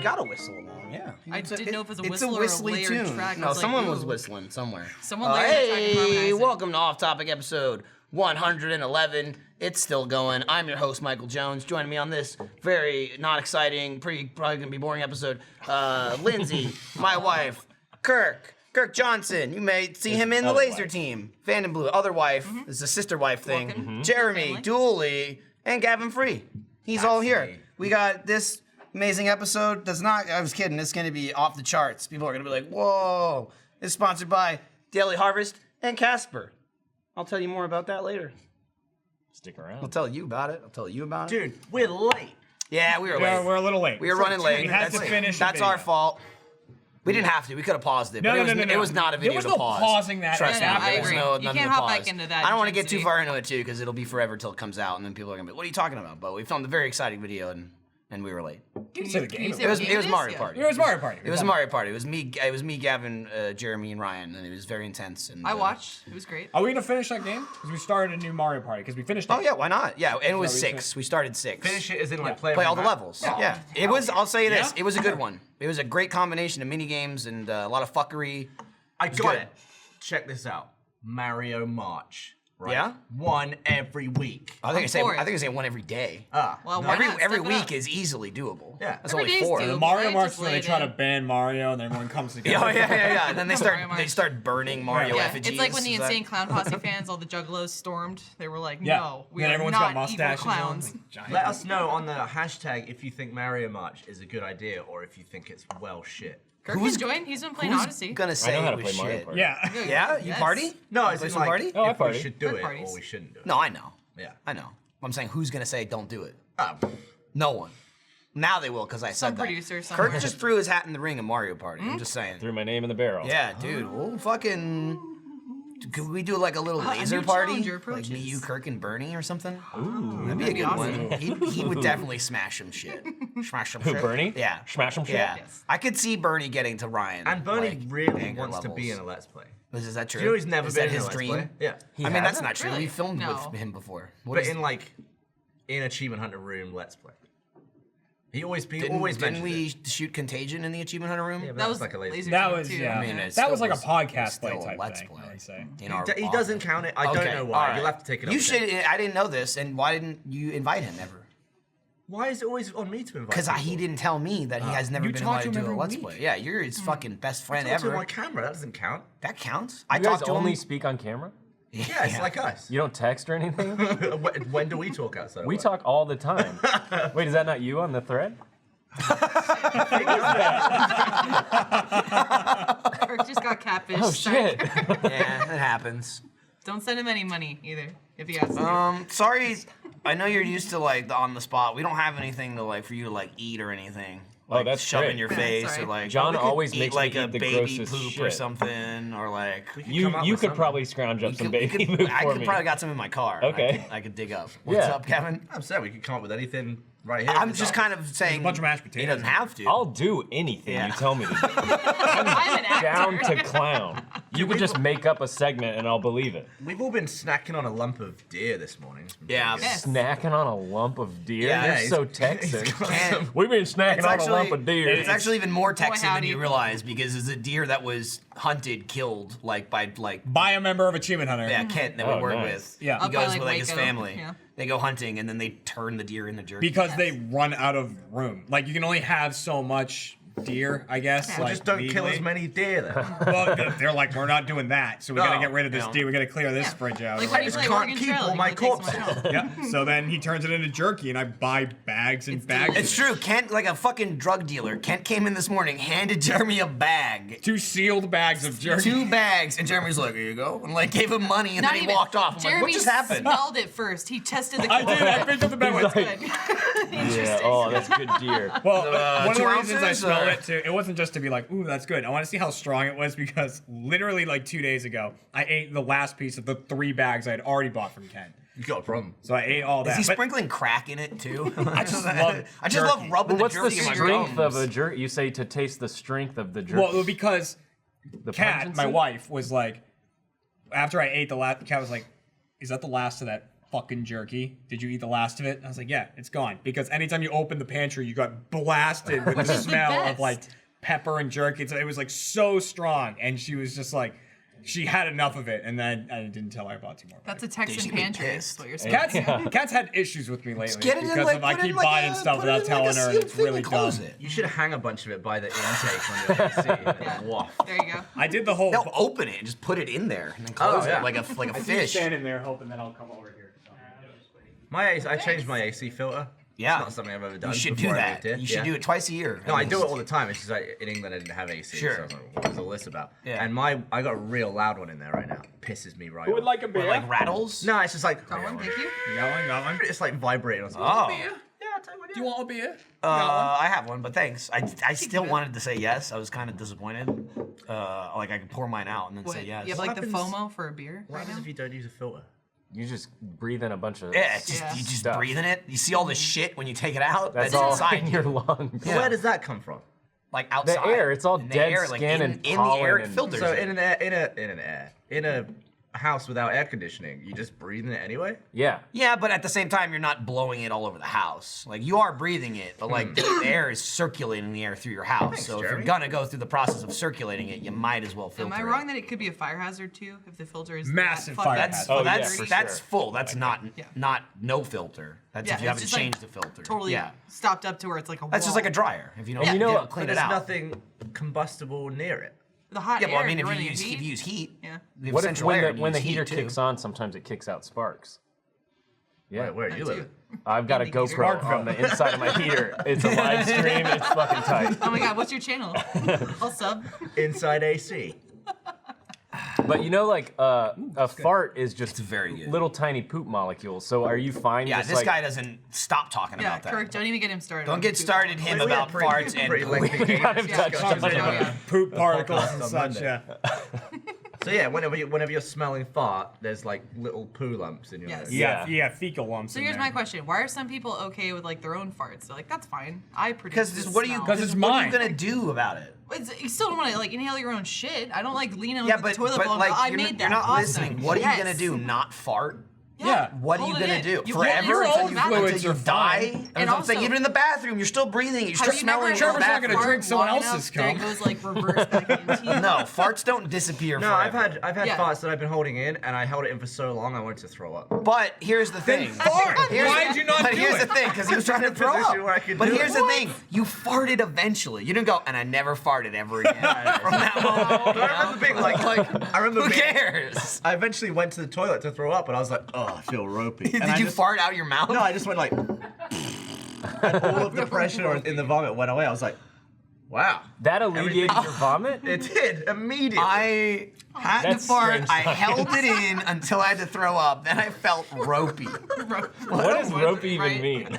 you gotta whistle along, yeah. I didn't know if it was a whistle or a layered tune. track. No, someone was ooh. whistling somewhere. Someone layered a track and harmonized Hey, it. welcome to Off Topic episode 111. It's still going. I'm your host, Michael Jones. Joining me on this very not exciting, probably gonna be boring episode, Lindsay, my wife, Kirk Johnson. You may see him in the Laser Team. Phantom Blue, other wife. This is a sister wife thing. Jeremy, Dooley, and Gavin Free. He's all here. We got this amazing episode. I was kidding. It's going to be off the charts. People are going to be like, whoa. It's sponsored by Daily Harvest and Casper. I'll tell you more about that later. Stick around. I'll tell you about it. Dude, we're late. Yeah, we were late. We're a little late. We were running late. We had to finish the That's our video. fault. We didn't have to. We could have paused it. No. It was not a video There was to no pause. pausing that. Trust me. Yeah, no, I there was agree. no- You nothing can't to hop back pause. into that I don't want to get too intensity. far into it too, because it'll be forever till it comes out, and then people are gonna be, "What are you talking about?" But we filmed a very exciting video, and we were late. You can say the Can game. you say It was what game Mario is? Party. It was Mario Party. It was a Mario Party. It was me, Gavin, Jeremy, and Ryan, and it was very intense. And I watched. It was great. Are we gonna finish that game? Because we started a new Mario Party. Because we finished. Oh yeah, why not? Yeah, and it was we 6. We started 6. Finish it as in like play Play all the every levels. Yeah. It was. I'll say you this. Yeah? It was a good one. It was a great combination of mini games and a lot of fuckery. I It's got good. it. Check this out. Mario March. Right? Yeah? One every week. I think for it. I say one every day. Well, no. why Every not? every Step it week up. is easily doable. Yeah. That's Every only day's 4. doable. The Mario Right, March just where they lay it try to in. ban Mario and everyone comes together. Yeah. And then they Mario March. start burning Mario Yeah, effigies. it's like when the Is that- Insane Clown Posse fans, all the Juggalos stormed. They were like, Yeah. "No, we And are everyone's not got evil mustaches clowns." on. Giant. Let us know on the hashtag if you think Mario March is a good idea or if you think it's well shit. Kirk can join. He's been playing Who's Odyssey. gonna say I know how to it play was Mario shit? Party. Yeah. Yeah, you Yes. party? No, Play it's in some like party? Oh, I if we party. should do Kirk it parties. or we shouldn't do it. No, I know. Yeah. I know. I'm saying who's gonna say don't do it? Oh, No one. Now they will because I Some said that. producer somewhere. Kirk just threw his hat in the ring of Mario Party. I'm just saying. Threw my name in the barrel. Yeah, dude. We'll fucking. Could we do like a little laser new party? challenger Like approaches. me, you, Kirk, and Bernie or something? Ooh. That'd be a good awesome. one. He would definitely smash some shit. Smash some Who, shit. Bernie? Yeah. Smash some shit? Yeah. Yes. I could see Bernie getting to Ryan. and Bernie like, really anger wants to be in levels. a Let's Play. Is that true? Do you know he's never Is been that in his a Let's dream? Play? Yeah. I mean, that's hasn't? not true. Really? We filmed No. with him before. What But is- in like, in Achievement Hunter room Let's Play. He always didn't mentions we it. shoot Contagion in the Achievement Hunter room? Yeah, but That was like a laser. That team, was too. yeah. I mean, it that still was like a was podcast still play a type Let's thing. Play. I would say. In our He doesn't count it. I don't know why. all right. You'll have to take it up. You with should. him. I didn't know this, and why didn't you invite him ever? Why is it always on me to invite? Because he people? didn't tell me that he has never You been talk to invited him to a every Let's week. Play. Yeah, you're his fucking best friend Talk to him ever. on camera. That doesn't count. That counts. I You guys talked to only him. speak on camera? Yeah, it's like us. You don't text or anything? When do we talk outside? We of work? talk all the time. Wait, is that not you on the thread? Kirk just got catfished. Oh, Sorry. shit. Yeah, it happens. Don't send him any money either if he asks you. Sorry. I know you're used to like the on the spot. We don't have anything to like for you to like eat or anything. Like, that's shove great. in your Yeah, face sorry. or like John we could always eat makes me like a eat the baby grossest poop or shit. something or like You come up you with could something. probably scrounge up some we baby could- food I for could me. probably got some in my car. Okay. I could dig up. What's Yeah. up, Kevin? I'm saying we could come up with anything right here. I'm just kind of saying a bunch of mashed he potatoes. doesn't have to. I'll do anything Yeah. you tell me to do. I'm an actor. Down to clown. You could just make up a segment and I'll believe it. We've all been snacking on a lump of deer this morning. It's been Yeah. pretty good. Yes. Snacking on a lump of deer? Yeah, You're he's- so he's Texan. got And- some- We've been snacking It's on actually, a lump of deer. it's actually even more Texan than howdy. you realize because it's a deer that was hunted, killed, like by like By a member of Achievement Hunter. yeah Kent that Oh, we work nice. with. Yeah. he Up by, goes like, with like his Waco. family. Yeah. They go hunting and then they turn the deer into jerky. Because they run out of room. Like you can only have so much deer, I guess. Yeah. Well, Like, just don't kill legally. as many deer then. Well, they're like, we're not doing that, so we gotta No, get rid of this no. deer. We gotta clear this Yeah. fridge out. Like when you just play can't Oregon keep Trail, all you my can take corpses. someone else. Yeah. So then he turns it into jerky, and I buy bags and bags. It's of it. true. Kent, like a fucking drug dealer, Kent came in this morning, handed Jeremy a bag. 2 sealed bags of jerky. 2 bags, and Jeremy's like, here you go, and like gave him money, and Not then he even- walked off. I'm Jeremy like, what just happened? smelled it first. He tested the I did. I picked up the bag. He's Went, like- Yeah, oh, that's good deer. well, one of the 2 reasons I ounces, smelled or- it too, it wasn't just to be like, ooh, that's good. I want to see how strong it was because literally like 2 days ago, I ate the last piece of the 3 bags I had already bought from Ken. You got a problem. So I ate all that. Is he But sprinkling crack in it too? I just love I just love jerky. rubbing Well, what's the the jerky in my strength of gums. a jerky? You say to taste the strength of the jerky. Well, because the Kat, my pungency? wife, was like, after I ate the last, Kat was like, is that the last of that fucking jerky. Did you eat the last of it? I was like, yeah, it's gone. Because anytime you open the pantry, you got blasted with the is the smell of best. like pepper and jerky. So it was like so strong. And she was just like, she had enough of it. And then I didn't tell her I bought 2 more. That's a Dude, Texan she'd be pantry. pissed. Is what you're saying. Cat's had issues with me lately Get it in, because like, of I put it in, keep like, buying a- stuff put it without in, like, telling a her, and sealed it's thing really and close dumb. it. You should hang a bunch of it by the intake on your AC and then waft. There you go. I did the whole. No, open it and just put it in there and then close yeah. it like a I keep fish. standing there hoping that I'll come over here. I changed my AC filter. Yeah. It's not something I've ever done. You should do before I that. moved here. You should do it twice a year. No, at I do it least. all the time. It's just like in England I didn't have AC. Sure. So I was like, what was all this about? Yeah. And I got a real loud one in there right now. Pisses me right Who would off. like a Or beer? like rattles. No, it's just like. Got one, thank you. Got one. It's like vibrating. I was like, Oh. Yeah, I'll tell you what. Do you want a beer? I have one, but thanks. I still wanted to say yes. I was kind of disappointed. Like I could pour mine out and then What, say yes. you have like the happens- FOMO for a beer What right happens now? if you don't use a filter? You just breathe in a bunch of Yeah, it's just Yeah. you just Stuff. breathe in it. You see all the shit when you take it out. That's That's all inside in your lungs. Yeah. Where does that come from? like outside. air, it's all In the dead air, like, skin in, and in the air. It pollen and- filters So it. in a house without air conditioning, you just breathe in it anyway? Yeah. Yeah, but at the same time, you're not blowing it all over the house. Like you are breathing it, but like the air is circulating the air through your house. Thanks, so if Jeremy. you're gonna go through the process of circulating it, you might as well filter Am I it. wrong that it could be a fire hazard too if the filter is Massive that fire fucking That's hazard. Oh, yeah, that's for that's sure. full. That's not Yeah. not no filter. That's Yeah, if you it's haven't just, like, changed the filter. totally Yeah, stopped up to where it's like a that's just wall. like a dryer. If you don't, And you know you what? don't clean But it there's out. nothing combustible near it. The hot Yeah, air. well, I mean, if you're you running heat. use heat, Yeah. the What if central air, you when the use heater heat, too. kicks on, sometimes it kicks out sparks? Yeah. Wait, where are you That living? too. I've got a In the heater. GoPro on the inside of my heater. It's a live stream. It's fucking tight. Oh my god, what's your channel? I'll sub. Inside AC. But you know, like a fart is just It's very good. little tiny poop molecules. So are you fine? Yeah, just this like, guy doesn't stop talking Yeah, about that. Kirk, don't even get him started. Don't on get poop. started him We had about pretty- farts and pretty poop. lengthy game got him touched discussions on in it. our- Yeah. Poop particles Podcast and on such, Monday. yeah. So yeah, whenever you're smelling fart, there's like little poo lumps in your Yes. nose. Yeah, Yeah. yeah, fecal lumps. So in here's there. my question: why are some people okay with like their own farts? They're like, that's fine. I produce Because this what are you? smell. 'Cause it's what are you mine. gonna do about it? You still don't want to like inhale your own shit. I don't like lean over Yeah, the but toilet bowl and like go, I you're, made that. you're not awesome. listening. What are you Yes. gonna do? Not fart? Yeah. What are Hold you it gonna in. do? You hold Forever your until own you, fluids until you are die? fine. That's And what I'm saying. also- Even in the bathroom, you're still breathing. You're still Have you never smelling. Trevor's the not gonna bathroom. drink someone long else's enough that cum. it goes like reverse back into you? No, farts don't disappear No, forever. I've had Yeah. farts that I've been holding in, and I held it in for so long I wanted to throw up. But here's the thing. Fart. Here's Why the- did you not But do here's it? the thing, because he was trying to throw Position up. where I could But do here's it. the thing: you farted eventually. You didn't go, and I never farted ever again from that moment. But I remember being like I remember Who being, cares? I eventually went to the toilet to throw up, and I was like, oh, I feel ropey. Did And I you just, fart out your mouth? No, I just went like, and all of the pressure in the vomit went away. I was like, wow. that alleviated your vomit? It did immediately. I had to That's fart. strange I science. held it in until I had to throw up. Then I felt ropey. What does rope even Right. mean?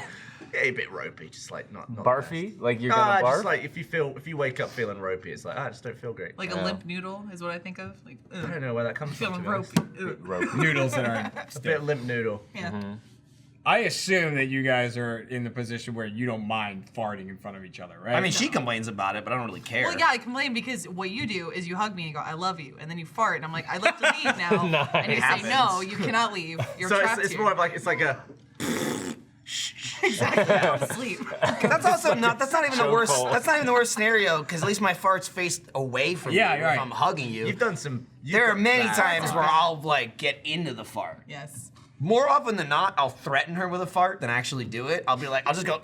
Yeah, a bit ropey, just like not Barfy? Like you're gonna barf? just like if you wake up feeling ropey, it's like I just don't feel great. Like a limp noodle is what I think of. Like, I don't know where that comes from. feeling to be honest. ropey. Ugh. Rope. Noodles that are. A bit limp noodle. Yeah. I assume that you guys are in the position where you don't mind farting in front of each other, right? I mean, she complains about it, but I don't really care. Well, yeah, I complain because what you do is you hug me and go, I love you. And then you fart. And I'm like, I'd like to leave now. Nice. And you say, Happens. no, you cannot leave. You're So trapped it's here. more of like it's like a Exactly. I don't sleep. That's also not. That's not even the worst. Chokehold. That's not even the worst scenario. Because at least my farts faced away from Yeah, you you're right. if I'm hugging you. you've done some. There are many bad times farts. where I'll like get into the fart. Yes. More often than not, I'll threaten her with a fart than actually do it. I'll be like, I'll just go,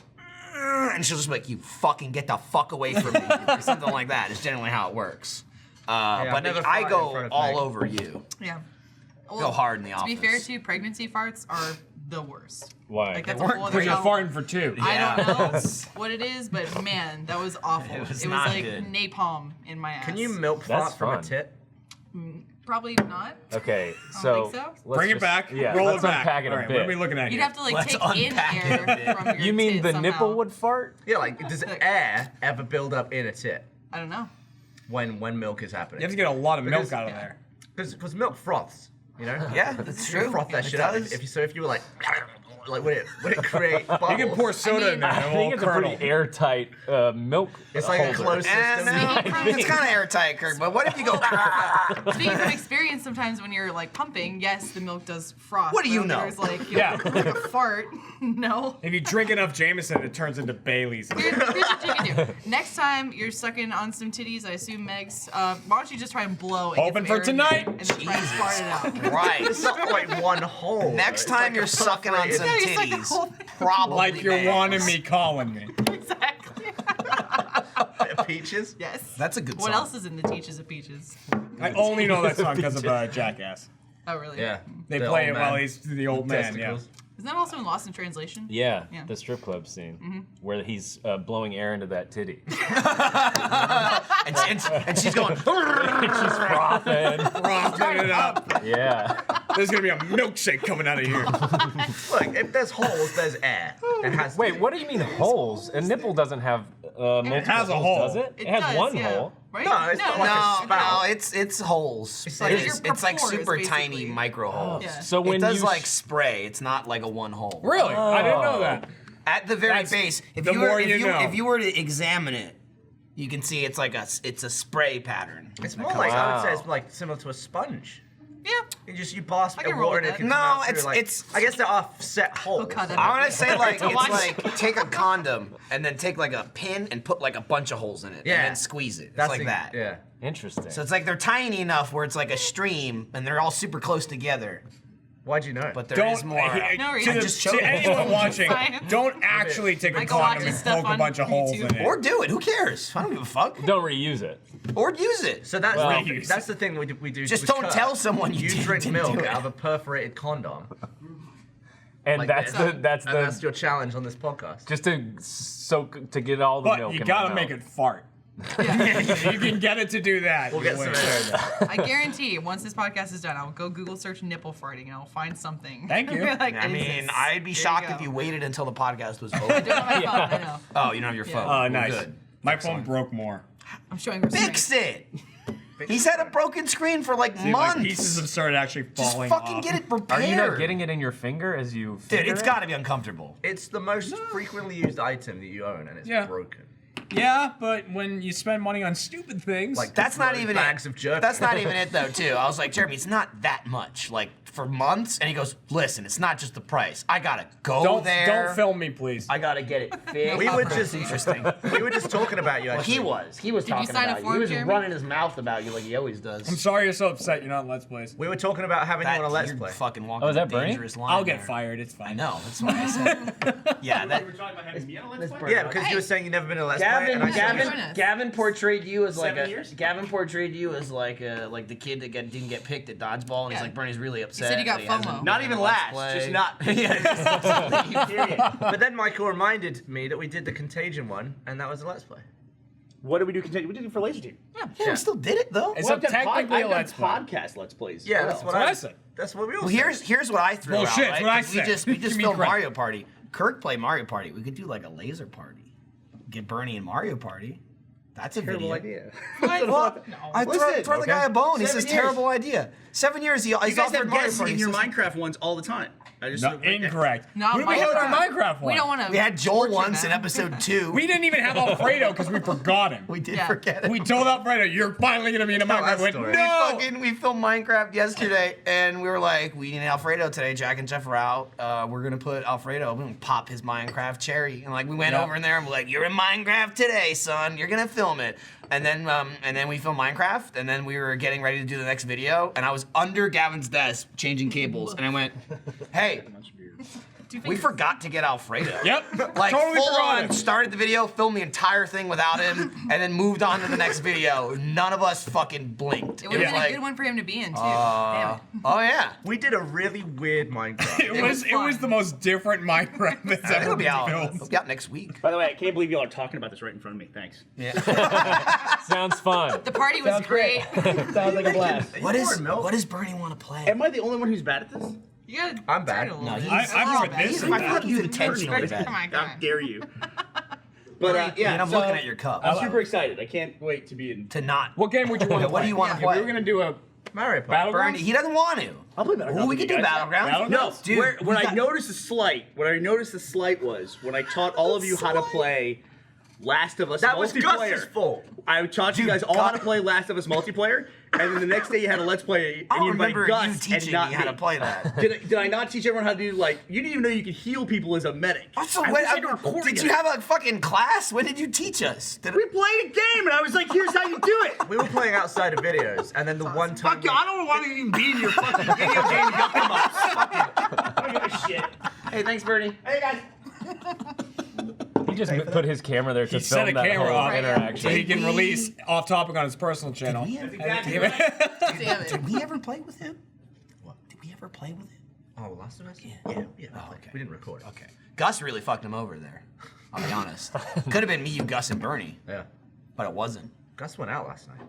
and she'll just be like, you fucking get the fuck away from me, or something like that. It's generally how it works. I've But never I farted in go front of all Meg. over you. Yeah. Go hard in the To be office. fair to you, pregnancy farts are the worst. Why? Like that's weren't a whole Because other you're level. farting for two. I don't know Yes. what it is, but man, that was awful. It was it was not like good. napalm in my ass. Can you milk That's fart from a fun. tit? Probably not. Okay, don't so, think so. let's Bring it just- back. Yeah, roll let's it back. unpack it All a right, bit. what are we looking at You'd here? have to like Let's take in unpack it a air bit. from your You mean tit the somehow. nipple would fart? Yeah, like does air ever build up in a tit I don't know. when milk is happening? You have to get a lot of milk Because- out of there. Because milk froths, you know. Yeah, that's You true. froth that It shit out. does. If you were like, Like, would it create bubbles? You can pour soda in there. I and it think won't it's a curdle. pretty airtight milk. It's like a holder. closed system. No, it's kind of airtight, Kirk. But what if you go? Speaking from experience, sometimes when you're like pumping, yes, the milk does froth. What do you but know? There's like, Yeah. like a fart. No. If you drink enough Jameson, it turns into Bailey's. Here's what you can do. Next time you're sucking on some titties, I assume Meg's, why don't you just try and blow and Open get some for air in there tonight. and then try and fart it out. Right. It's not like one hole. Next It's time like you're a sucking on some Yeah, it's like the titties, whole thing. probably Like you're Meg's. wanting me, calling me. Exactly. Peaches. Yes. That's a good What song. else is in the Teaches of Peaches? I only know that song because of Jackass. Oh, really? Yeah. They The play old it while man. he's the old man. Yeah. Testicles. Isn't that also in Lost in Translation? Yeah, Yeah. the strip club scene where he's blowing air into that titty. and she's going. She's frothing. Frothing it up. Yeah. There's gonna be a milkshake coming out of here. Look, if there's holes, there's air. It has. Wait, what do you mean holes? A nipple doesn't have multiple has a holes, hole. does it? It has does, one yeah. hole. Right? No, it's not like a No, spout. it's holes. It's like your it's like pores, super basically. tiny micro holes. Yeah. So when It does you like spray. It's not like a one hole. Really? I didn't know that. At the very That's- base, if the you were more you know. if you were to examine it, you can see it's like it's a spray pattern. It's more like I would say Wow. it's like similar to a sponge. Yeah. You pass I a can roll water with and it can that. come No, out through, like, it's- I guess there are set holes. Oh, God, that- I want to say like it's watch. like take a condom and then take like a pin and put like a bunch of holes in it Yeah. and then squeeze it. It's That's like the- that. Yeah. Interesting. So it's like they're tiny enough where it's like a stream and they're all super close together. Why'd you know? But there is more. No to, reason. the, just to choked. anyone watching, Science. don't actually take a Michael condom watches and stuff poke a on bunch of holes in YouTube. it. Or do it. Who cares? I don't give a fuck. Don't reuse it. Or use it. So that's Well- that's the thing we do. Just with don't Kirk. tell someone you didn't drink do milk it. out of a perforated condom. And Like that's this. the And that's the your challenge on this podcast. just to get all the But milk you in gotta my make mouth. it fart. you can get it to do that. We'll you get some win. air. I guarantee once this podcast is done, I'll go Google search nipple farting and I'll find something. Thank you. Like, I it mean, exists. I'd be There shocked you if go. you waited until the podcast was over. I don't have my phone, I know. Oh, you don't have your phone. Yeah. Well, Nice. Good. My phone broke more. I'm showing restraint. Fix it. He's had a broken screen for like See, months. my pieces have started actually Just falling fucking off. get it repaired. Are you not getting it in your finger as you? Dude, finger it's it? got to be uncomfortable. It's the most frequently used item that you own, and it's Yeah. broken. Yeah, but when you spend money on stupid things, Like That's not throw even bags it. of jerky. That's not even it though, too. I was like, Jeremy, it's not that much. Like for months, and he goes, "Listen, it's not just the price. I gotta go there. don't film me, please. I gotta get it fixed." We were just interesting. We were just talking about you. Well, Actually. he was. He was Did you talking sign a about you. form, He was Jeremy? running his mouth about you like he always does. I'm sorry you're so upset you're not in Let's Plays. We were talking about having you on a Let's you're Play. fucking walking Oh, is that a Bernie? dangerous line. I'll get there. fired. It's fine. I know. That's what I said. Yeah, that. Yeah, because you were saying you've never been in a Let's Play. Gavin, and I said- Join Gavin, us. Gavin portrayed you as like 7 years? Gavin portrayed you as like the kid that didn't get picked at dodgeball, and he's Yeah. like Bernie's really upset. said he got that hasn't FOMO. been Not in even a Let's last, Play. just not. Yeah, Period. But then Michael reminded me that we did the Contagion one, and that was a Let's Play. What did we do? We did it for Laser Team. yeah, we still did it though. It's Well, a technically a Let's Play. podcast Let's Plays. Yeah, as that's well. what what I I said. That's what we all Well, said. here's what I threw Bullshit, out. Right? what I 'Cause said. We Give just me filmed credit. Mario Party. Kirk played Mario Party. We could do like a laser party. Get Bernie in Mario Party. That's a Terrible video. idea. Well, I Listen, throw the guy a bone. He 7 says years. terrible idea. 7 years. He's You guys offered have Mario guests Party. in your He says- Minecraft ones all the time. I just No, sort of like- incorrect. Not Who did we have in our Minecraft. Minecraft one? We don't want to. We had Joel once in episode 2. We didn't even have Alfredo because we forgot him. We did Yeah. forget it. We told Alfredo, you're finally going to be in a Tell Minecraft. that I went, story. no! We filmed Minecraft yesterday, and we were like, we need Alfredo today. Jack and Jeff are out. We're gonna put Alfredo. We're gonna pop his Minecraft cherry, and like we went Yep. over in there and we're like, you're in Minecraft today, son. You're gonna film it. And then we filmed Minecraft, and then we were getting ready to do the next video, and I was under Gavin's desk changing cables, and I went, hey. We forgot to get Alfredo. Yep. Like totally full forgot on, him. started the video, filmed the entire thing without him, and then moved on to the next video. None of us fucking blinked. It would have been like, a good one for him to be in too. Damn it. oh yeah. We did a really weird Minecraft. It was the most different Minecraft that's ever It'll be been out. built. It'll be out next week. By the way, I can't believe y'all are talking about this right in front of me. Thanks. Sounds fun. The party was great. Sounds like a blast. What pouring milk? does Bernie want to play? Am I the only one who's bad at this? You gotta I'm turn bad. it a little No, bit. he's- I'm We're all with bad. this. I feel like you intentionally Come bad. on, How come on. dare you? But yeah, And I'm so looking at your cup. I'm super excited. I can't wait to be in. To not. What game would you want to What play? do you want to If play? we were going to do a Mario Party. Bernie, he doesn't want to. I'll play Battlegrounds. Oh, we with could you do guys. Battlegrounds. No, dude. when we I got- noticed the slight was when I taught all of you how to play Last of Us That was multiplayer. Gus's fault. I taught you guys all how to play Last of Us multiplayer, and then the next day you had a Let's Play, I and don't you invited remember Gus you and teaching not me how to me. play that. Did I not teach everyone how to do, like, you didn't even know you could heal people as a medic? So I when, wish I could record did it. you have a fucking class? When did you teach us? We played a game, and I was like, here's how you do it! We were playing outside of videos, and then the one time. Fuck you, I don't want to even be in your fucking video game yuck-em-ups. Fuck it. I don't give a shit. Hey, thanks, Bernie. Hey, guys. He just put his camera there to He set film a that camera whole up so interaction. he can release off topic on his personal channel. Did we Exactly ever, right. Damn it. did we ever play with him? What? Did we ever play with him? Oh, Last of Us? Yeah. Yeah. Oh, okay. We didn't record it. Okay. Gus really fucked him over there. I'll be honest. Could have been me, you, Gus, and Bernie, Yeah. but it wasn't. Gus went out last night.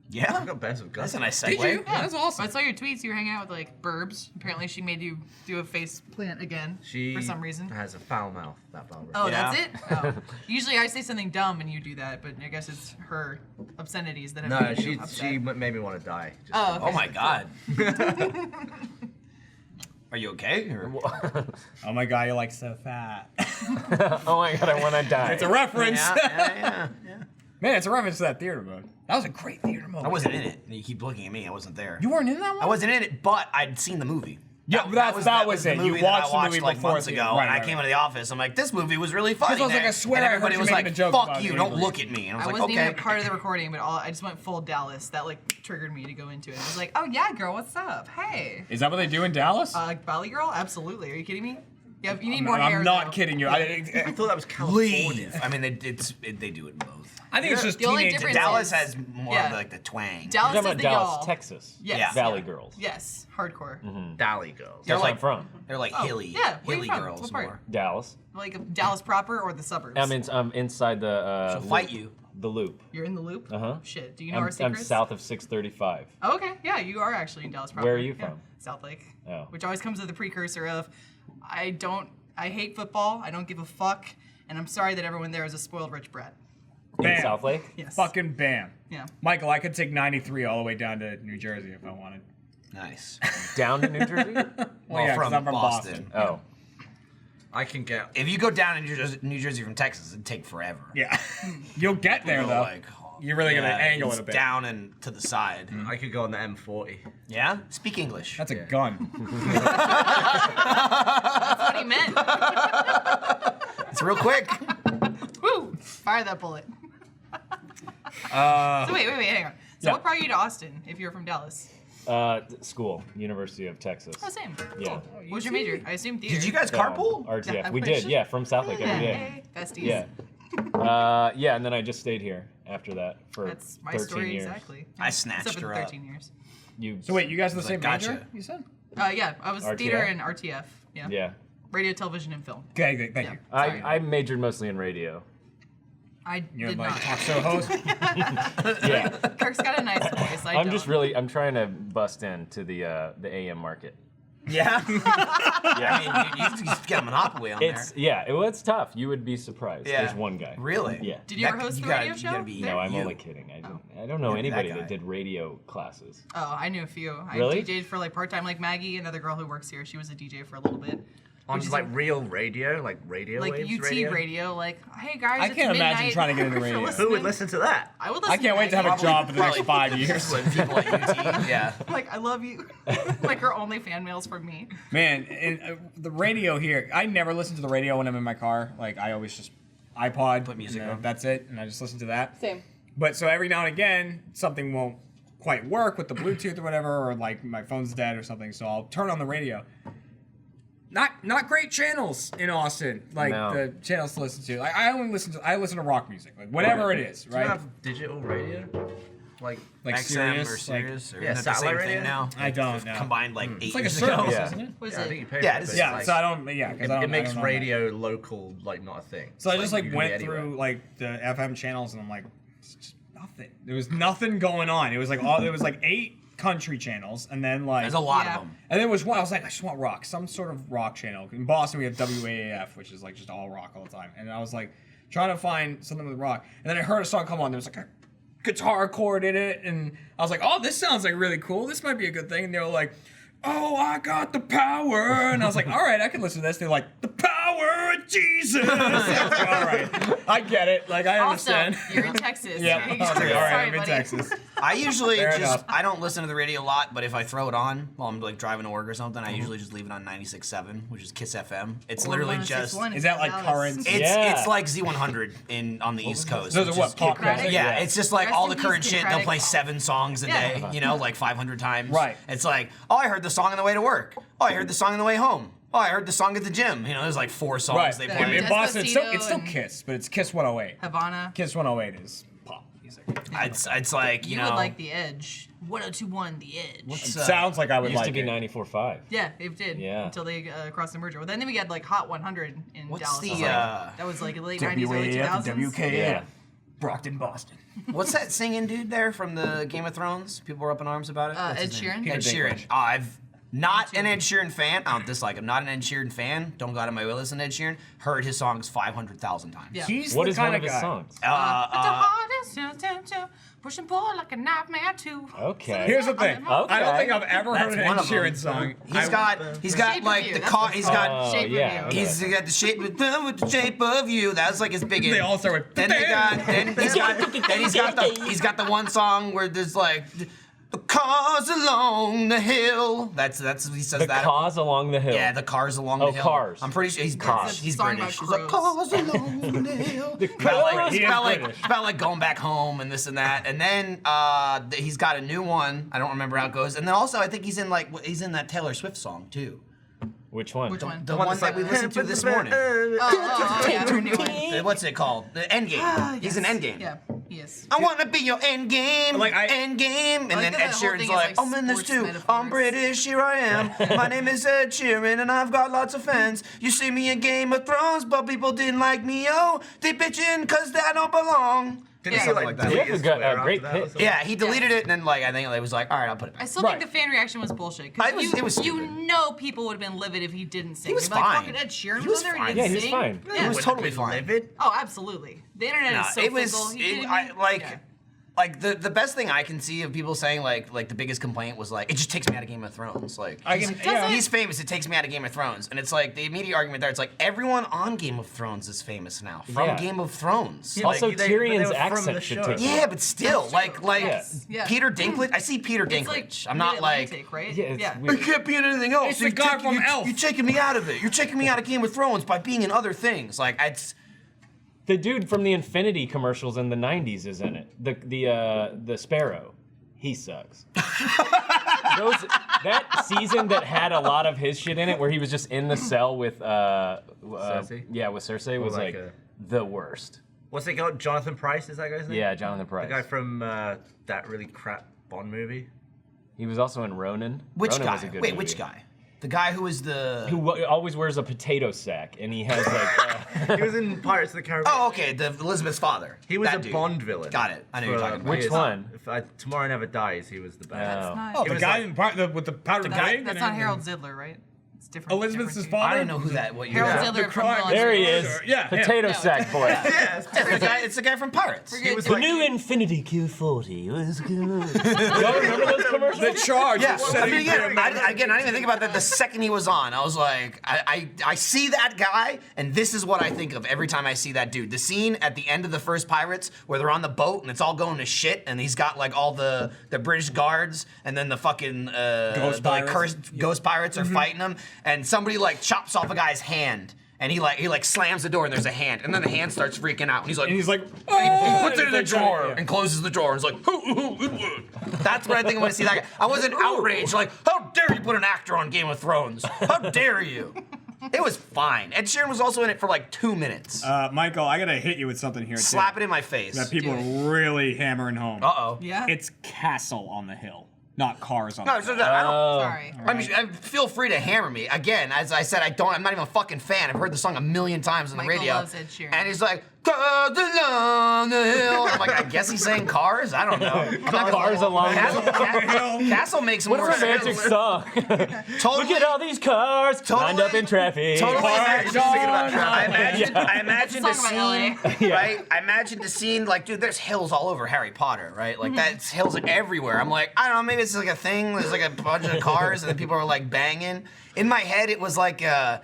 Yeah? I got best with Gus. That's a nice segue. Did you? Yeah, That's awesome. I saw your tweets. You were hanging out with like Burbs. Apparently, she made you do a face plant again She for some reason. has a foul mouth, that Barbara. Oh, Yeah. that's it. Oh. Usually, I say something dumb and you do that, but I guess it's her obscenities that have No, made you she upset. made me want to die. Just Oh, okay. Oh my god. Are you okay? Or? Oh my god, you're like so fat. Oh my god, I want to die. It's a reference. Yeah. Man, it's a reference to that theater mode. That was a great theater mode. I wasn't in it. You keep looking at me. I wasn't there. You weren't in that one? I wasn't in it, but I'd seen the movie. Yeah, that was it. You that watched I the movie like before months the- ago, right, and I right, came right. into the office. I'm like, this movie was really funny. I was like, there. I swear and I heard everybody you was making like, a joke fuck about you, being don't Greek. look at me. And I was I like, wasn't even okay. a part of the recording, but I just went full Dallas. That like triggered me to go into it. I was like, oh yeah, girl, what's up? Hey. Is that what they do in Dallas? Valley girl? Absolutely. Are you kidding me? You need more I'm hair. not though. kidding you. I thought that was California. Leave. I mean, they do it in both. I think it's just The only teenage. difference Dallas is- has more yeah. of like the twang. Dallas You're talking is about the Dallas, y'all. Texas. Yes. Valley Yeah. girls. Yes. Hardcore. Dally girls. They're That's where like I'm from. They're like Oh, hilly, yeah. Where you hilly from? girls What part? more. Dallas. Like Dallas proper or the suburbs? I'm inside the. She'll fight you. The loop. You're in the loop? Uh-huh. Shit. Do you know our I'm secrets? south of 635. Oh, okay. Yeah, you are actually in Dallas proper. Where are you Yeah. from? South Lake. Oh. Which always comes with the precursor of I hate football, I don't give a fuck, and I'm sorry that everyone there is a spoiled rich brat. In Bam. South Lake? Yes. Fucking bam. Yeah. Michael, I could take 93 all the way down to New Jersey if I wanted. Nice. Down to New Jersey? Well, yeah, 'cause from I'm from Boston. Oh. I can get. If you go down to New Jersey from Texas, it'd take forever. Yeah. You'll get there, Go, though. like, You're really gonna angle it's it a bit. down and to the side. I could go on the M40. Yeah? Speak English. That's a gun. That's what he meant. It's real quick. Woo! Fire that bullet. So wait, hang on. So Yeah. what brought you to Austin if you're from Dallas? School, University of Texas. Oh, same. Yeah. What was your major? I assume theater. Did you guys So, carpool? RTF. I We wish. did, yeah, from South Lake every day. Hey, besties. Yeah. Yeah, and then I just stayed here after that for That's my 13 story years. exactly. I Except snatched for her the up. 13 years. You, So wait, you guys are the It's same like, major? gotcha. You said? Yeah, I was RTF? theater and RTF. Yeah. Yeah. Radio, television, and film. Okay, good, thank Yeah. you. Sorry. I majored mostly in radio. I You're did like not. talk show host. Yeah. Kirk's got a nice voice. I'm just I'm trying to bust into the AM market. Yeah? Yeah. I mean, you just get a monopoly on It's tough. You would be surprised. Yeah. There's one guy. Really? Yeah. Did you ever host a radio show? No, I'm you. only kidding. I don't know Maybe that anybody guy. that did radio classes. Oh, I knew a few. Really? I DJ'd for like part time, like Maggie, another girl who works here. She was a DJ for a little bit. On Which is like real radio, like radio like waves UT radio. Like, hey guys, I it's can't imagine midnight. trying to get into If you're radio. Who would listening- listen to that? I would listen. I can't wait to have a Maggie. job for the next 5 years. Like people at UT. Yeah. Like, I love you. Like her only fan mails from me. Man, and, the radio here, I never listen to the radio when I'm in my car. Like, I always just iPod. Put music and, on. That's it, and I just listen to that. Same. But so every now and again, something won't quite work with the Bluetooth or whatever, or like my phone's dead or something, so I'll turn on the radio. Not great channels in Austin, like No. the channels to listen to. Like I listen to rock music, like whatever it is, Do you right? have digital radio? Like Like XM Sirius, or like- Sirius? Or Yeah, is that the same satellite thing radio? now? I don't know. Combined like 8 It's like a years service, ago. Yeah. isn't it? What is yeah, I it? think you pay Yeah, for it is. but Yeah, like, so I don't. Yeah, because it makes I don't know radio local like not a thing. So I Like, just like you can went be anywhere. through like the FM channels and I'm like, it's just nothing. There was nothing going on. It was like all there was like 8 country channels and then like There's a lot Yeah. of them. and there was one I was like, I just want rock, some sort of rock channel. In Boston we have WAAF, which is like just all rock all the time. And I was like trying to find something with rock. And then I heard a song come on, there was like a guitar chord in it, and I was like, oh, this sounds like really cool. This might be a good thing. And they were like, oh, I got the power. And I was like, all right, I can listen to this. They're like, the power of Jesus. All right, I get it. Like, I understand. Also, you're in Texas. Yeah, right? I was like, all right, Sorry, I'm in buddy. Texas. I usually Fair just enough. I don't listen to the radio a lot, but if I throw it on while I'm like driving to work or something, I usually just leave it on 96.7, which is Kiss FM. It's Or literally 106.1 just in Is that like Dallas. current? it's Yeah. it's like Z100 on the East Coast. Those are which what, is- pop music? Yeah, it's just like Rest all in the peace, current shit. They'll Democratic. play 7 songs a Yeah. day, you know, like 500 times. Right. It's like, oh, I heard the song on the way to work. Oh, I heard the song on the way home. Oh, I heard the song at the gym. You know, there's like 4 songs Right. they Yeah. play. In Boston, it's still and- Kiss, but it's Kiss 108. Havana. Kiss 108 is pop music. It's like, You know. would like The Edge. 102.1 The Edge. What's, It sounds like I would Used like to be it. 94.5. Yeah, it did. Yeah. Until they crossed the merger. Well, then we had like Hot 100 in What's Dallas. the, It was like- that was like late 90s, early 2000s. WKA. Yeah. Brockton, Boston. What's that singing dude there from the Game of Thrones? People were up in arms about it. What's Ed his name? Sheeran? Ed Peter Sheeran. Dinklage. I've not an Ed Sheeran fan. I don't dislike him. Not an Ed Sheeran fan. Don't go out of my way to listen to Ed Sheeran. Heard his songs 500,000 times. Yeah. He's What the is one kind of his guy. songs? But the hardest to push and pull like a nightmare too. Okay. Here's the thing. Okay. I don't think I've ever heard That's an one Ed of them. Sheeran song. He's got Shape of like You, the that's car. the He's song. got Shape of yeah, You. okay. he's got the shape with the shape of you. That's like his big. They all start with. Then he's got the one song where there's like the cars along the hill. That's he says The that. Cause Along the Hill. Yeah, the cars along the Oh, hill. Cars. I'm pretty sure he's Cars. British. He's Song British. by He's like Crows. cars along the hill. The About like, Cars. He is British. about like going back home and this and that. And then he's got a new one. I don't remember how it goes. And then also I think he's in that Taylor Swift song too. Which one? Which one? The one that we listened to this morning. Oh, yeah, her new one. What's it called? The Endgame. He's an Endgame. Yeah, he is. I want to be your endgame, Like, endgame. And I like then that Ed the whole Sheeran's thing is, like, like, I'm in this sports too. metaphors. I'm British, here I am. My name is Ed Sheeran, and I've got lots of fans. You see me in Game of Thrones, but people didn't like me, oh. They bitching because I don't belong. Didn't Yeah. he like Something like that. You delete have his a good- Twitter great after that or pick. something? Yeah, he deleted it, and then like I think it was like, all right, I'll put it back. I still Right. think the fan reaction was bullshit. I 'Cause was- it was you stupid. know people would have been livid if he didn't sing. He was They'd be like, fine. fucking Ed Sheeran He was was there. fine. He Yeah, didn't he was sing. fine. Yeah. He was Wouldn't totally be fine. livid. Oh, absolutely. The internet Nah, is so it was. fickle. You kidding I me? like. Yeah. Like the best thing I can see of people saying like the biggest complaint was like it just takes me out of Game of Thrones. Like I he's, can- yeah. he's famous, it takes me out of Game of Thrones, and it's like the immediate argument there. It's like everyone on Game of Thrones is famous now from Yeah. Game of Thrones. Yeah, Like, Also, they Tyrion's were from accent the should show. take yeah, but still, like Yeah. Peter Dinklage. I see Peter It's like Dinklage. I'm not like. Mid-Atlantic, right? Yeah, it's I weird. can't be in anything else. It's the guy from Elf. You're taking me out of it. You're taking me out of Game of Thrones by being in other things. Like it's. The dude from the Infinity commercials in the 90s is in it. The Sparrow. He sucks. That season that had a lot of his shit in it, where he was just in the cell with Cersei? Yeah, with Cersei, was like like a- the worst. What's it called? Jonathan Pryce, is that guy's name? Yeah, Jonathan Pryce. The guy from that really crap Bond movie. He was also in Ronin. Which Ronin guy? Was a good Wait, movie. which guy? The guy who was the. Who always wears a potato sack, and he has like. He was in Pirates of the Caribbean. Oh, okay, the Elizabeth's father. He was That a dude. Bond villain. Got it. I know you're For, talking about. Which years. one? Tomorrow Never Dies, he was the best. Oh. Nice. Oh, He the was guy like- with the powdered wig. That's and not everything. Harold Zidler, right? It's different. Elizabeth's different father? I don't know who that. What you're. Harold Yeah. Zidler The from crime- Villains. There he is. Yeah, Potato yeah. sack boy. It's the guy from Pirates. We're good. The new Infinity Q40 was good. Y'all remember those commercials? The charge. Yeah, of I setting mean, again, free I America. didn't even think about that the second he was on. I was like, I see that guy, and this is what I think of every time I see that dude. The scene at the end of the first Pirates where they're on the boat and it's all going to shit, and he's got like all the British guards, and then the fucking Ghost the, like, pirates. cursed ghost pirates are fighting him, and somebody like chops off a guy's hand. And he slams the door and there's a hand, and then the hand starts freaking out, and he's like, And he's like, he oh, puts it in the it's like, drawer yeah. and closes the drawer and is like, that's what I think when I see that guy. I wasn't outraged, like, how dare you put an actor on Game of Thrones? How dare you? It was fine. Ed Sheeran was also in it for like 2 minutes. Michael, I gotta hit you with something here. Slap too, it in my face. that people are really hammering home. Uh-oh. Yeah. It's Castle on the Hill, not Cars on No, the it's Hill. just, I don't. Sorry. I mean, feel free to hammer me. Again, as I said, I'm not even a fucking fan. I've heard the song a million times on the Michael radio. loves Ed Sheeran. And he's like, Cars along the hill. I'm like, I guess he's saying cars. I don't know. Cars along the hill. Castle makes What a more romantic sense. song. Look at all these cars lined up in traffic. Totally imagine, Just thinking about traffic. I imagine the Song about scene, right? I imagine the scene, like, dude, there's hills all over Harry Potter, right? Like, that's hills everywhere. I'm like, I don't know, maybe it's like a thing. There's like a bunch of cars, and then people are like banging. In my head, it was like a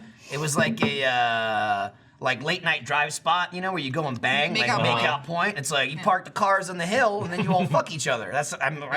like late night drive spot, you know, where you go and bang, Make like out make point. out point. It's like you park the cars on the hill, and then you all fuck each other. That's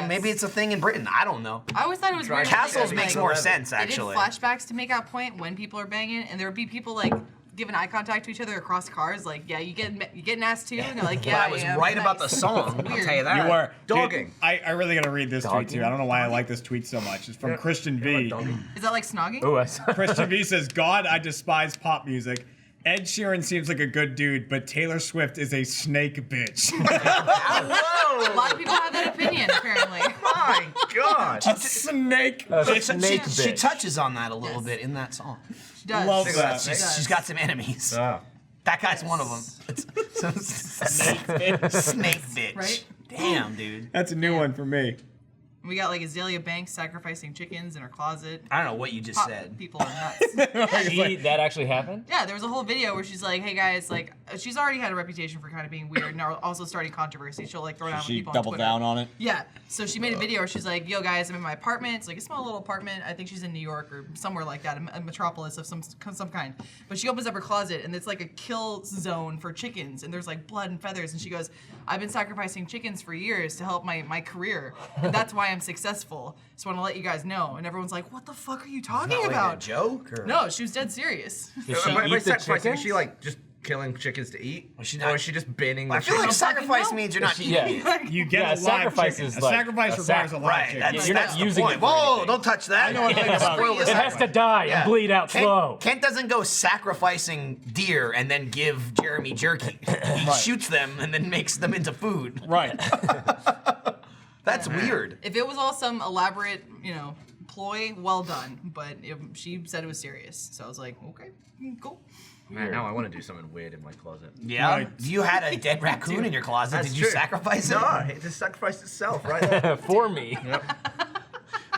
maybe it's a thing in Britain. I don't know. I always thought it was weird. Castles that, makes like, more sense, They did actually. flashbacks to make out point when people are banging, and there would be people like giving eye contact to each other across cars. Like, yeah, you getting ass too, and they're like, yeah, But I was am. right about the Nice. song. I'll Weird. tell you that. You were. Dogging. Dude, I really gotta read this tweet too. I don't know why I like this tweet so much. It's from Christian V. Is that like snogging? Ooh, I saw. Christian V says, God, I despise pop music. Ed Sheeran seems like a good dude, but Taylor Swift is a snake bitch. A lot of people have that opinion, apparently. My God. a snake A bitch. snake She bitch. touches on that a little Yes. bit in that song. She does. Love She that. does. She's got some enemies. Oh. That guy's one of them. Snake bitch. Right? Damn, dude. That's a new one for me. We got like Azalea Banks sacrificing chickens in her closet. I don't know what you just Pop said. people are nuts. That actually happened? Yeah, there was a whole video where she's like, "Hey guys, like, she's already had a reputation for kind of being weird and also starting controversy. She'll like throw down with She people on doubled Twitter. down on it. Yeah, so she made a video where she's like, "Yo guys, I'm in my apartment. It's like a small little apartment. I think she's in New York or somewhere like that, a metropolis of some kind." But she opens up her closet and it's like a kill zone for chickens, and there's like blood and feathers. And she goes, "I've been sacrificing chickens for years to help my career, and that's why I'm successful. Just want to let you guys know." And everyone's like, "What the fuck are you talking Like about?" a joke? Or? No, she was dead serious. Did she By eat the sacrificing, chickens? is she like just killing chickens to eat? Was she Or not- is she just binning I the feel like chickens? sacrifice know. means you're not eating Yeah. it. You get Yeah, a live sacrifice chicken. is A like sacrifice a requires a live Right, chicken. that's, You're not that's using the it point. for Whoa, anything. don't touch that. I know what I'm Yeah. about. It has to die and bleed out slow. Kent doesn't go sacrificing deer and then give Jeremy jerky. He shoots them and then makes them into food. Right. That's weird. If it was all some elaborate, ploy, well done. But she said it was serious, so I was like, okay, cool. Man, now I want to do something weird in my closet. Yeah. Right. You had a dead raccoon in your closet. That's Did you true. sacrifice it? No, it just sacrificed itself right there. For me.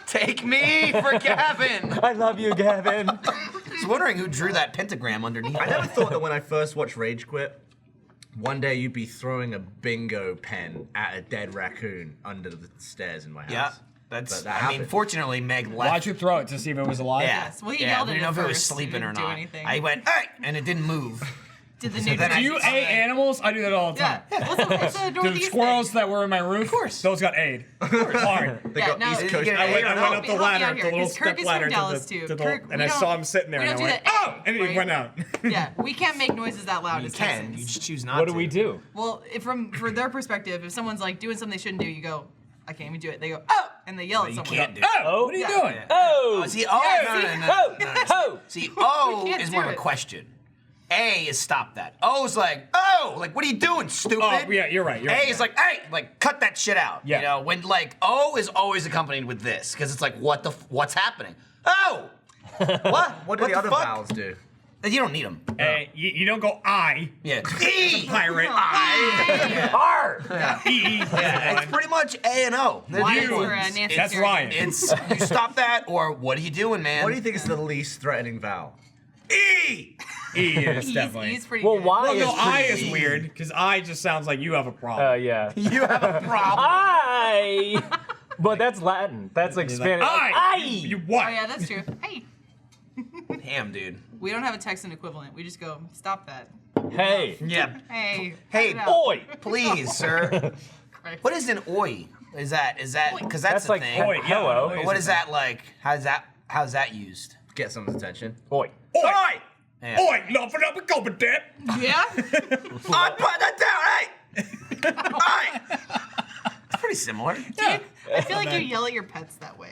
Take me for Gavin. I love you, Gavin. I was wondering who drew that pentagram underneath. I never thought that when I first watched Rage Quit, one day you'd be throwing a bingo pen at a dead raccoon under the stairs in my house. Yeah. That's. But that I mean, happened. fortunately, Meg left. Why'd you throw it to see if it was alive? Yeah. Yes, well, he yeah, yelled we at didn't know it if it was first. He sleeping or didn't do not. anything. I went, hey, and it didn't move. Did the then neighbors? I- Do you A animals? I do that all the Yeah. time. What's up? It's a Do the northeast squirrels that were in my roof? Of course. Those got Aid. Fine. They Yeah, got no, East you Coast. get I went Help up me the out ladder, here, the little 'cause Kirk step is ladder from Dallas, to too. the Kirk, and we I don't- saw him sitting there we and I don't do went, the oh! A, And he right? went out. Yeah, we can't make noises that loud You as can. You citizens. just choose not What to. do we do? Well, for their perspective, if someone's like doing something they shouldn't do, you go, I can't even do it. They go, oh, and they yell at You someone. can't do it. Oh, what are you Yeah. doing? Oh! See, oh, Yeah, no, see? no, no, no, no, no. Oh! See, O We can't is do more of a it. question. A is stop that. O is like, oh, like, what are you doing, stupid? Oh, yeah, you're right. You're A right. is like, hey, like, cut that shit out. Yeah. You know, when like O is always accompanied with this, because it's like, what's happening? Oh, what? What do the other fuck? vowels do? You don't need them. You don't go I. Yeah. E. Pirate. R. Yeah. E. It's pretty much A and O. They're Why the is big there a ones. Nancy That's Kerrigan? Ryan. It's you stop that, or what are you doing, man? What do you think is the least threatening vowel? E. E is definitely. He's pretty Well, good. why Well, is no, I pretty- is weird because I just sounds like you have a problem. Yeah. You have a problem. I. But that's Latin. That's like Spanish. I. I. You what? Oh, yeah, that's true. Hey, Damn, dude. we don't have a Texan equivalent. We just go, stop that. Hey. Yeah. Hey. Hey, cut it out. Oi. Please, sir. Christ. What is an oi? Is that because that's, That's the like thing? Oi, yeah, hello. But what is that like? How's that used? Get someone's attention. Oi. Oi! Yeah. Oi! Laughing up a competent. Yeah? I put that down. Hey. Hey. It's pretty similar. I feel like you yell at your pets that way.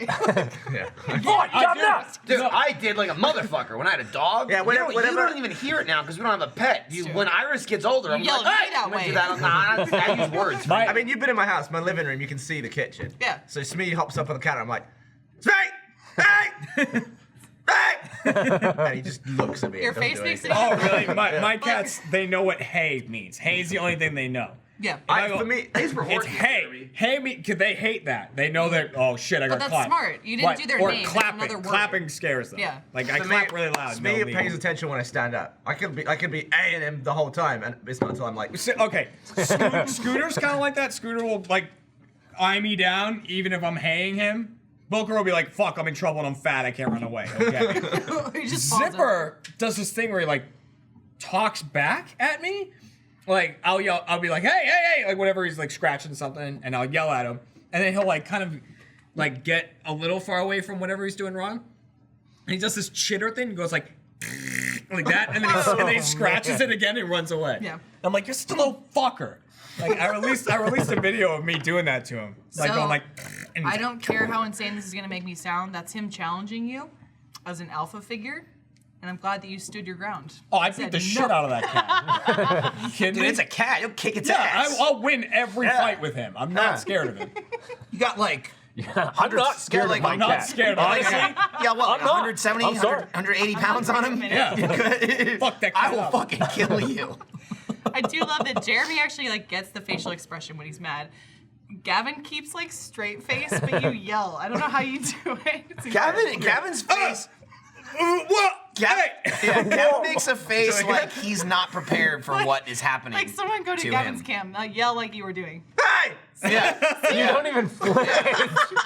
Yeah. Oi, jump up! Dude, I did like a motherfucker when I had a dog. Yeah, you whenever- don't even hear it now because we don't have a pet. When Iris gets older, I'm yell like, at hey, me that I'm gonna way. do that. Nah, I use words. My- I mean, you've been in my house, my living room, you can see the kitchen. Yeah. So Smee hops up on the counter, I'm like, Smee! Hey! Hey! And he just looks at me. Your and doesn't face do makes it anything. Oh, really? My cats, they know what hey means. Hey is the only thing they know. Yeah. For me, it's It's hey. Hey me, cause they hate that. They know that, oh shit, I got that's clapped. smart. You didn't do their or name, that's clapping. another word. Clapping scares them. Yeah. Like, I For clap me, really loud. For me, no it need. pays attention when I stand up. I could be A&M the whole time, and it's not until I'm like, Okay, Scooter's kind of like that. Scooter will, like, eye me down, even if I'm haying him. Booker will be like, fuck, I'm in trouble and I'm fat, I can't run away. Okay. He just falls over. Zipper does this thing where he, like, talks back at me. Like, I'll yell, I'll be like, hey, like, whatever, he's, like, scratching something, and I'll yell at him. And then he'll, like, kind of, like, get a little far away from whatever he's doing wrong. And he does this chitter thing, and goes, like that, and then he scratches it again and runs away. Yeah. I'm like, you're still a little fucker. Like, I released a video of me doing that to him. Like, So, going like, and I don't care how insane this is gonna make me sound. That's him challenging you as an alpha figure, and I'm glad that you stood your ground. Oh, I Said beat the no. shit out of that cat. You kidding Dude, me? it's a cat. You'll kick its yeah, ass. I'll win every Yeah. fight with him. I'm not Yeah. scared of him. You got like I'm not scared like, of my I'm not cat. scared of honestly, him. yeah, what, like I'm not. 170, I'm sorry. 180 pounds on him? Yeah. Fuck that I cat will up. fucking kill you. I do love that Jeremy actually like gets the facial expression when he's mad. Gavin keeps like straight face, but you yell. I don't know how you do it. It's incredible. Gavin's face. What? Gavin, Hey! yeah, Gavin makes a face like he's not prepared for what is happening. Like someone go to to Gavin's him. cam, yell like you were doing. Hey! Yeah. You yeah. don't even flinch.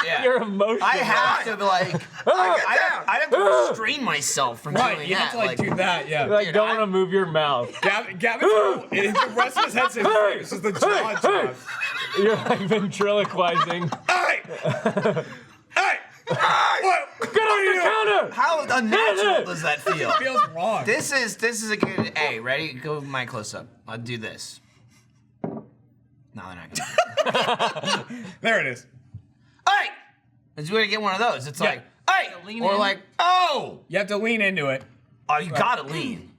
Yeah. You're emotional. I have to be like, I have to restrain myself from Right, doing you that. have to like do that, yeah. Like, Dude, don't I- want to move your mouth. Gavin, the rest of his head's in his face. It's the jaw drop. You're like ventriloquizing. Hey! Hey! What? Get on the counter! How unnatural does that feel? Feels wrong. This is a good. Hey, ready? Go with my close up. I'll do this. No, they're not gonna. There it is. Hey! It's way to get one of those. It's Yeah. like, hey! Lean Or in. like, oh! You have to lean into it. Oh, you gotta lean.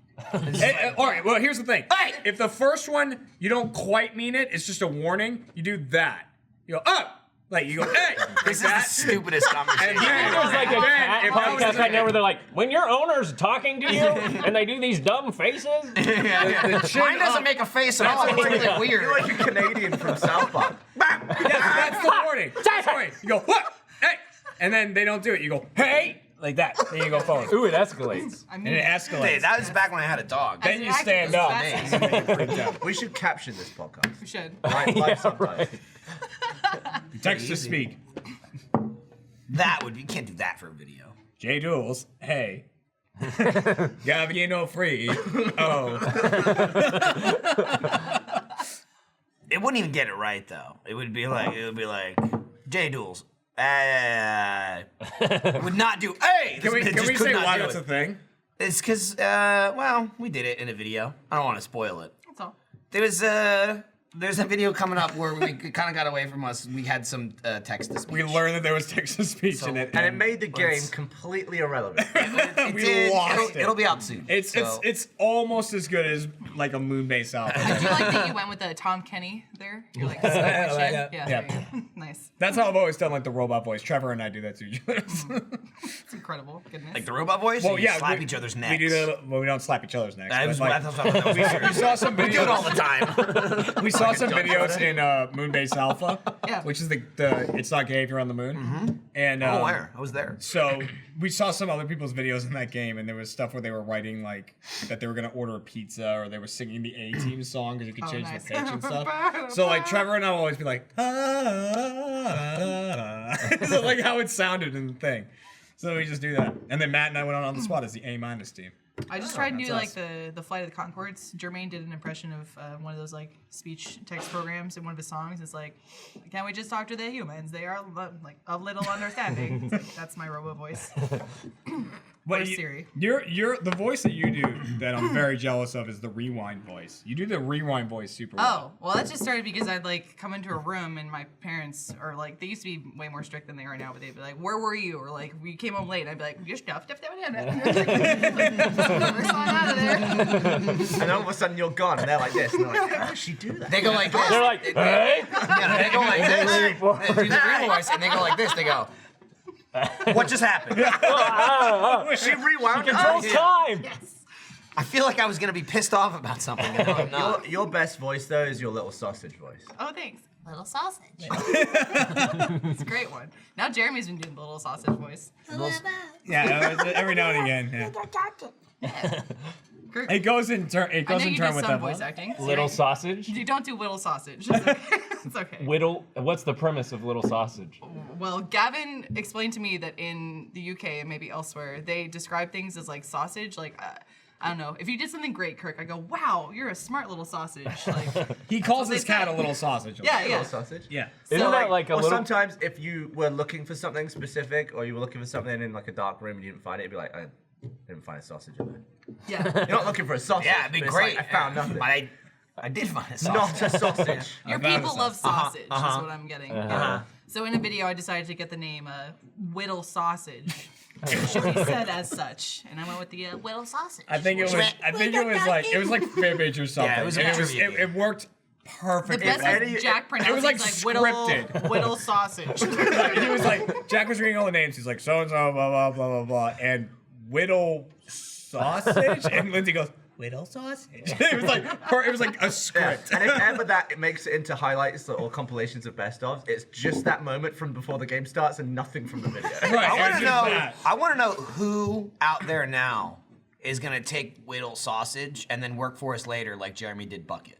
All right, well, here's the thing. Hey! If the first one, you don't quite mean it, it's just a warning, you do that. You go, up! Like, you go, hey! This is that. the stupidest conversation. And then- There's like a and then cat if that was podcast the- right now where they're like, when your owner's talking to you and they do these dumb faces. Mine doesn't make a face at all. It's really weird. You're like a Canadian from South Park. That's the warning. That's the warning. You go, what? Hey! And then they don't do it. You go, hey! Like that. Then you go forward. Ooh, it escalates. I And mean, it escalates. Hey, that was back when I had a dog. Then you As an stand activist, up. that's- Freaked out. We should caption this podcast. we should. Live Yeah, subtitles. Text to speak. That would you can't do that for a video. J Duels, hey. Gavino free. Oh. It wouldn't even get it right though. It would be like J Duels. Would not do. Hey, Can we It just say could not why do that's it. a thing? It's because well, we did it in a video. I don't want to spoil it. That's all. There's a video coming up where we kind of got away from us. We had some text to speech. We learned that there was text to speech So- in it. And it made the game Let's- completely irrelevant. It we did. lost it. It'll be out soon. It's so. it's almost as good as like a moon-based I album. do like that you went with the Tom Kenny there. You're like, this is my voice, like yeah. that. Yeah. Yeah. there you go. Nice. That's how I've always done like the robot voice. Trevor and I do that to each other. It's incredible. Goodness. Like the robot voice. Well, Or you yeah, slap we, each other's We necks. do that. Well, we don't slap each other's necks. That but, was like, that was we saw some We do it all the videos. time. We saw some videos in Moonbase Alpha, Yeah. which is the it's not gay if you're on the moon. And Oh, where? I was there. So we saw some other people's videos in that game, and there was stuff where they were writing like that they were gonna order a pizza, or they were singing the A-Team song because you could Oh, change nice. the pitch and stuff. So like Trevor and I will always be like, so, like how it sounded in the thing. So we just do that, and then Matt and I went on the spot as the A- team. I just tried to do that's like us. the Flight of the Conchords. Jermaine did an impression of one of those like speech text programs in one of his songs. It's like, can't we just talk to the humans? They are like of little understanding. It's like, that's my robo voice. Or Siri. You're the voice that you do that I'm very jealous of is the rewind voice. You do the rewind voice super well. Oh, well, that just started because I'd like come into a room and my parents are like, they used to be way more strict than they are now, but they'd be like, where were you? Or like, we came home late. I'd be like, your stuff. We're on out of there. And all of a sudden you're gone, and they're like this. And they're like, how does she do that? They go like this. They're like, hey. Yeah, they go like this. They do the real voice, and they go like this. They go. What just happened? She rewound Controls it. time. I feel like I was gonna be pissed off about something. And now I'm not. Your best voice though is your little sausage voice. Oh, thanks. Little sausage. It's a great one. Now Jeremy's been doing the little sausage voice. Yeah, every now and again. Yeah. It goes in turn. It I goes know in you turn did with some that voice one. acting. so Little you're- sausage. You don't do little sausage. It's okay. It's okay. Whittle. What's the premise of little sausage? Well, Gavin explained to me that in the UK and maybe elsewhere, they describe things as like sausage. Like, I don't know. If you did something great, Kirk, I go, wow, you're a smart little sausage. Like, He calls what his they cat say. a little sausage. yeah, Little yeah. sausage. Yeah. Isn't So, that like a Or little? sometimes if you were looking for something specific, or you were looking for something in like a dark room and you didn't find it, it'd be like, I didn't find a sausage in there. Yeah. You're not looking for a sausage. Yeah, it'd be but it's great. like, I found nothing. But I did find a sausage. Not a sausage. Your found people a love sausage. sausage, is what I'm getting. Yeah. So in a video, I decided to get the name Whittle Sausage. It should be said as such, and I went with the Whittle Sausage. I think it was. I think it was like Fibbage or something. Yeah, it was a And trivia it worked The perfectly. best Eddie- is Jack pronounced it was, like, Whittle, scripted. Whittle Sausage. He was like, Jack was reading all the names. He's like, so and so, blah blah blah blah blah, and Whittle Sausage, and Lindsay goes, Whittle Sausage. It was like a Yeah. script. And if ever that it makes it into highlights or compilations of best ofs, it's just that moment from before the game starts and nothing from the video. Right, I it want was to just know. that. I want to know who out there now is gonna take Whittle Sausage and then work for us later, like Jeremy did Bucket.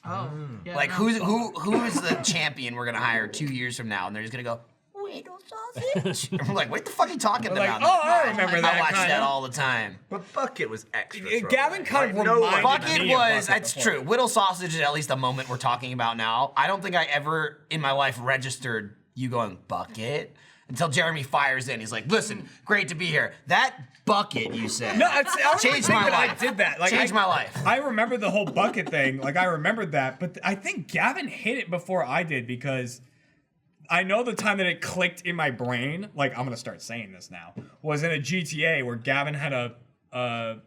Oh, yeah. Like no. who is the champion we're gonna hire 2 years from now, and they're just gonna go Whittle Sausage. I'm like, what the fuck are you talking Like, about? oh, I remember that I watch kind that of. all the time. But Bucket was extra. Gavin kind of Like, no one- reminded Bucket me of was, Bucket that's before. true. Whittle Sausage is at least the moment we're talking about now. I don't think I ever in my life registered you going Bucket until Jeremy fires in. He's like, listen, great to be here. That Bucket you said. No, I don't Changed think my that life. I did that. Like, Changed my life. I remember the whole Bucket thing. Like, I remembered that, but I think Gavin hit it before I did because I know the time that it clicked in my brain. Like, I'm gonna start saying this now. Was in a GTA where Gavin had I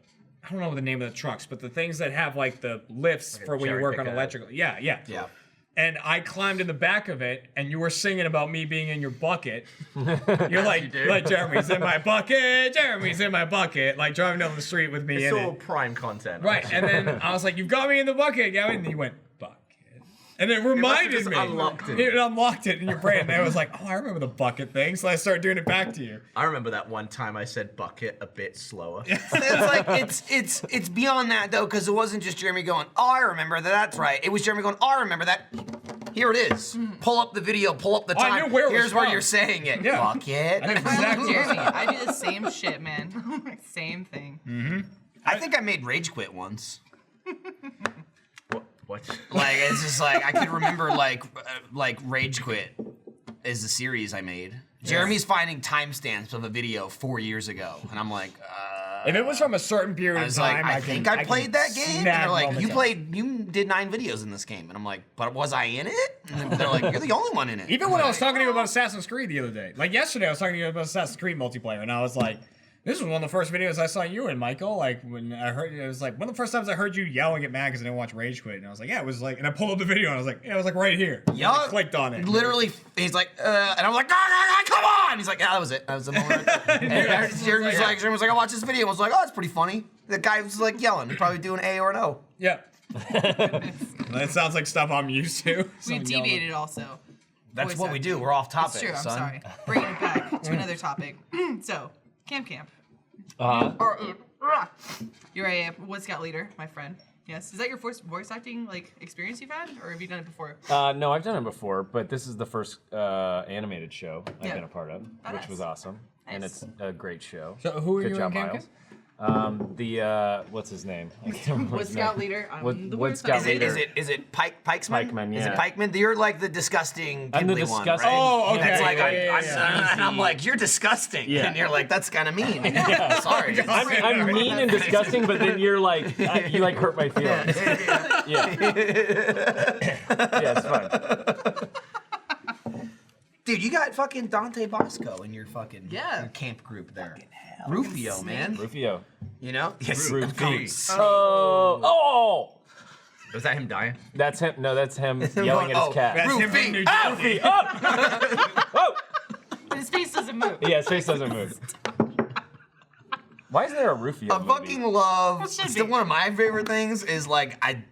don't know the name of the trucks, but the things that have like the lifts Like a for when you cherry work on picker. electrical. Yeah. Yeah. And I climbed in the back of it, and you were singing about me being in your bucket. You're like, Jeremy's in my bucket, Jeremy's in my bucket, like driving down the street with me It's in all it. prime content. Right, and then I was like, you've got me in the bucket, Gavin. And you went, bucket. And it reminded just me. unlocked it. It unlocked it in your brain. And I was like, oh, I remember the bucket thing. So I started doing it back to you. I remember that one time I said bucket a bit slower. It's like it's beyond that though, because it wasn't just Jeremy going, oh, I remember that. That's right. It was Jeremy going, oh, I remember that. Here it is. Pull up the video. Pull up the I time. knew where it was Here's where from. you're saying it. Yeah. Bucket. I knew I'm exactly. Jeremy. I do the same shit, man. Same thing. I think I made Rage Quit once. What? Like it's just like I could remember like Rage Quit is the series I made. Jeremy's finding timestamps of a video 4 years ago, and I'm like, If it was from a certain period I of was time, like, I think I played that game, and snap they're like, moments you did 9 videos in this game, and I'm like, but was I in it? And they're like, you're the only one in it. Even when I was talking to you about Assassin's Creed the other day, like yesterday, I was talking to you about Assassin's Creed multiplayer, and I was like, this was one of the first videos I saw you in, Michael. Like when I heard, it was like one of the first times I heard you yell and get mad because I didn't watch Rage Quit, and I was like, yeah, it was like, and I pulled up the video, and I was like, yeah, it was like right here. And I clicked on it. Literally, he's like, and I'm like, come on! He's like, yeah, that was it. That was the moment. And Jeremy was like, I watched this video, and was like, oh, it's pretty funny. The guy was like yelling, probably doing A or an O. Yeah. That sounds like stuff I'm used to. We Someone yelling. deviated also. That's Voice what we acting. do. We're off topic, It's true. I'm son. sorry. Bringing it back to another topic. So, camp. You're a Wood Scout leader, my friend. Yes. Is that your first voice acting like experience you've had, or have you done it before? No, I've done it before, but this is the first animated show I've Yeah. been a part of, which was awesome, and Nice. it's a great show. So who are Good you job, in camp Miles. with? What's his name? I can't remember Wood his Scout name. leader. I'm Wood the Wood Wood Scout Is leader. it Pikesman? Pikeman, Is it yeah. Pikeman? You're like the disgusting I'm the Ghibli one, disgusting- right? Oh, okay. That's like, Yeah. and I'm like, you're disgusting. Yeah. And you're like, that's kind of mean. Sorry. I'm mean and disgusting, but then you're like, you like hurt my feelings. Yeah. Yeah, it's fine. Dude, you got fucking Dante Bosco in your fucking Yeah. your camp group there. Rufio, man. Rufio. You know? Yes. Rufio. Oh! Was that him dying? That's him. No, that's him yelling at his cat. That's him from New Oh! Jersey. Oh! And speaking face doesn't move. Yeah, his face doesn't move. Why isn't there a Rufio I movie? fucking love. What should Still, be? one of my favorite things is like I've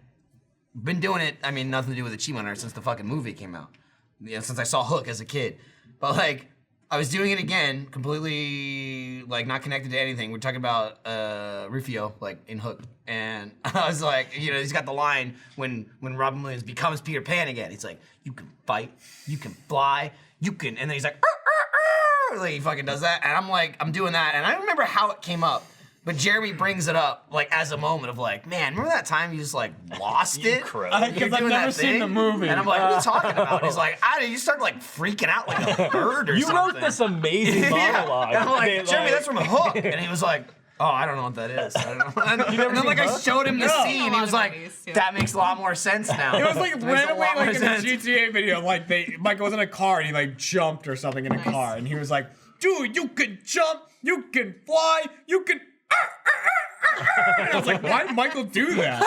been doing it. I mean, nothing to do with Achievement Hunter since the fucking movie came out. Yeah, since I saw Hook as a kid, but like I was doing it again, completely like not connected to anything. We're talking about Rufio, like in Hook, and I was like, you know, he's got the line when Robin Williams becomes Peter Pan again. He's like, you can fight, you can fly, you can, and then he's like. Like he fucking does that, and I'm like, I'm doing that, and I don't remember how it came up, but Jeremy brings it up like as a moment of like, man, remember that time you just like lost it? crow. You're Because I've doing never that seen thing? the movie. And I'm like, what are you talking about? He's like, you start like freaking out like a bird or You something. wrote this amazing monologue. And I'm like, They, Jeremy, that's from a Hook, and he was like. Oh, I don't know what that is. I don't know. And then like I showed him the No. scene, A he lot was of like, movies, yeah. that makes a lot more sense now. It was like Makes a randomly lot more like in a sense. GTA video, like Michael was in a car and he like jumped or something in a car, and he was like, "Dude, you can jump, you can fly, you can." And I was like, "Why did Michael do that?"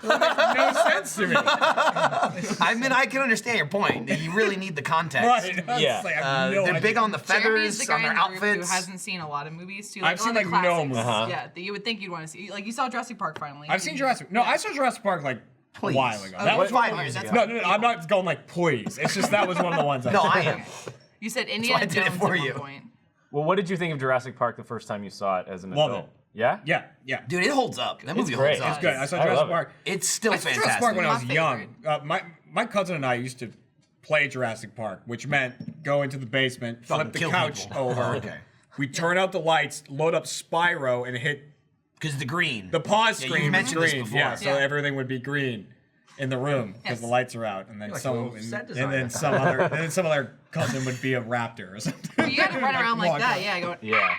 That makes no sense to me. I mean, I can understand your point. That you really need the context. Right? I was Yeah. like, I have no They're idea. big on the Jeremy's the feathers, guy on their in the group who outfits. hasn't seen a lot of movies too. I've Like, seen, a lot of like, no classics. movies. Yeah, that you would think you'd want to see. Like you saw Jurassic Park finally. I've seen Jurassic. No, I saw Jurassic Park like Please. a while ago. Okay, That was what- 5 alright, years that's ago. no, no, no, I'm not going like please. It's just that was one of the ones. No, I am. You said why I Indiana did it Jones for at you. one point. Well, what did you think of Jurassic Park the first time you saw it as an Love adult? it. Yeah? Yeah, yeah. Dude, it holds up. That movie great. holds up. It's good. I saw I Jurassic love it. Park. It's still I saw fantastic. Jurassic Park when I was My young. My cousin and I used to play Jurassic Park, which meant go into the basement, Fucking flip the kill couch people. over. Okay. We turn out the lights, load up Spyro, and hit Because the green. the pause Yeah, screen. you've was mentioned this green. before. Yeah, so Yeah. everything would be green in the room because Yes. the lights are out, and then like a some, little and, set and designer. then some other cousin would be a raptor or something. You had to run around like Walk that, up. yeah, going Yeah.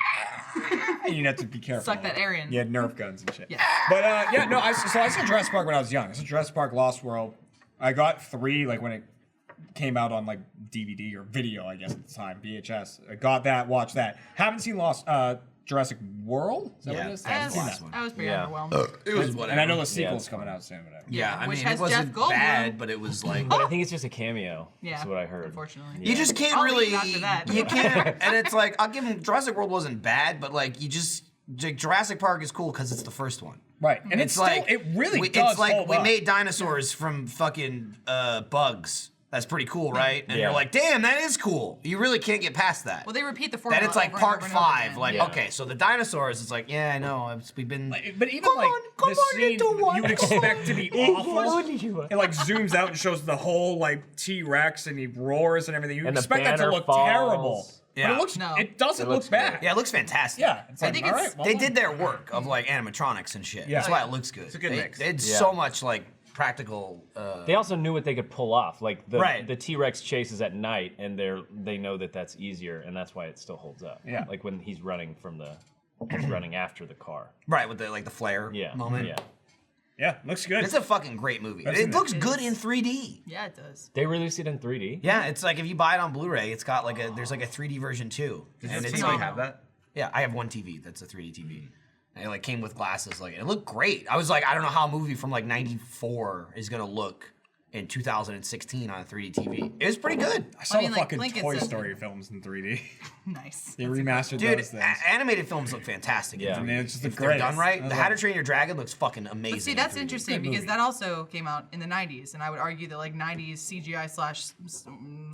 And you'd have to be careful. suck that air in. You had Nerf guns and shit. Yeah. But yeah, no. I saw Jurassic Park when I was young. I saw Jurassic Park Lost World. I got 3 like when it came out on like DVD or video, I guess at the time, VHS. I got that, watched that. Haven't seen Jurassic World. Is that what Yeah. it is? I Haven't was, seen last that. one. I was pretty Yeah. underwhelmed. It was whatever. And I know the it's sequel's fine. coming out soon. Whatever. Yeah, I Which mean, has it wasn't Jeff Goldblum. bad, but it was like... But I think it's just a cameo. Yeah. Is what I heard. Unfortunately. You just can't I'll really. leave after that. You can't, and it's like I'll give him. Jurassic World wasn't bad, but like you just like, Jurassic Park is cool because it's the first one. Right, and it's still, it really does It's like hold we up. made dinosaurs from fucking bugs. That's pretty cool, right? And Yeah. you're like, damn, that is cool. You really can't get past that. Well, they repeat the formula. Then it's like over and part over and over 5. again. Like, Yeah. okay, so the dinosaurs. It's like, yeah, I know. We've been. But even Come like on, come the on, scene little one. you would expect to be awful, it like zooms out and shows the whole like T-Rex and he roars and everything. You And the expect that to banner look falls. terrible, Yeah. but it looks. No. It doesn't It looks look bad. Yeah, it looks fantastic. Yeah, it's like, think all it's- right, well They done. did their work of like animatronics and shit. Yeah. That's why it looks good. It's a good mix. They did Yeah. so much like practical. They also knew what they could pull off. Like Right. the T-Rex chases at night, and they know that that's easier, and that's why it still holds up. Yeah. Like when he's running running after the car. Right, with the like the flare Yeah. moment. Yeah. Yeah, looks good. It's a fucking great movie. I've It seen looks it. good in 3D. Yeah, it does. They released it in 3D. Yeah, it's like if you buy it on Blu-ray, it's got like there's like a 3D version too. And it's like have that? yeah, I have one TV that's a 3D TV. And it like came with glasses, like it looked great. I was like, I don't know how a movie from like '94 is gonna look in 2016 on a 3D TV. It was pretty good. I saw mean, the like, fucking Lincoln Toy said- Story films in 3D. Nice. They remastered Dude, those things. animated films look fantastic. Yeah. in 3D. I mean, it's just the if they're greatest. done right. I The was How to like- Train Your Dragon looks fucking amazing. But see, in that's 3D. interesting Good because movie. that also came out in the 90s, and I would argue that like 90s CGI slash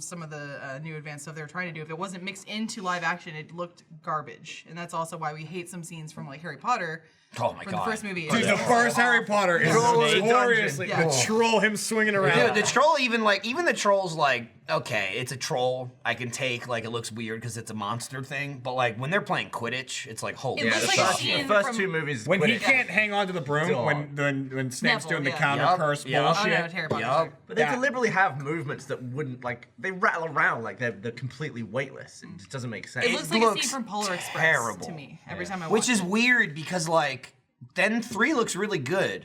some of the new advanced stuff they were trying to do, if it wasn't mixed into live action, it looked garbage, and that's also why we hate some scenes from like Harry Potter. Oh my For god. the first movie, Dude, the first Harry Potter is Snake notoriously dungeon. the Yeah. troll him swinging around. Dude, the troll even the troll's like, okay, it's a troll. I can take like it looks weird because it's a monster thing, but like when they're playing Quidditch, it's like holy It looks shit. like a The scene first from- 2 movies. when he Quidditch. can't hang on to the broom Still when Snape's Neville, doing the yeah. counter Yup, curse yup. Oh no, bullshit. it's Harry Potter. Yup. sorry. But they that- deliberately have movements that wouldn't like they rattle around like they're completely weightless. It just doesn't make sense. It looks like a looks scene from Polar Express terrible. to me every time I watch Which is it. weird because like then 3 looks really good.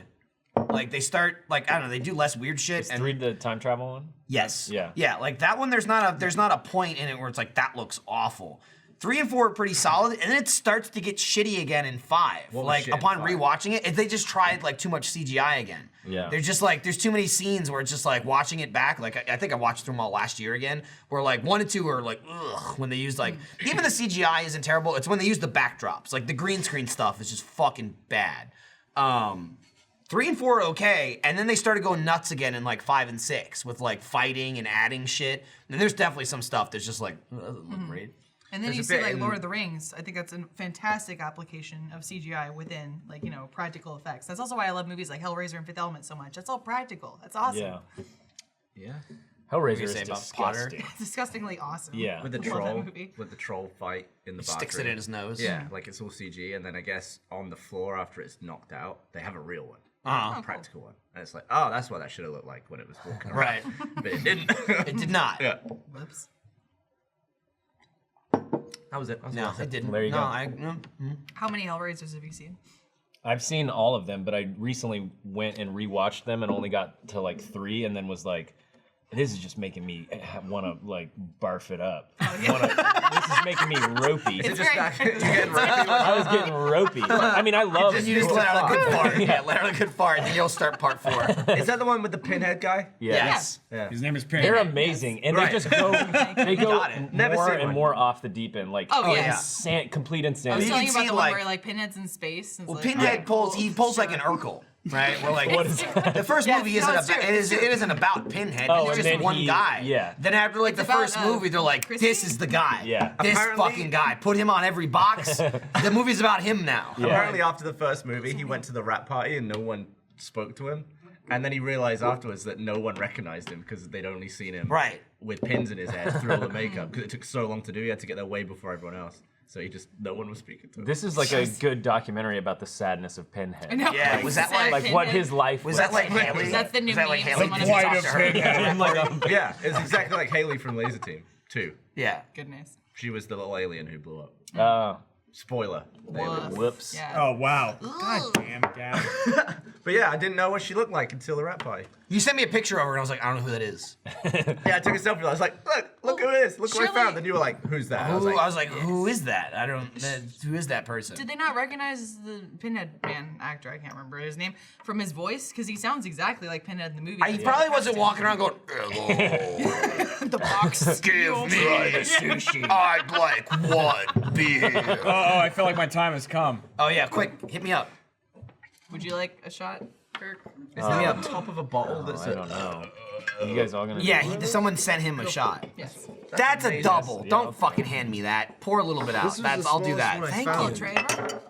Like they start like I don't know, they do less weird shit and Read the time travel one. yes. Yeah. Yeah, like that one there's not a point in it where it's like that looks awful. 3 and 4 are pretty solid, and then it starts to get shitty again in 5. What was Like shit in upon 5? rewatching it, they just tried like too much CGI again. Yeah. There's just like there's too many scenes where it's just like watching it back. Like I think I watched through them all last year again, where like 1 and 2 are like ugh when they use like even the CGI isn't terrible. It's when they use the backdrops. Like the green screen stuff is just fucking bad. 3 and 4 are okay, and then they started going nuts again in like 5 and 6 with like fighting and adding shit. And there's definitely some stuff that's just like doesn't look great. And then There's you a see bit like in- Lord of the Rings. I think that's a fantastic application of CGI within like practical effects. That's also why I love movies like Hellraiser and Fifth Element so much. That's all practical. That's awesome. Yeah. Yeah. Hellraiser you is say about Potter? disgusting. It's disgustingly awesome. Yeah. With the I love that troll, movie. with the troll fight in the bathroom. Sticks it in his nose. Yeah, like it's all CG, and then I guess on the floor after it's knocked out, they have a real one. Uh-huh. A practical one. And it's like, oh, that's what that should have looked like when it was walking around. Right. But it didn't. It did not. Yeah. Whoops. That was it. That was No, what I said. it didn't. There you go. No. How many Hellraisers have you seen? I've seen all of them, but I recently went and rewatched them and only got to like 3, and then was like, this is just making me want to like barf it up. This is making me ropey. It's Just very- back, you getting ready? I was getting ropey. I mean, I love You just let out a good fart. Yeah, let out a good fart, and then you'll start part 4. Is that the one with the pinhead guy? Yes. Yeah. His name is They're Pinhead. amazing, and Right. they just go, they go got it. Never more seen and one. more off the deep end, like Oh, yeah. complete I was insanity. You telling can you about see, the like- one where like Pinhead's in space. And it's Well, like, Pinhead alright, he pulls like an Urkel, right? Where like What is that? the first movie Yes, isn't no, it's about true, it isn't about Pinhead. Oh, it's and just then one he- guy. yeah. Then after like It's the about, first movie, they're like, Chrissy? this is the guy. Yeah. This Apparently- fucking guy. Put him on every box. The movie's about him now. Yeah. Apparently, after the first movie, he went to the rap party and no one spoke to him. And then he realized afterwards that no one recognized him because they'd only seen him Right. with pins in his head through all the makeup because it took so long to do. He had to get there way before everyone else. So no one was speaking to him. This is like a good documentary about the sadness of Pinhead. I know. Yeah, was that Sad Like what Pinhead. his life Was that like Haley? That's the new Was that like meme. Haley? Someone Did is you talk Plight to of her? Pinhead. Yeah, it's exactly like Haley from Laser Team 2. Yeah. Goodness. She was the little alien who blew up. Spoiler. Woof. Whoops. Yeah. Oh wow. God damn it, Gavin. But yeah, I didn't know what she looked like until the rap party. You sent me a picture of her, and I was like, I don't know who that is. Yeah, I took a selfie. I was like, look who it is. Look who I surely- found. Then you were like, who's that? I was like, who is that? I don't. Who is that person? Did they not recognize the Pinhead man actor? I can't remember his name from his voice because he sounds exactly like Pinhead in the movie. He probably wasn't walking around going, hello. the box. Give me the sushi. I'd like 1 beer. Oh, I feel like my time has come. Oh yeah, quick, hit me up. Would you like a shot, Kirk? Is that on top of a bottle that's I don't know. You guys all gonna? Yeah, someone sent him a shot. Yes. That's a amazing. double. Yeah, Don't okay. fucking hand me that. Pour a little bit out. This was the I'll do smallest that. one I Thank found. you. Trevor.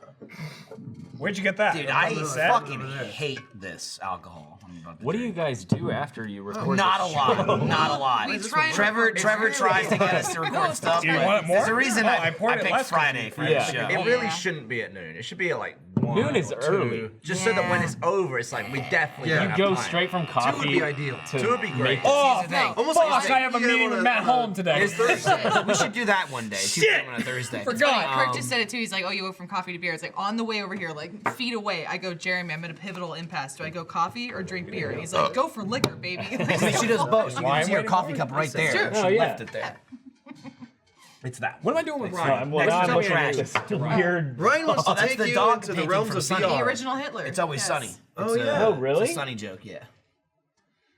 Where'd you get that? Dude, I Is that- fucking hate this alcohol. I'm about to What do you drink. guys do after you record? Not a this lot. show? Not a lot. We try and Trevor record- Trevor tries to get us to record stuff. Do you but want it more? There's a reason Oh, I I poured it picked less 'cause Friday you- for Yeah. the show. It really Yeah. shouldn't be at noon. It should be at like 1 Noon is or 2, early. just so that when Yeah. it's over, it's like we definitely Yeah. don't You have go time. straight from 2 coffee. would be ideal. To 2 would be great. make- Oh, Here's the thing. Almost boss, like I have a you get meeting one with of Matt the- Holm today. It's Thursday. We should do that one day. 2 p.m. on a Thursday. Forgot. Kirk just said it too. He's like, "Oh, you went from coffee to beer." It's like on the way over here, like feet away. I go, "Jeremy, I'm at a pivotal impasse. Do I go coffee or drink beer?" And he's like, "Go for liquor, baby." I mean, she does both. You Why can am see her waiting coffee for cup it? right there. Sure. She Oh, yeah. left it there. It's that. What am I doing with No, Ryan? well, Next now to I'm looking trash. at this weird. Ryan wants to that's take the you dog into the painting realms from of Sunny. The VR. original Hitler. It's always Yes. sunny. Oh, It's, yeah. Oh, really? It's a sunny joke, yeah.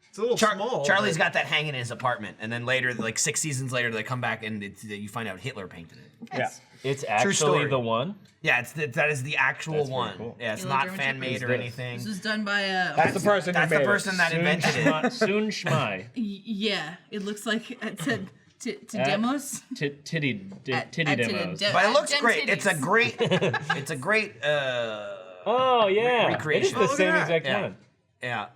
It's a little small. Charlie's but- got that hanging in his apartment, and then later, like 6 seasons later, they come back and you find out Hitler painted it. Yeah. It's actually story. the one. Yeah, that is the actual That's very one. cool. Yeah, it's Hilo not German fan Shepherd. made Is or this- anything. This was done by That's the person That's who the made person that Soon invented it. Soon Schmai. Yeah, it looks like it said to demos. Titty demos. But it looks Dem great. It's a titties. great. It's a great. Oh yeah, recreation. it is the Oh, look at same that. exact Yeah. one. Yeah.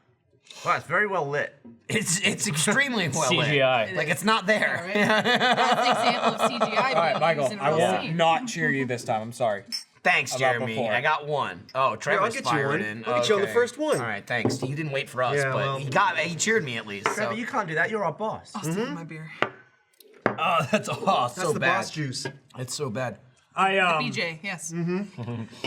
Wow, it's very well lit. It's extremely well lit. CGI. Like it's not there. Yeah, right? That's an example of CGI All right, being Michael, used in a I real will scene. not cheer you this time. I'm sorry. Thanks, About Jeremy. before. I got one. Oh, I'll Trevor's get you firing one. in. I'll get you on the Okay. first one. All right, thanks. You didn't wait for us, Yeah, but well. he cheered me at least. Trevor, So. you can't do that. You're our boss. I'll stick with my beer. Oh, that's That's so the bad. boss juice. It's so bad. I BJ, yes.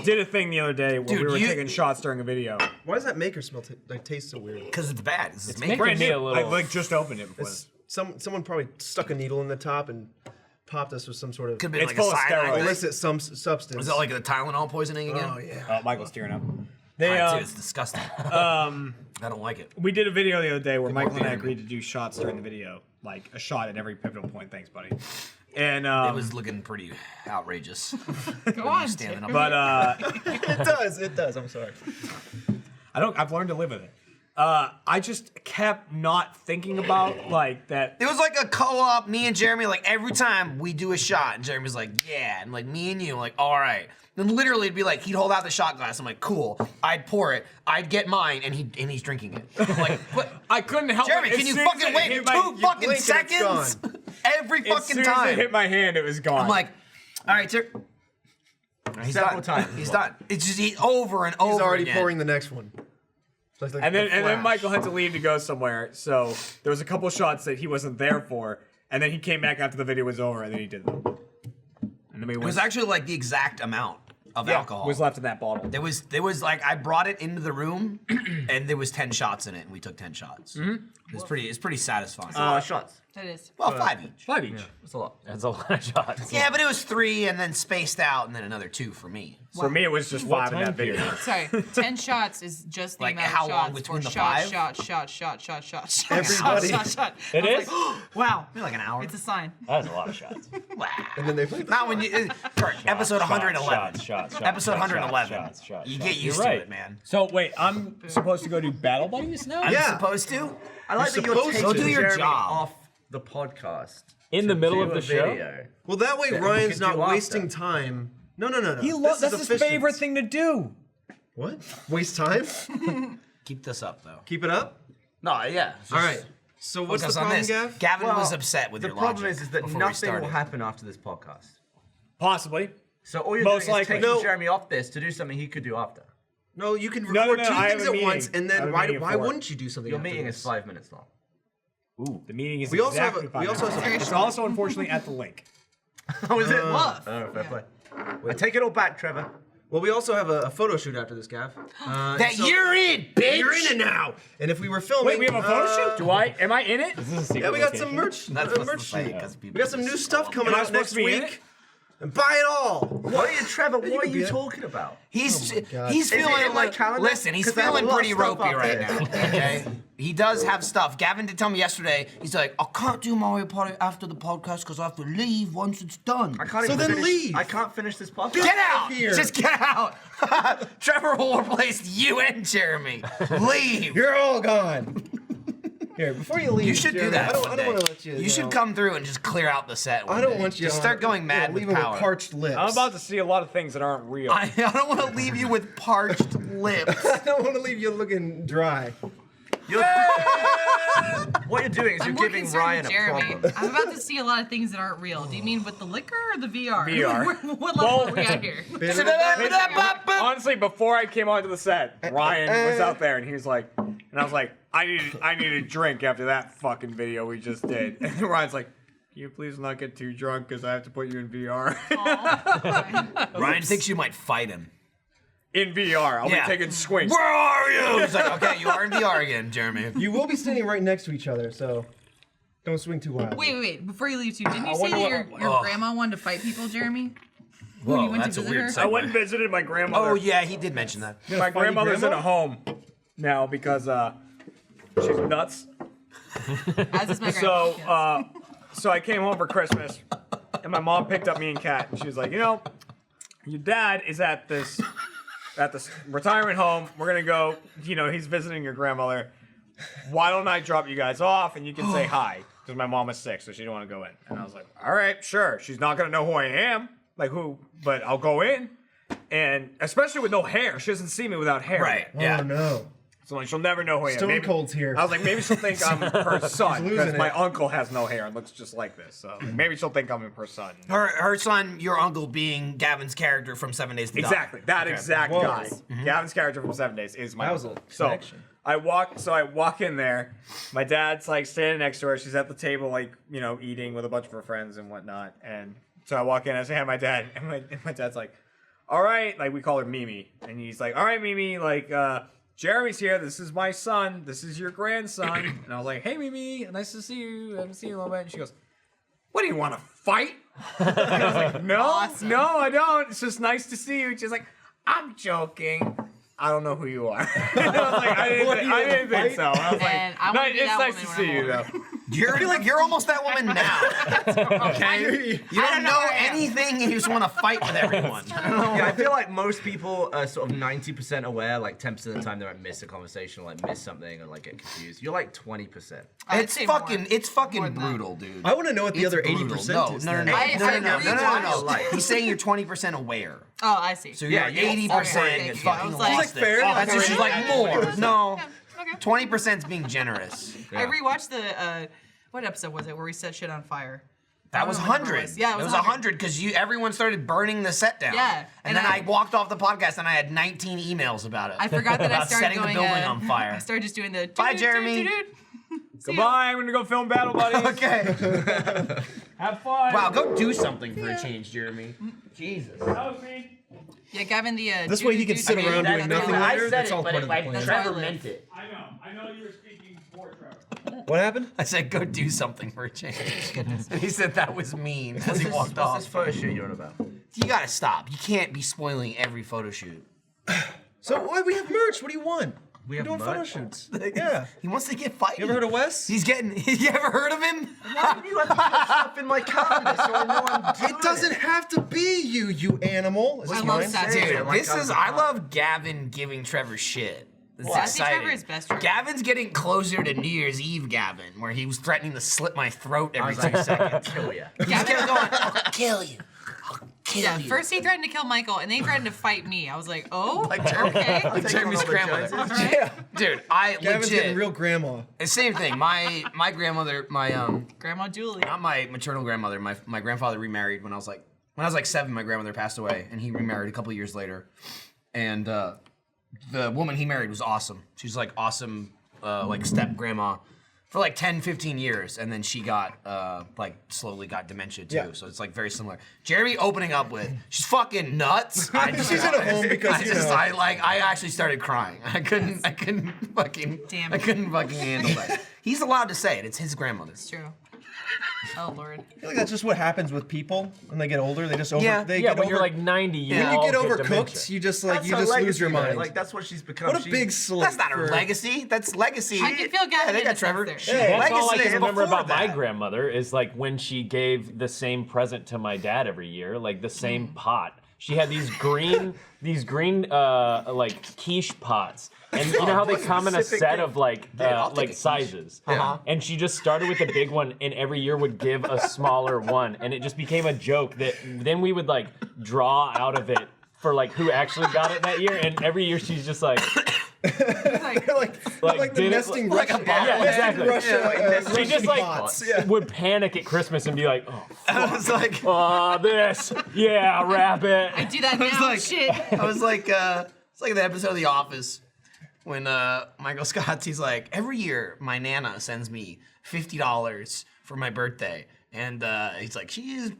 did a thing the other day where Dude, we were you- taking shots during a video. Why does that maker smell like taste so weird? Because it's bad. It's making making me a little. I like just opened it before. It's someone probably stuck a needle in the top and popped us with some sort of Could be It's like full a of cyanide steroids. thing. illicit substance. Is that like the Tylenol poisoning again? Oh yeah. Michael's tearing up. It's disgusting. I don't like it. We did a video the other day where Michael and I agreed to do shots during the video, like a shot at every pivotal point. Thanks, buddy. And It was looking pretty outrageous. Go on. Standing up. but It does. I'm sorry. I've learned to live with it. I just kept not thinking about like that. It was like a co-op, me and Jeremy, like every time we do a shot, and Jeremy's like, yeah, and like me and you, like, all right. Then literally it'd be like, he'd hold out the shot glass, I'm like, cool. I'd pour it, I'd get mine, and he's drinking it. I'm like, what? I couldn't help Jeremy, it. can you fucking wait 2 fucking seconds? Every As fucking soon as time. it hit my hand, it was gone. I'm like, all right, sir. He's Several done. times. He's done. It's just over and over He's already again. pouring the next one. So it's like and then the Flash. Michael had to leave to go somewhere, so there was a couple shots that he wasn't there for, and then he came back after the video was over, and then he did them. And then we It went. was actually like the exact amount of alcohol. was left in that bottle. There was like I brought it into the room, and there was 10 shots in it, and we took 10 shots. It's pretty satisfying. A lot of shots. That is. Well, 5 each. 5 each. That's a lot. That's a lot of shots. Yeah, but it was 3 and then spaced out, and then another 2 for me. For me, it was just 5 in that video. Sorry, 10 shots is just the Like, amount how of long shots between for the shot, 5? shot. Everybody. Shot. It is? Wow. Maybe like an hour. It's a sign. That's a lot of shots. And then they play the Not when you Kirk, episode 111. Shots. Episode 111. Shots. You get used You're to right. it, man. So wait, I'm supposed to go do battle buddies now? I'm Yeah. supposed to. I like that you're supposed to. taking Go do your Jeremy job. off the podcast. In the to middle do of a the show? video. Well, that way That we Ryan's could not do after. wasting time. No. That's This is his efficient. favorite thing to do. What? Waste time? Keep this up, though. Keep it up. No, yeah. All right. So what's the Focus on problem, this. Gav? Gavin Well, was upset with the your problem logic is that before we nothing started. will happen after this podcast. Possibly. So all you're Most doing is likely. taking No. Jeremy off this to do something he could do after. No, you can No, record no, two I have things a at meeting. once, and I have then a why meeting at 4. wouldn't you do something? Your after meeting this? is 5 minutes long. Ooh, the meeting is We also have exactly a- 5 we also minutes. have a- It's also unfortunately at the link. Oh, is it? Love. Oh, fair play. I take it all back, Trevor. Well, we also have a photo shoot after this, Gav. That so- you're in, bitch! You're in it now. And if we were filming, Wait, we have a photo shoot? Am I in it? This is a secret Yeah, we got location. some merch. That's merch supposed to say, shoot. 'cause people We got some new just stuff coming Am I out supposed next to be in week. it? And buy it all. What are you, Trevor? What are can you be it. talking about? He's God. he's Is it feeling in my like calendar? listen, he's 'Cause I have a feeling lot of pretty stuff ropey up right there. now. Okay, he does have stuff. Gavin did tell me yesterday. He's like, I can't do Mario Party after the podcast because I have to leave once it's done. I can't So even then finish, leave. I can't finish this podcast. Get out! here. Just get out! Trevor will replace you and Jeremy. Leave. You're all gone. Here, before you leave, You should do Jeremy, that. I don't one day. want to let you. You should know, come through and just clear out the set. One I don't day. want you. Just on- start going mad leave with him power. with parched lips. I'm about to see a lot of things that aren't real. I don't want to leave you with parched lips. I don't want to leave you looking dry. What you're doing is I'm you're more giving concerned Ryan with a Jeremy. problem. I'm about to see a lot of things that aren't real. Do you mean with the liquor or the VR? VR. what level are we at here? Honestly, before I came onto the set, Ryan was out there and he was like, and I was like, I need a drink after that fucking video we just did. And Ryan's like, can you please not get too drunk because I have to put you in VR. Ryan thinks you might fight him. In VR, I'll Yeah. be taking swings. Where are you? He's like, okay, you are in VR again, Jeremy. You will be standing right next to each other, so don't swing too wild. Wait. Before you leave, too, didn't you say wonder that what- your grandma wanted to fight people, Jeremy? Whoa, you went to that's a visit weird her? segue. I went and visited my grandmother. Oh yeah, he did mention that. My grandmother's in grandma? a home now because she's nuts. As is my grandma. So, yes. so I came home for Christmas, and my mom picked up me and Kat, and she was like, you know, your dad is at this retirement home. We're gonna go. You know, he's visiting your grandmother. Why don't I drop you guys off and you can say hi? Because my mom is sick, so she didn't want to go in. And I was like, all right, sure. She's not gonna know who I am, like who, but I'll go in. And especially with no hair, she doesn't see me without hair. Right. Oh Yeah. no. So like, she'll never know who I am. Stone Maybe- Cold's here. I was like, maybe she'll think I'm her son losing because my it. uncle has no hair and looks just like this. So maybe she'll think I'm her son. Her son, your uncle, being Gavin's character from 7 Days to Die. Exactly, that exact Whoa. guy. Gavin's character from 7 Days is my That was uncle. a So connection. I walk in there. My dad's like standing next to her. She's at the table, like, you know, eating with a bunch of her friends and whatnot. And so I walk in. I say, "Hi, my dad." And my dad's like, "All right," like we call her Mimi, and he's like, "All right, Mimi, like Jeremy's here. This is my son. This is your grandson." And I was like, "Hey, Mimi, nice to see you. I haven't seen you in a little bit." And she goes, what do you want to fight? And I was like, no, I don't. It's just nice to see you. She's like, I'm joking. I don't know who you are. I was like, I didn't think so. I was And like, I wanna be it's that nice woman to when see I'm you, older. though. I feel like you're almost that woman now. Okay? You don't know anything and you just want to fight with everyone. Yeah, I feel like most people are sort of 90% aware, like 10% of the time they might miss a conversation, or like miss something, or like get confused. You're like 20%. I'd It's say more. fucking More than that. brutal, dude. I want to know what the It's other brutal. 80% No, is. no, no, then. no, I no. rewatched- He's saying you're 20% aware. Oh, I see. So you're Yeah, you're 80% okay. fucking I was like- lost it. fair. That's just she's like more. No, Okay. 20% is being generous. I rewatched the what episode was it where we set shit on fire? That was I don't know what number 100. Yeah, it was 100 because everyone started burning the set down. Yeah, And then I walked off the podcast and I had 19 emails about it. I forgot that I About started setting going. the building on fire. I started just doing the. Bye, Jeremy. See ya. Goodbye. I'm gonna go film Battle Buddies. Okay. Have fun. Wow, go do something for a change, Jeremy. Jesus. That was me. Yeah, Gavin, the. This way he can sit around doing nothing I later. said That's it, all but part of the like plan. Trevor That's meant it. I know you were speaking for Trevor. What happened? I said, go do something for a change. And he said that was mean as he walked What's off. this photo shoot you're on about? You gotta stop. You can't be spoiling every photo shoot. So why we have merch? What do you want? We We're have doing photo merch? shoots. Yeah. He wants to get fighting. You ever heard of Wes? He's getting. You ever heard of him? Why do you have to put stuff in my calendar so I know I'm doing It doesn't have to be you, you animal. Is I this love mine? Saturday. Dude, Yeah, like this I'm is. the I top. love Gavin giving Trevor shit. This is Sassy exciting. Trevor is best Trevor. Gavin's getting closer to New Year's Eve, Gavin, where he was threatening to slit my throat every 2 seconds. Kill ya. He's kept going, I'll kill you. I'll kill Yeah, you. first he threatened to kill Michael, and then he threatened to fight me. I was like, oh, Like Jeremy. okay. Like Jeremy's grandmother. Yeah. Dude, I Gavin's legit. getting real grandma. Same thing. My grandmother, Grandma Julie. not my maternal grandmother. My grandfather remarried when I was like 7. My grandmother passed away, and he remarried a couple years later. And the woman he married was awesome. She's like awesome, like step grandma for like 10, 15 years, and then she got like slowly got dementia too. Yeah. So it's like very similar. Jeremy opening up with she's fucking nuts. She's in a home because you know. I actually started crying. I couldn't fucking Damn I it. couldn't fucking handle that. He's allowed to say it. It's his grandmother. It's true. Oh Lord. I feel like that's just what happens with people when they get older. They just over. Yeah. They Yeah, get when over. you're like 90, you when you all get overcooked, dementia. you just like That's you her just lose legacy, your though. mind. Like that's what she's become. What a big slip. That's not her for- legacy. That's legacy. I can feel Gavin Yeah, they in got the Trevor. sense there. Yeah. That's all I Legacy can is remember before about my that. grandmother is like when she gave the same present to my dad every year, like the same pot. She had these green like quiche pots, and you know how they come in a set of like I'll take a quiche. sizes. Uh-huh. And she just started with a big one, and every year would give a smaller one, and it just became a joke that then we would like draw out of it for like who actually got it that year, and every year she's just like. like the did it- nesting like a Russian. ball. Yeah, exactly. Russia, She just like bots. Yeah. would panic at Christmas and be like, "Oh, I was like, this, yeah, rabbit." I do that I was now. like, Shit. I was like, it's like the episode of The Office when Michael Scott's he's like, every year my Nana sends me $50 for my birthday, and he's like, she's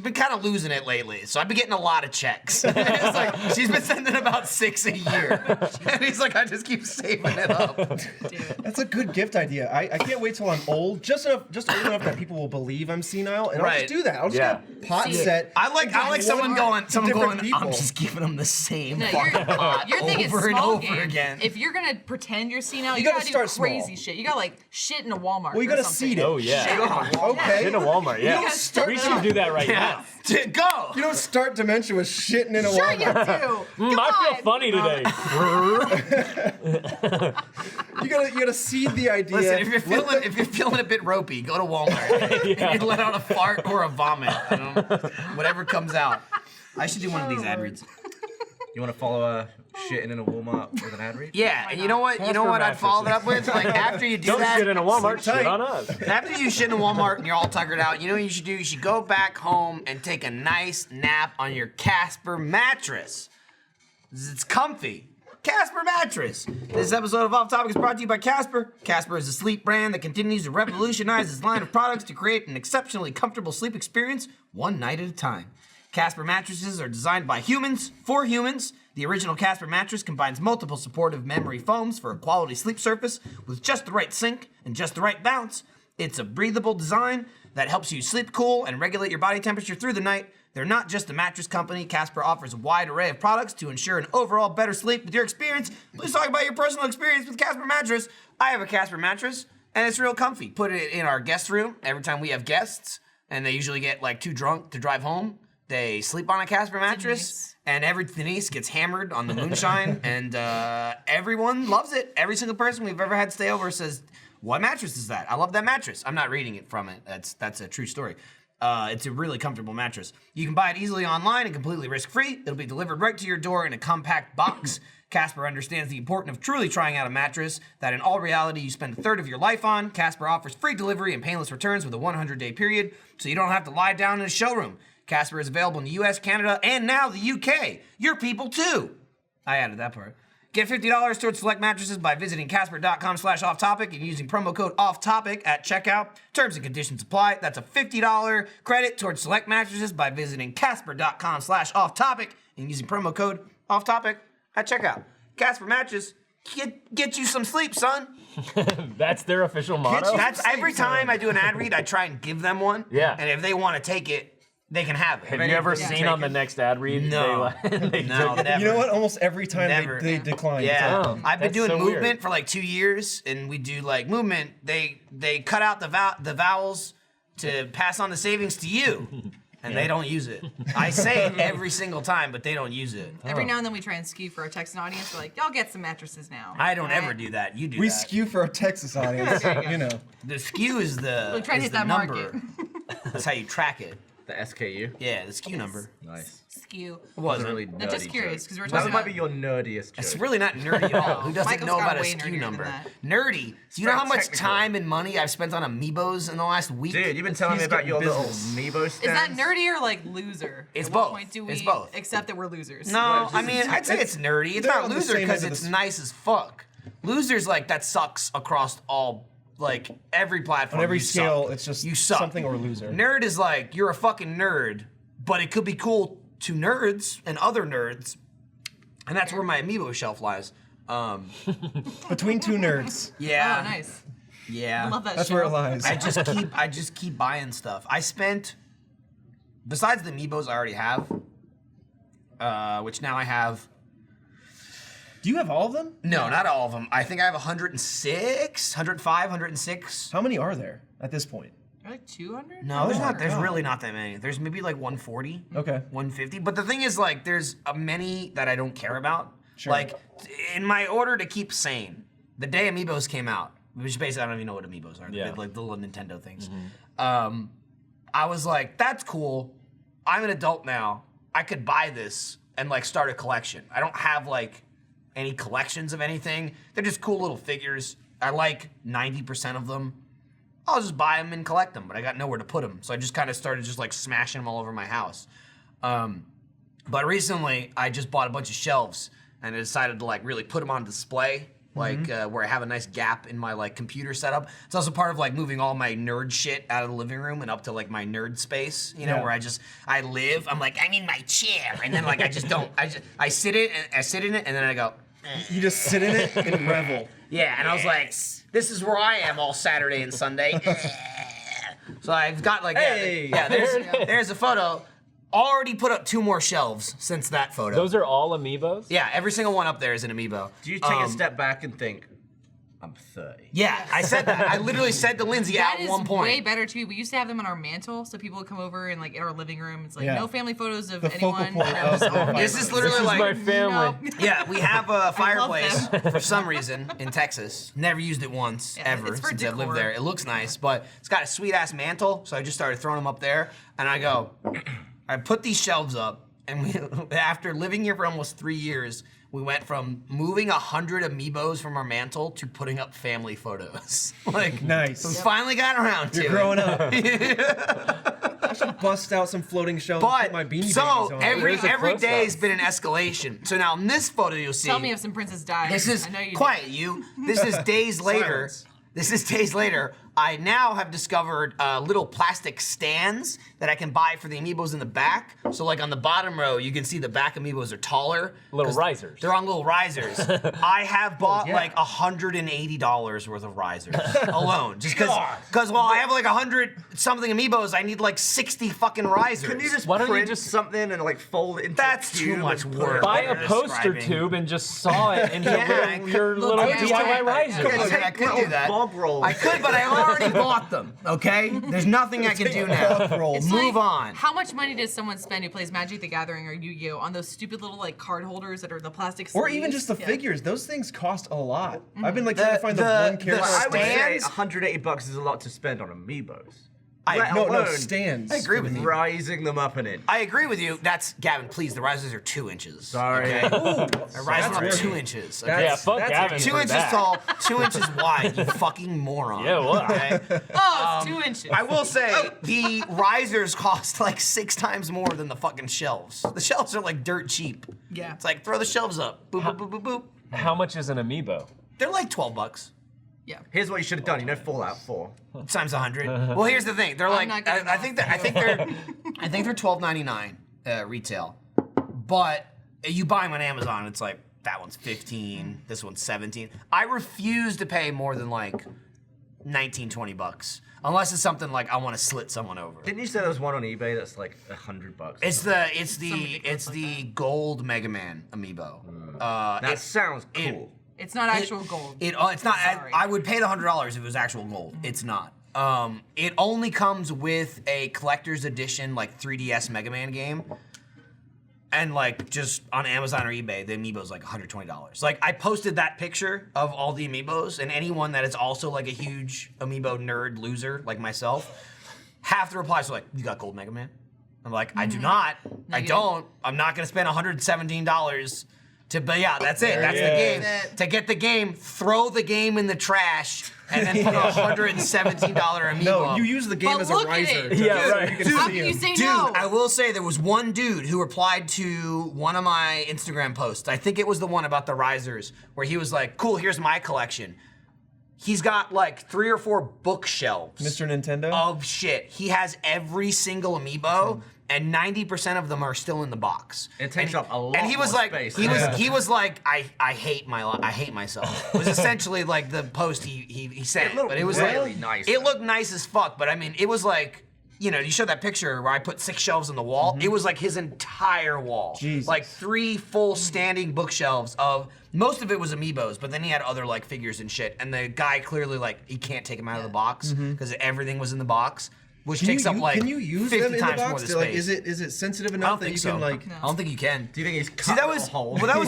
been kind of losing it lately, so I've been getting a lot of checks. It's like she's been sending about 6 a year, and he's like, I just keep saving it up. That's a good gift idea. I can't wait till I'm old, just old enough that people will believe I'm senile, and I'll Right. just do that. I'll just Yeah. get a pot See, set. I like someone going, different people. I'm just giving them the same No, fucking pot your thing is over and small over game. again. If you're gonna pretend you're senile, you gotta gotta start do crazy small. shit. You gotta like shit in a Walmart. Well, you or gotta something. seed it. Oh yeah. Okay. In a Walmart, yeah. gotta start We should do that right now. Go. You don't start dementia with shitting in a Sure Walmart. you do. I feel funny today. You gotta seed the idea. Listen, if you're feeling a bit ropey, go to Walmart and let out a fart or a vomit. I don't know, whatever comes out. I should do one of these ad reads. You want to follow shitting in a Walmart with an ad read? Yeah, and you know what? You know Casper what I'd follow that up with? Like after you do Don't that, shit in a Walmart. Shit on us. after you shit in a Walmart and you're all tuckered out, you know what you should do? You should go back home and take a nice nap on your Casper mattress. It's comfy. Casper Mattress. This episode of Off Topic is brought to you by Casper. Casper is a sleep brand that continues to revolutionize its line of products to create an exceptionally comfortable sleep experience one night at a time. Casper mattresses are designed by humans for humans. The original Casper mattress combines multiple supportive memory foams for a quality sleep surface with just the right sink and just the right bounce. It's a breathable design that helps you sleep cool and regulate your body temperature through the night. They're not just a mattress company. Casper offers a wide array of products to ensure an overall better sleep with your experience. Please talk about your personal experience with Casper Mattress. I have a Casper Mattress, and it's real comfy. Put it in our guest room every time we have guests, and they usually get like too drunk to drive home. They sleep on a Casper Mattress, and Denise gets hammered on the moonshine, and everyone loves it. Every single person we've ever had stay over says, "What mattress is that? I love that mattress." I'm not reading it from it. That's a true story. It's a really comfortable mattress. You can buy it easily online and completely risk-free. It'll be delivered right to your door in a compact box. Casper understands the importance of truly trying out a mattress that in all reality you spend a third of your life on. Casper offers free delivery and painless returns with a 100-day period, so you don't have to lie down in a showroom. Casper is available in the US, Canada, and now the UK. Your people too. I added that part. Get $50 towards select mattresses by visiting casper.com/offtopic and using promo code OFFTOPIC at checkout. Terms and conditions apply. That's a $50 credit towards select mattresses by visiting casper.com/offtopic and using promo code OFFTOPIC at checkout. Casper Mattress, get you some sleep, son. That's their official motto? That's every time I do an ad read, I try and give them one. Yeah. And if they want to take it, they can have it. Have you ever seen on the next ad read? No. They No, took it? never. You know what? Almost every time Never. they decline. Yeah, Oh, I've been that's doing so movement weird. for like 2 years, and we do like movement. They cut out the vowels to pass on the savings to you, and they don't use it. I say it every single time, but they don't use it. Every now and then we try and skew for our Texan audience. We're like, y'all get some mattresses now. I don't Right? ever do that. You do We that. skew for our Texas audience, you know. The skew is the, We're trying to is hit the that number. market. That's how you track it. The SKU. Yeah, the skew number. Nice. Skew. It That's wasn't. a really I'm nerdy just curious joke. because we're That talking might about. be your nerdiest joke. It's really not nerdy at all. Who doesn't Michael's know got about a way skew nerdier number? than that. Nerdy. Do you know Very how much technical. time and money I've spent on amiibos in the last week? Dude, you've been telling me He's about got your little business. Amiibo stands. Is that nerdy or like loser? It's At what both. point do we It's both. accept that we're losers? No, I mean, I'd say it's nerdy. It's they're not on the loser same because end of it's the nice as fuck. Loser's like, that sucks across all, like, every platform. On every You scale, suck. it's just you suck. something or loser. Nerd is like, you're a fucking nerd, but it could be cool to nerds and other nerds. And that's where my amiibo shelf lies. Between two nerds. Yeah. Oh, nice. Yeah. I love that That's show. where it lies. I just keep buying stuff. I spent, besides the amiibos I already have, which now I have. Do you have all of them? No, not all of them. I think I have 106, 105, 106. How many are there at this point? Are like 200? No, there's Oh not. my There's God. really not that many. There's maybe like 140. Okay. 150. But the thing is, like, there's many that I don't care about. Sure. Like, in my order to keep sane, the day Amiibos came out, which basically I don't even know what Amiibos are. Yeah. Like the little Nintendo things. I was like, that's cool. I'm an adult now. I could buy this and like start a collection. I don't have like any collections of anything. They're just cool little figures. I like 90% of them. I'll just buy them and collect them, but I got nowhere to put them. So I just kind of started just like smashing them all over my house. But recently I just bought a bunch of shelves and I decided to like really put them on display, like where I have a nice gap in my like computer setup. It's also part of like moving all my nerd shit out of the living room and up to like my nerd space, you know, Yeah. where I live. I'm like, I'm in my chair, and then like I sit in it, and then I go. You just sit in it and revel. Yeah, and I was like, this is where I am all Saturday and Sunday. So I've got like, Hey! there's a photo. Already put up 2 more shelves since that photo. Those are all amiibos? Yeah, every single one up there is an amiibo. Do you take a step back and think, I'm 30? Yeah, I said that. I literally said to Lindsay That at is one point. way better too. We used to have them on our mantle, so people would come over and like in our living room. It's like Yeah. no family photos of The focal anyone. point of the This is literally This is like my family. No. Yeah, we have a fireplace them. for some reason in Texas. Never used it once, Yeah, ever, it's for since I've lived decor. there. It looks nice, but it's got a sweet-ass mantle, so I just started throwing them up there, and I go, I put these shelves up, and after living here for almost 3 years, we went from moving 100 amiibos from our mantle to putting up family photos. Like, Nice. we finally got around to You're it. growing up. I should bust out some floating shelves and put my But, beanie so, babies on. every Where's the close-up? day has been an escalation. So now in this photo you'll see. Tell me if some princess died. This is I know you quiet, you. This is days later. Silence. This is days later. I now have discovered little plastic stands that I can buy for the amiibos in the back. So like on the bottom row, you can see the back amiibos are taller. Little risers. They're on little risers. I have bought like $180 worth of risers alone. Just because while I have like 100 something amiibos, I need like 60 fucking risers. Can you just Why don't you print just- something and like fold it into That's a too tube much and put work. it Buy on a there? poster describing. tube and just saw it into Yeah, your little Look, DIY riser. I could do that. Bog rolls. I could, but I already bought them. Okay, there's nothing I can do now. It's Move like, on. How much money does someone spend who plays Magic the Gathering or Yu-Gi-Oh on those stupid little like card holders that are the plastic Or sleeves? even just the Yeah. figures. Those things cost a lot. I've been like trying to find the one character. I would say Stands? $180 is a lot to spend on amiibos. No, alone stands. I agree with you. Rising them up an inch. I agree with you. That's Gavin. Please, the risers are 2 inches. Sorry. Okay? The risers are rare. 2 inches. Okay? Yeah, fuck Gavin. 2 for inches that. tall, 2 inches wide. You fucking moron. Yeah, what? Okay? Oh, it's 2 inches. I will say the risers cost like 6 times more than the fucking shelves. The shelves are like dirt cheap. Yeah. It's like throw the shelves up. Boop boop boop boop boop. How much is an amiibo? They're like $12. Yeah. Here's what you should have done. You know Fallout 4. Times 100. Well, here's the thing. They're like not getting I think they're $12.99 retail, but you buy them on Amazon. It's like that one's 15. This one's 17. I refuse to pay more than like 19, 20 bucks unless it's something like I want to slit someone over. Didn't you say there was one on eBay that's like $100? It's the gold Mega Man amiibo. That sounds cool. It's not actual gold. It's not. Sorry. I would pay the $100 if it was actual gold. It's not. It only comes with a collector's edition, like 3DS Mega Man game, and like just on Amazon or eBay, the amiibo's like $120. Like I posted that picture of all the amiibos, and anyone that is also like a huge amiibo nerd loser like myself, half the replies are like, "You got gold Mega Man?" I'm like, "I do not. I you don't. I'm not gonna spend $117." But yeah, that's it. That's the game. That's it. To get the game, throw the game in the trash, and then put a $117 amiibo. No, you use the game But as a look at riser. it. Yeah, right. You can How see can you him. say Dude, no? I will say there was one dude who replied to one of my Instagram posts. I think it was the one about the risers, where he was like, "Cool, here's my collection." He's got like 3 or 4 bookshelves Mr. Nintendo? of shit. He has every single amiibo, and 90% of them are still in the box. It takes up a lot And he was more like, space. he was like, I hate myself. It was essentially like the post he sent. It looked but it was really like, nice, It though. looked nice as fuck. But I mean, it was like, you know, you showed that picture where I put 6 shelves on the wall. It was like his entire wall. Jesus. Like 3 full standing bookshelves of, most of it was amiibos, but then he had other like figures and shit. And the guy clearly like, he can't take them out of the box because everything was in the box, which takes up like Can you use 50 them in the times more box? of the Like, space. is it sensitive I enough don't that think you so. can like? I don't think you can. Do you think he's cut See, that was a hole? well. That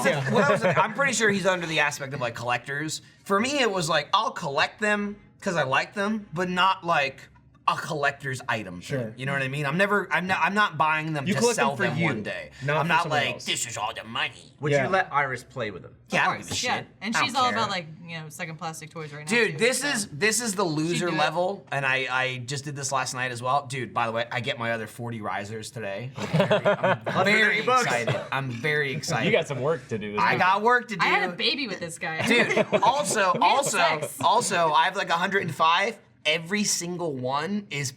was. I'm pretty sure he's under the aspect of like collectors. For me, it was like I'll collect them because I like them, but not like a collector's item. Sure. Thing. You know what I mean? I'm not buying them You to collect sell them for you, one day. not I'm for not someone like else. this is all the money. Would Yeah. you let Iris play with them? Yeah, I Of don't give a course, shit. yeah. And I she's don't all care. about like, you know, second plastic toys right now. Dude, too, this so. is the loser do it. level, and I just did this last night as well. Dude, by the way, I get my other 40 risers today. I'm very $180. excited. I'm very excited. You got some work to do. This I week. got work to do. I had a baby with this guy. Dude, also, sex. I have like 105. Every single one is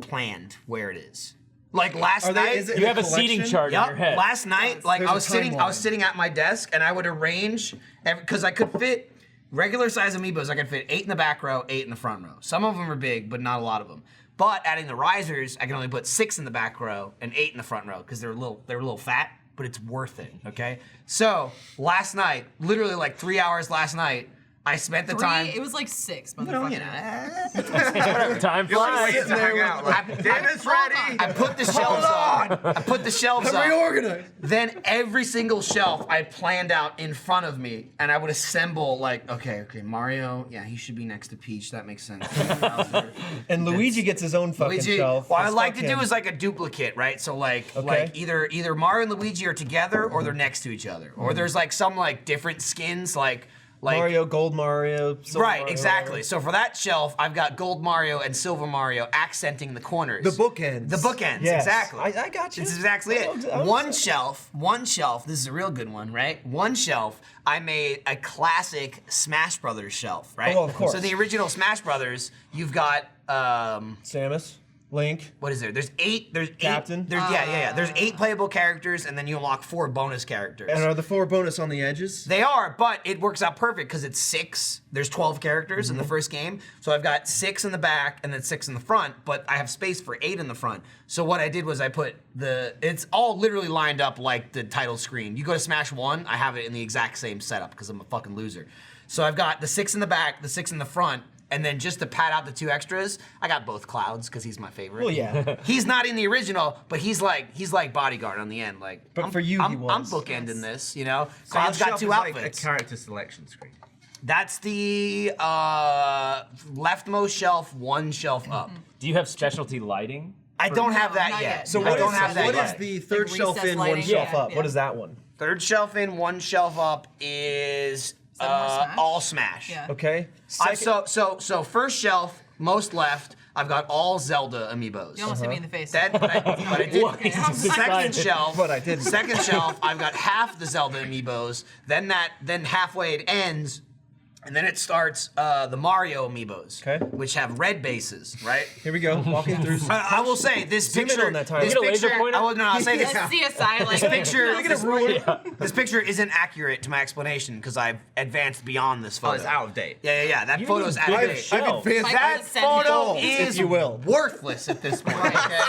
planned where it is. Like last night. Is it in You have a seating collection? chart in your Yep. head. Last night, like There's I a was timeline. sitting at my desk, and I would arrange because I could fit regular size amiibos. I could fit 8 in the back row, 8 in the front row. Some of them are big, but not a lot of them. But adding the risers, I can only put 6 in the back row and 8 in the front row because they're a little fat, but it's worth it. Okay. So last night, literally like 3 hours last night, I spent the time. It was like 6, You know, motherfucker. Time flies. Waiting to hang out. Like, dinner's ready. I put the shelves on. I put the shelves up. Reorganize. Then every single shelf I planned out in front of me, and I would assemble like, okay, Mario, yeah, he should be next to Peach. That makes sense. And Luigi gets his own fucking Luigi, shelf. what I That's like to fuck do him. is like a duplicate, right? So like Okay. either Mario and Luigi are together or they're next to each other, or there's like some like different skins like. Like Mario, Gold Mario, Silver right, Mario. exactly. So for that shelf, I've got Gold Mario and Silver Mario accenting the corners. The bookends. The bookends, Yes. exactly. I got you. It's exactly it. I was- One shelf, this is a real good one, right? One shelf, I made a classic Smash Brothers shelf, right? Oh, of course. So the original Smash Brothers, you've got, Samus, Link. what is there? There's eight. Captain? Yeah. There's 8 playable characters, and then you unlock 4 bonus characters. And are the 4 bonus on the edges? They are, but it works out perfect because it's 6. There's 12 characters in the first game. So I've got 6 in the back and then 6 in the front, but I have space for 8 in the front. So what I did was I put it's all literally lined up like the title screen. You go to Smash 1, I have it in the exact same setup because I'm a fucking loser. So I've got the 6 in the back, the 6 in the front, and then just to pad out the 2 extras, I got both Clouds because he's my favorite. Well, yeah. He's not in the original, but he's like bodyguard on the end. Like, But for you, he was. I'm bookending this, you know. So Cloud's your got shelf 2 is outfits. like a character selection screen. That's the leftmost shelf, 1 shelf up. Do you have specialty lighting? I don't have that not yet. yet. So I what don't is have that what yet. is the third Like shelf recessed in, 1 lighting? shelf Yeah, up? yeah. What is that one? Third shelf in, 1 shelf up is that more Smash? all Smash. Yeah. Okay. So first shelf, most left, I've got all Zelda amiibos. You almost hit me in the face. But I did. Okay, I'm Second excited. shelf. But I didn't. Second shelf, I've got half the Zelda amiibos. Then halfway it ends, and then it starts the Mario amiibos, Okay. which have red bases, right? Here we go. Walking through. I will say this Zoom in picture. on that time. This You get a laser picture. pointer? I'll say this. Let's CSI like This picture, This this picture isn't accurate to my explanation because I've advanced beyond this Oh, photo. it's out of date. Yeah. That You photo's need out of bigger date. shelves. That photo if is you will. worthless at this point. Okay?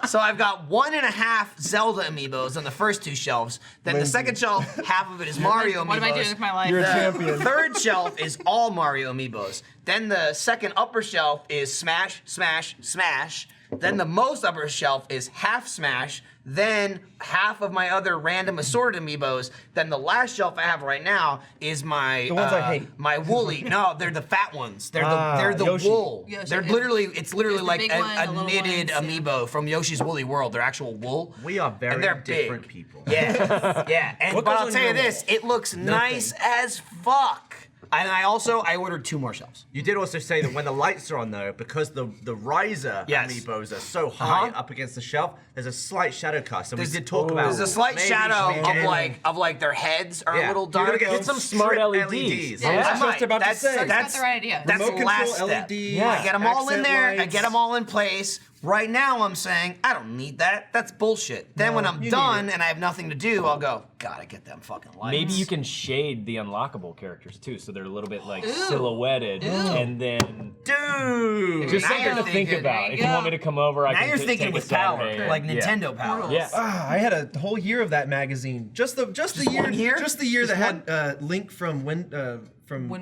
So I've got 1.5 Zelda amiibos on the first 2 shelves. Then the Lindsay. second shelf, half of it is Mario amiibos. What am I doing with my life? You're a The champion. third shelf is all Mario amiibos. Then the second upper shelf is Smash, Smash, Smash. Then the most upper shelf is half Smash. Then half of my other random assorted amiibos. Then the last shelf I have right now is my The ones I hate. My woolly. No, they're the fat ones. They're Ah, they're the Yoshi. wool. Yoshi. They're literally it's literally There's the like big a, one, the a little knitted ones, yeah. amiibo from Yoshi's Woolly World. They're actual wool. We are very And they're different big. people. Yeah, yeah. And What but goes I'll on tell you your this, wall? it looks nice as fuck. And I ordered 2 more shelves. You did also say that when the lights are on, though, because the riser Yes. amiibos are so high Uh-huh. up against the shelf, there's a slight shadow cast. And There's- we did talk about. There's a slight maybe shadow we should get of like their heads are a little You're gonna dark. get some smart strip LEDs. Yeah. I was I just might. about to That's- say. That's the right idea. That's Remote the last control step. LEDs, I get them all in accent there. I lights. get them all in place. Right now, I'm saying I don't need that. That's bullshit. Then when I'm you need done it. and I have nothing to do, I'll go. Gotta get them fucking lights. Maybe you can shade the unlockable characters too, so they're a little bit like Ooh. silhouetted, and then dude. just now something you're to think thinking. about. There If you you want go. me to come over, I Now can you're take thinking a with power, Saturday. like Yeah. Nintendo power. Yeah. I had a whole year of that magazine. Just the one year? Just the year Just that had Link from Wind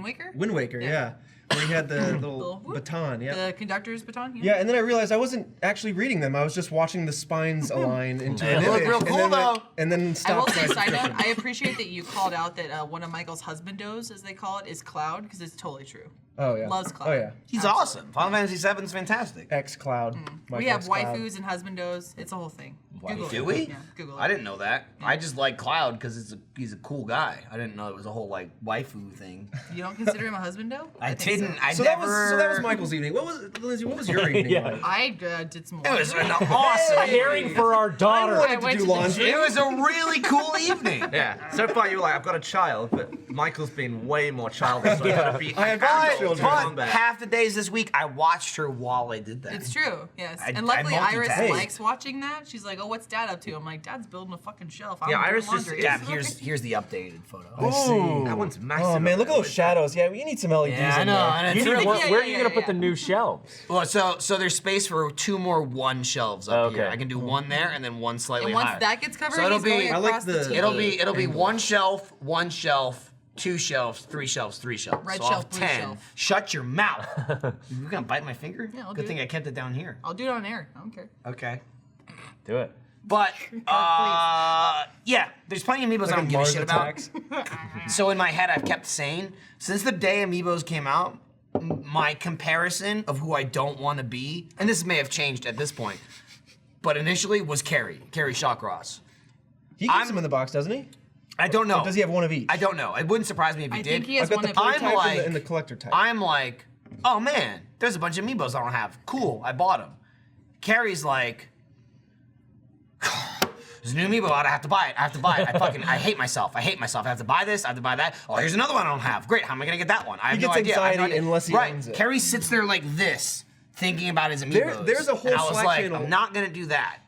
Waker? Wind Waker, yeah. Where he had the little Little whoop. baton, yeah. The conductor's baton. Yeah, and then I realized I wasn't actually reading them. I was just watching the spines align into an They look image, real and cool, then though. and then I will stopped say, my side note, subscription. I appreciate that you called out that one of Michael's husbandos, as they call it, is Cloud, because it's totally true. Oh yeah. Loves Cloud. Oh yeah. He's awesome. Final Fantasy VII is fantastic. X Cloud. We have waifus and husbandos. It's a whole thing. Google Do it. we? Yeah, Google it. I didn't know that. I just like Cloud because he's a cool guy. I didn't know it was a whole like waifu thing. You don't consider him a husbando? I think didn't. so. I So never. that was Michael's evening. What was Lindsay? What was your evening Yeah. like? I did some. It was an laundry. awesome Caring for our daughter. I I wanted went to to do the laundry. It was a really cool evening. Yeah. So far, you were like, I've got a child, but Michael's been way more childish. So I'm gonna be I have But, children. but half the days this week, I watched her while I did that. It's true, yes. I- And luckily, I Iris multitask. likes watching that. She's like, "Oh, what's Dad up to?" I'm like, "Dad's building a fucking shelf." I'm Yeah, doing Iris just- laundry." Yeah, here's the updated photo. I see. That one's massive. Oh man, look at those shadows. Yeah, we need some LEDs Yeah, I in know. there. And You it's need- really, where Yeah, where are yeah, you gonna yeah, put the yeah. new shelves? well, so there's space for 2 more 1 shelves up here. Okay. I can do 1 there and then 1 slightly And once higher. that gets covered, So it'll he's going be- I like across the the- TV. It'll be 1 shelf, 1 shelf, 2 shelves, 3 shelves, 3 shelves. Red so I'll shelf, have blue 10. shelf. Shut your mouth. You gonna bite my finger? Yeah, I'll Good do thing it. I kept it down here. I'll do it on air. I don't care. Okay. Do it. But yeah, there's plenty of amiibos I don't give a Mars shit attacks. about. So in my head, I've kept sane since the day amiibos came out. My comparison of who I don't want to be, and this may have changed at this point, but initially was Carrie Shawcross. He keeps them in the box, doesn't he? I don't know. Or does he have one of each? I don't know. It wouldn't surprise me if he I did. think he has I've got one the of play each. I'm type like- and the collector type. I'm like, oh man, there's a bunch of amiibos I don't have. Cool, I bought them. Carrie's like, there's a new amiibo out. I have to buy it. I hate myself. I have to buy this. I have to buy that. Oh, here's another one I don't have. Great. How am I gonna get that one? I have He no gets idea. I have no anxiety idea. unless he right. owns it. Carrie sits there like this, thinking about his amiibos. There's a whole and I was Slack like, channel. I'm not gonna do that.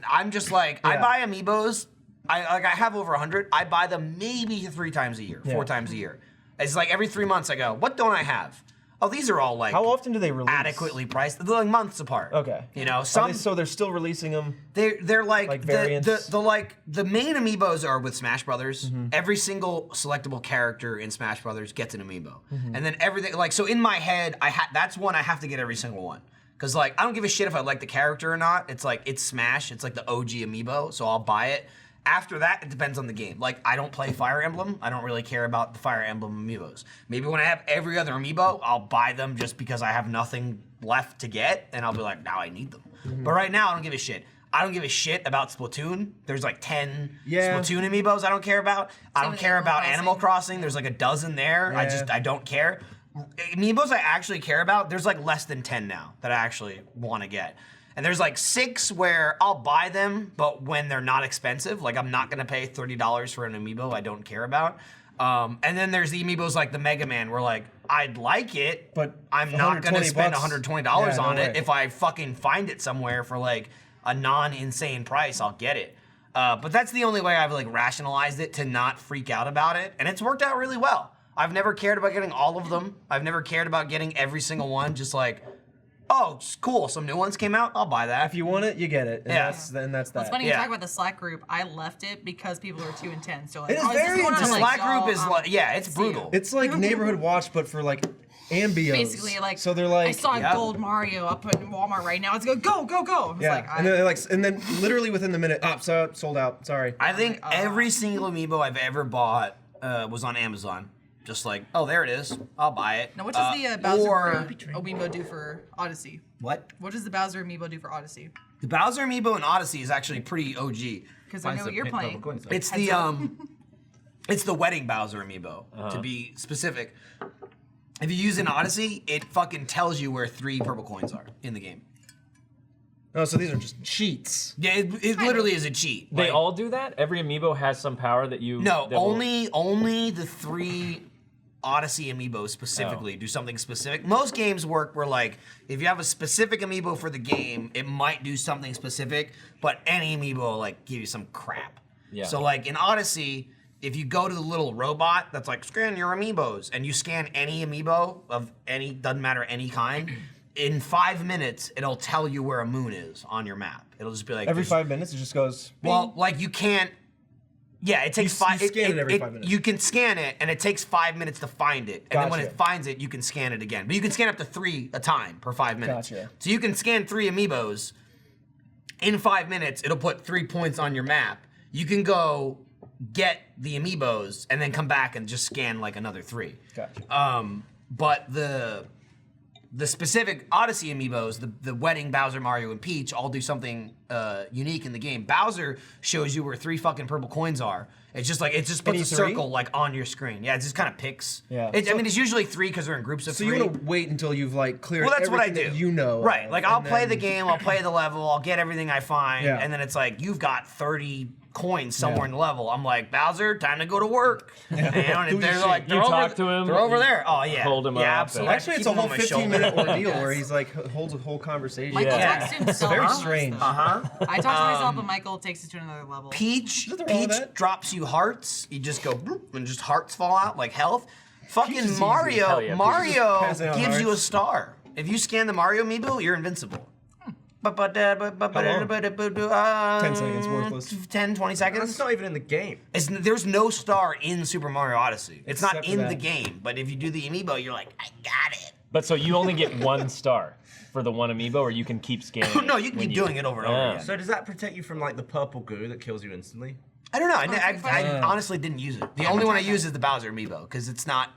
I'm just like, I Yeah. buy amiibos. I have over 100. I buy them maybe 3 times a year, 4 times a year. It's like every 3 months I go, what don't I have? Oh, these are all like How often do they release? adequately priced. They're like months apart. Okay. You know, So they're still releasing them. they're like variants? the main amiibos are with Smash Brothers. Every single selectable character in Smash Brothers gets an amiibo, and then everything like so in my head that's one I have to get every single one because like I don't give a shit if I like the character or not. It's like it's Smash. It's like the OG amiibo, so I'll buy it. After that, it depends on the game. Like, I don't play Fire Emblem. I don't really care about the Fire Emblem amiibos. Maybe when I have every other amiibo, I'll buy them just because I have nothing left to get, and I'll be like, now I need them. But right now, I don't give a shit. I don't give a shit about Splatoon. There's like 10 Splatoon amiibos I don't care about. I don't with care Animal about Animal Crossing. Crossing. There's like a dozen there. I don't care. Amiibos I actually care about, there's like less than 10 now that I actually want to get. And there's like 6 where I'll buy them, but when they're not expensive, like I'm not gonna pay $30 for an amiibo I don't care about. And then there's the amiibos like the Mega Man, where like I'd like it, But I'm not gonna spend $120 $120 Yeah, no on it. way. If I fucking find it somewhere for like a non-insane price, I'll get it. But that's the only way I've like rationalized it to not freak out about it, and it's worked out really well. I've never cared about getting all of them. I've never cared about getting every single one. Just like, oh, it's cool. Some new ones came out. I'll buy that. If you want it, you get it. And Yeah. that's Well, that. it's funny you Yeah. talk about the Slack group. I left it because people are too intense. So like, It is oh, this very going on? intense. the I'm Slack like, group is "Y'all, like, yeah, it's see ya." brutal. It's like Neighborhood Watch, but for like ambios. Basically, like, so they're like, I saw Yeah. gold Mario up in Walmart right now. It's go. It's yeah, like, and then like, and then literally within the minute, so sold out. Sorry. I think every single amiibo I've ever bought was on Amazon. Just like, oh, there it is. I'll buy it. Now, what does the Bowser or amiibo do for Odyssey? what? What does the Bowser amiibo do for Odyssey? The Bowser amiibo in Odyssey is actually pretty OG. Because I know what you're playing. It's Heads the up. it's the wedding Bowser amiibo to be specific. If you use an Odyssey, it fucking tells you where 3 purple coins are in the game. Oh, so these are just cheats. Yeah, it literally is a cheat. They Like, all do that? Every amiibo has some power that you. no, that will- only the 3 Odyssey amiibos specifically do something specific. Most games work where like if you have a specific amiibo for the game, it might do something specific, but any amiibo will like give you some crap. Yeah. So like in Odyssey, if you go to the little robot that's like scan your amiibos and you scan any amiibo of any, doesn't matter any kind, in 5 minutes it'll tell you where a moon is on your map. It'll just be like Every there's- 5 minutes, it just goes. well, like you can't. Yeah, it takes You 5. scan it every 5 minutes. You can scan it, and it takes 5 minutes to find it. And then when Gotcha. it finds it, you can scan it again. But you can scan up to 3 a time per 5 minutes. Gotcha. So you can scan 3 amiibos. In 5 minutes, it'll put 3 points on your map. You can go get the amiibos and then come back and just scan like another 3. Gotcha. But the specific Odyssey amiibos, the wedding Bowser, Mario, and Peach all do something unique in the game. Bowser shows you where 3 fucking purple coins are. It's just like it just puts Any a 3? circle like on your screen. Yeah, it just kind of picks. Yeah. I mean, it's usually 3 because they're in groups of So 3. you want to wait until you've like cleared Well, that's what I everything do. that you know. Right. of, Like I'll and play then- the game, I'll play the level, I'll get everything I find, Yeah. and then it's like you've got 30 coins somewhere in the level. I'm like, Bowser, time to go to work. And Do they're your like, shit. they're You over, talk to him, They're over you there. Oh yeah. hold him yeah, up, and- absolutely. Actually, it's Keep a him whole on my 15-minute shoulder. ordeal Yes. where he's like holds a whole conversation. Michael Yeah. talks to himself. Very strange. Uh-huh. I talk to myself, but Michael takes it to another level. Peach Nothing wrong with that. drops you hearts. You just go bloop, and just hearts fall out like health. Peach is Fucking easy. Mario, Hell yeah, Peach is Mario passing out gives you a hearts. star. If you scan the Mario amiibo, you're invincible. 10 seconds, worthless. 10, 20 seconds. That's not even in the game. There's no star in Super Mario Odyssey. It's not Except for in that. the game, but if you do the amiibo, you're like, I got it. But so you only get 1 star for the 1 amiibo, or you can keep scanning. No, you can when keep doing it over and over Yeah. again. So does that protect you from like the purple goo that kills you instantly? I don't know. I fun. honestly didn't use it. The only one I use is the Bowser amiibo because it's not.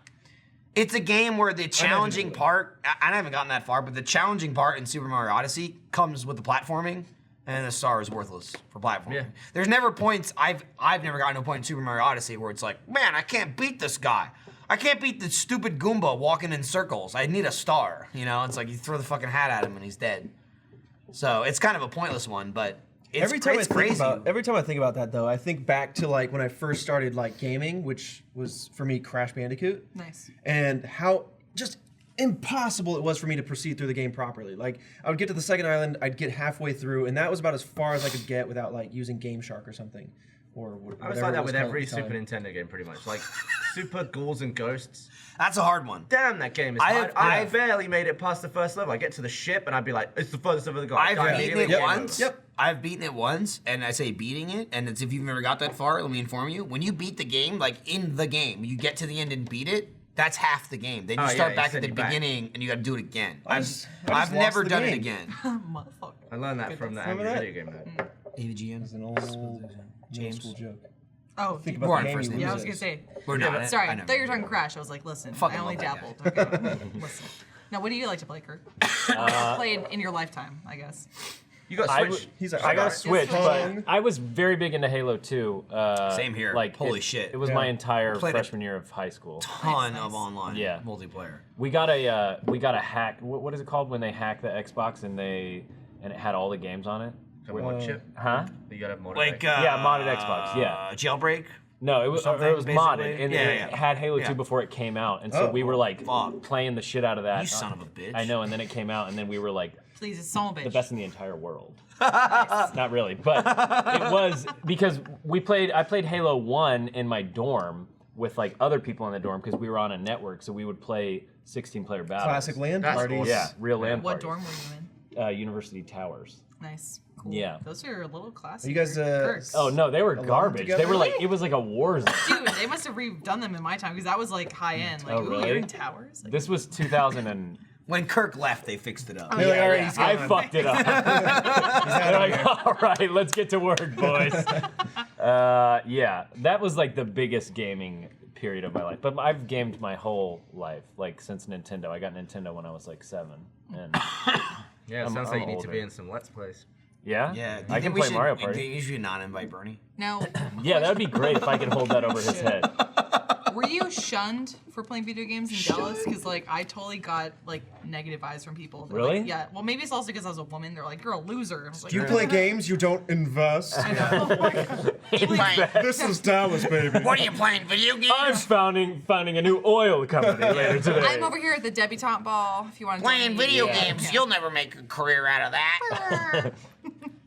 It's a game where the challenging part. I haven't gotten that far, but the challenging part in Super Mario Odyssey comes with the platforming. and the star is worthless for platforming. Yeah. There's never points I've never gotten to a point in Super Mario Odyssey where it's like, man, I can't beat this guy. I can't beat the stupid Goomba walking in circles. I need a star. You know, it's like you throw the fucking hat at him and he's dead. So it's kind of a pointless one, but it's Every time crazy. I think about that though, I think back to like when I first started like gaming, which was for me Crash Bandicoot. Nice. And how just impossible it was for me to proceed through the game properly. Like I would get to the second island, I'd get halfway through, and that was about as far as I could get without like using Game Shark or something. Or whatever I was like that it with called every at the time. Super Nintendo game, pretty much. Like Super Ghouls and Ghosts. That's a hard one. Damn, that game is hard. I barely made it past the first level. I get to the ship and I'd be like, it's the furthest I've ever got. I've beaten it Game once. over. Yep. I've beaten it once, and I say beating it, and it's if you've never got that far, let me inform you. When you beat the game, like in the game, you get to the end and beat it, that's half the game. Then you start back at the beginning, and you gotta do it again. just I've lost never the done it game. again. Motherfucker. I learned that from the Remember angry that? video game mode. AVGN? It's an old James. school joke. Oh, Think We're about on the game first you name. yeah, I lose was gonna it. say. We're not. Sorry, I I never thought you were did. talking Crash. I was like, listen, Fucking I only love that dabbled. Okay. Listen. Now, what do you like to play, Kirk? Played in your lifetime, I guess. You got I Switch. He's like, I got a Yes, Switch, Pong. but I was very big into Halo 2. Same here. Like Holy shit. It was Yeah. my entire Played it. freshman year of high school. Ton Nice. of online multiplayer. We got a hack. What is it called when they hack the Xbox and it had all the games on it? Come on, chip. Huh? You gotta have more. Like, Yeah, modded Xbox, yeah. Jailbreak? No, it was Something, modded, basically? and Yeah, it yeah. had Halo Yeah. 2 before it came out, and so Oh. we were like Fuck. playing the shit out of that. You son of a bitch. I know, and then it came out, and then we were like Please, it's son of a bitch. the best in the entire world. Not really, but it was because I played Halo 1 in my dorm with like other people in the dorm because we were on a network, so we would play 16-player battles. Classic LAN That's parties. awesome. Yeah, real LAN What parties. dorm were you in? University Towers. Nice. Cool. Yeah. Those are a little classic. Are you guys, Kirk. Oh no, they were Alone garbage. together? They were like it was like a war zone. Dude, they must have redone them in my time because that was like high end. Like, Oh, ooh, really? you're in towers. Like, This was 2000 and When Kirk left, they fixed it up. They're like, all right, he's I gone. fucked it up. They're like, all right, let's get to work, boys. Yeah, that was like the biggest gaming period of my life. But I've gamed my whole life, like since Nintendo. I got Nintendo when I was like 7, and Yeah, it I'm- sounds like I'm you need to older. be in some Let's Plays. yeah, Yeah. do you I think can we play should- Mario do Party. You should not invite Bernie. now, Yeah, that would be great if I could hold that over his head. were you shunned for playing video games in Dallas? Because like I totally got like negative vibes from people. They're Really? Like, yeah. Well, maybe it's also because I was a woman. They're like, you're a loser. I was like, Do you play games you don't invest? I know. This is Dallas, baby. What are you playing, video games? I'm founding a new oil company later today. I'm over here at the debutante ball. If you want to Playing video Yeah. games, Yeah. you'll never make a career out of that.